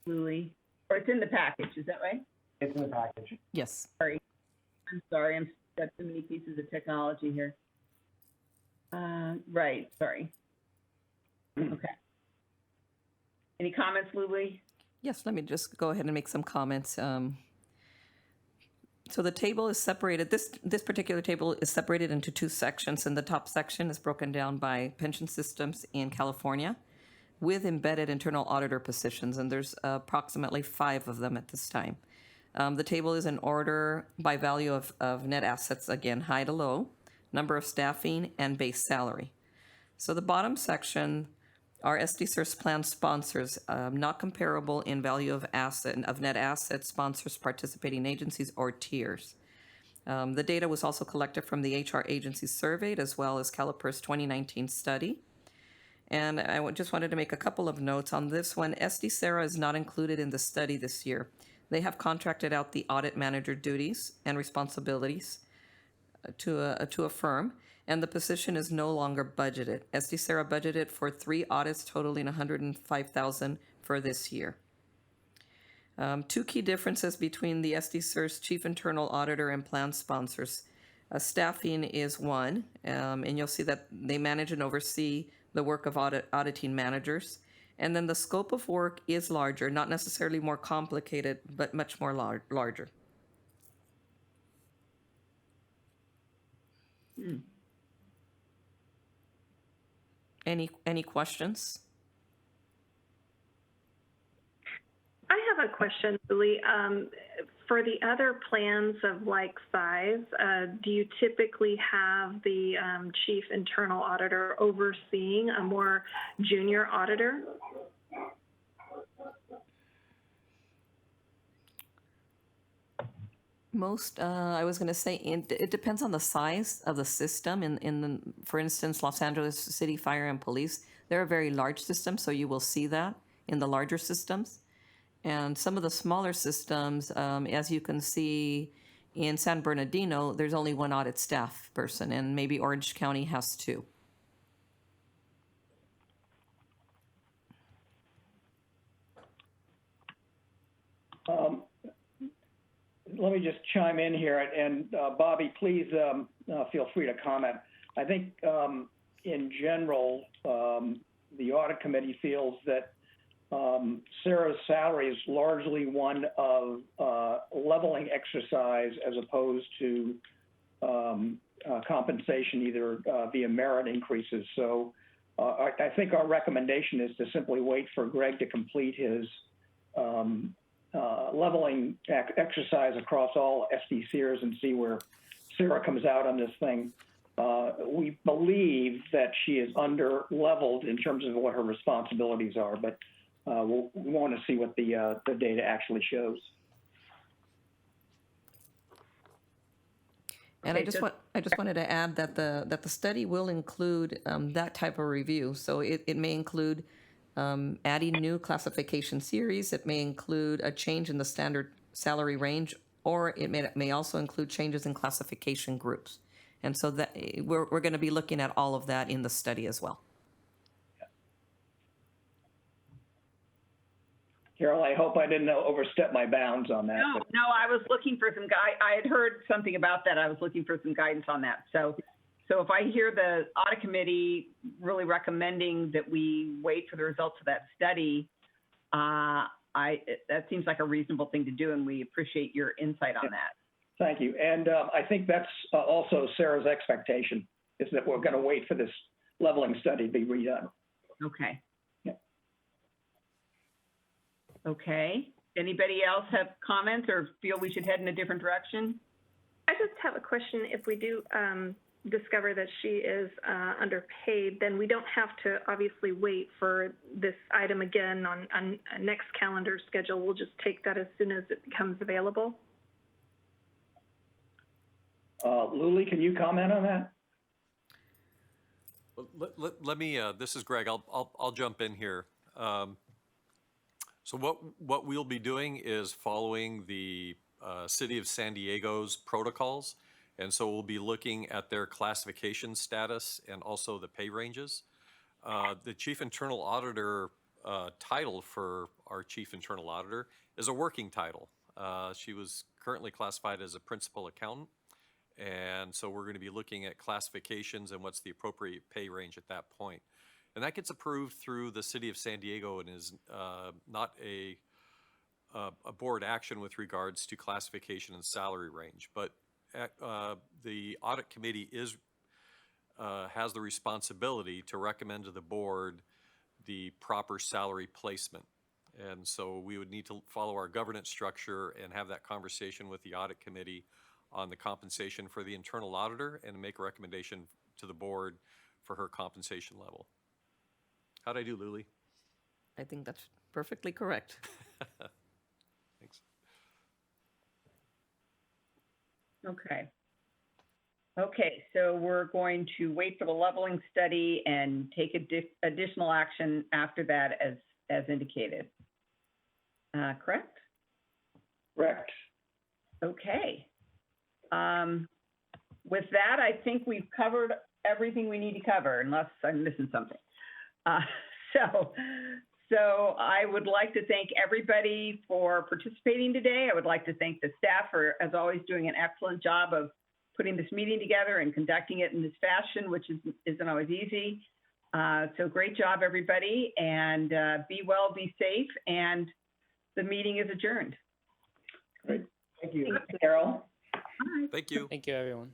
S1: Lily, or it's in the package, is that right?
S10: It's in the package.
S21: Yes.
S1: Sorry, I'm sorry, I'm got too many pieces of technology here. Right, sorry. Okay. Any comments, Lily?
S21: Yes, let me just go ahead and make some comments. So the table is separated, this particular table is separated into two sections, and the top section is broken down by pension systems in California with embedded internal auditor positions, and there's approximately 5 of them at this time. The table is in order by value of net assets, again, high to low, number of staffing, and base salary. So the bottom section are SDCERS plan sponsors, not comparable in value of net assets, sponsors, participating agencies, or tiers. The data was also collected from the HR agencies surveyed, as well as Caliper's 2019 study. And I just wanted to make a couple of notes on this one. SDCERS is not included in the study this year. They have contracted out the audit manager duties and responsibilities to a firm, and the position is no longer budgeted. SDCERS budgeted for 3 audits totaling $105,000 for this year. 2 key differences between the SDCERS chief internal auditor and plan sponsors. Staffing is one, and you'll see that they manage and oversee the work of auditing managers. And then the scope of work is larger, not necessarily more complicated, but much more larger. Any questions?
S3: I have a question, Lily. For the other plans of like size, do you typically have the chief internal auditor overseeing a more junior auditor?
S21: Most, I was going to say, it depends on the size of the system. For instance, Los Angeles City Fire and Police, they're a very large system, so you will see that in the larger systems. And some of the smaller systems, as you can see in San Bernardino, there's only 1 audit staff person, and maybe Orange County has 2.
S9: Let me just chime in here, and Bobby, please feel free to comment. I think in general, the audit committee feels that Sarah's salary is largely one of leveling exercise as opposed to compensation, either via merit increases. So I think our recommendation is to simply wait for Greg to complete his leveling exercise across all SDCERS and see where Sarah comes out on this thing. We believe that she is under-leveled in terms of what her responsibilities are, but we want to see what the data actually shows.
S21: And I just wanted to add that the study will include that type of review. So it may include adding new classification series. It may include a change in the standard salary range, or it may also include changes in classification groups. And so that we're going to be looking at all of that in the study as well.
S9: Carol, I hope I didn't overstep my bounds on that.
S1: No, I was looking for some I had heard something about that. I was looking for some guidance on that. So if I hear the audit committee really recommending that we wait for the results of that study, that seems like a reasonable thing to do, and we appreciate your insight on that.
S9: Thank you. And I think that's also Sarah's expectation, is that we're going to wait for this leveling study to be redone.
S1: Okay. Okay. Anybody else have comments or feel we should head in a different direction?
S3: I just have a question. If we do discover that she is underpaid, then we don't have to obviously wait for this item again on next calendar schedule. We'll just take that as soon as it becomes available.
S9: Luli, can you comment on that?
S8: Let me, this is Greg, I'll jump in here. So what we'll be doing is following the City of San Diego's protocols, And so we'll be looking at their classification status and also the pay ranges. The Chief Internal Auditor title for our Chief Internal Auditor is a working title. She was currently classified as a Principal Accountant. And so we're going to be looking at classifications and what's the appropriate pay range at that point. And that gets approved through the City of San Diego and is not a board action with regards to classification and salary range. But the audit committee has the responsibility to recommend to the board the proper salary placement. And so we would need to follow our governance structure and have that conversation with the audit committee on the compensation for the internal auditor and make a recommendation to the board for her compensation level. How'd I do, Luli?
S21: I think that's perfectly correct.
S8: Thanks.
S1: Okay. Okay, so we're going to wait for the leveling study and take additional action after that as indicated. Correct?
S9: Correct.
S1: Okay. With that, I think we've covered everything we need to cover, unless I'm missing something. So I would like to thank everybody for participating today. I would like to thank the staff for, as always, doing an excellent job of putting this meeting together and conducting it in this fashion, which isn't always easy. So great job, everybody, and be well, be safe, and the meeting is adjourned.
S9: Great.
S10: Thank you.
S1: Thanks, Carol.
S8: Thank you.
S20: Thank you, everyone.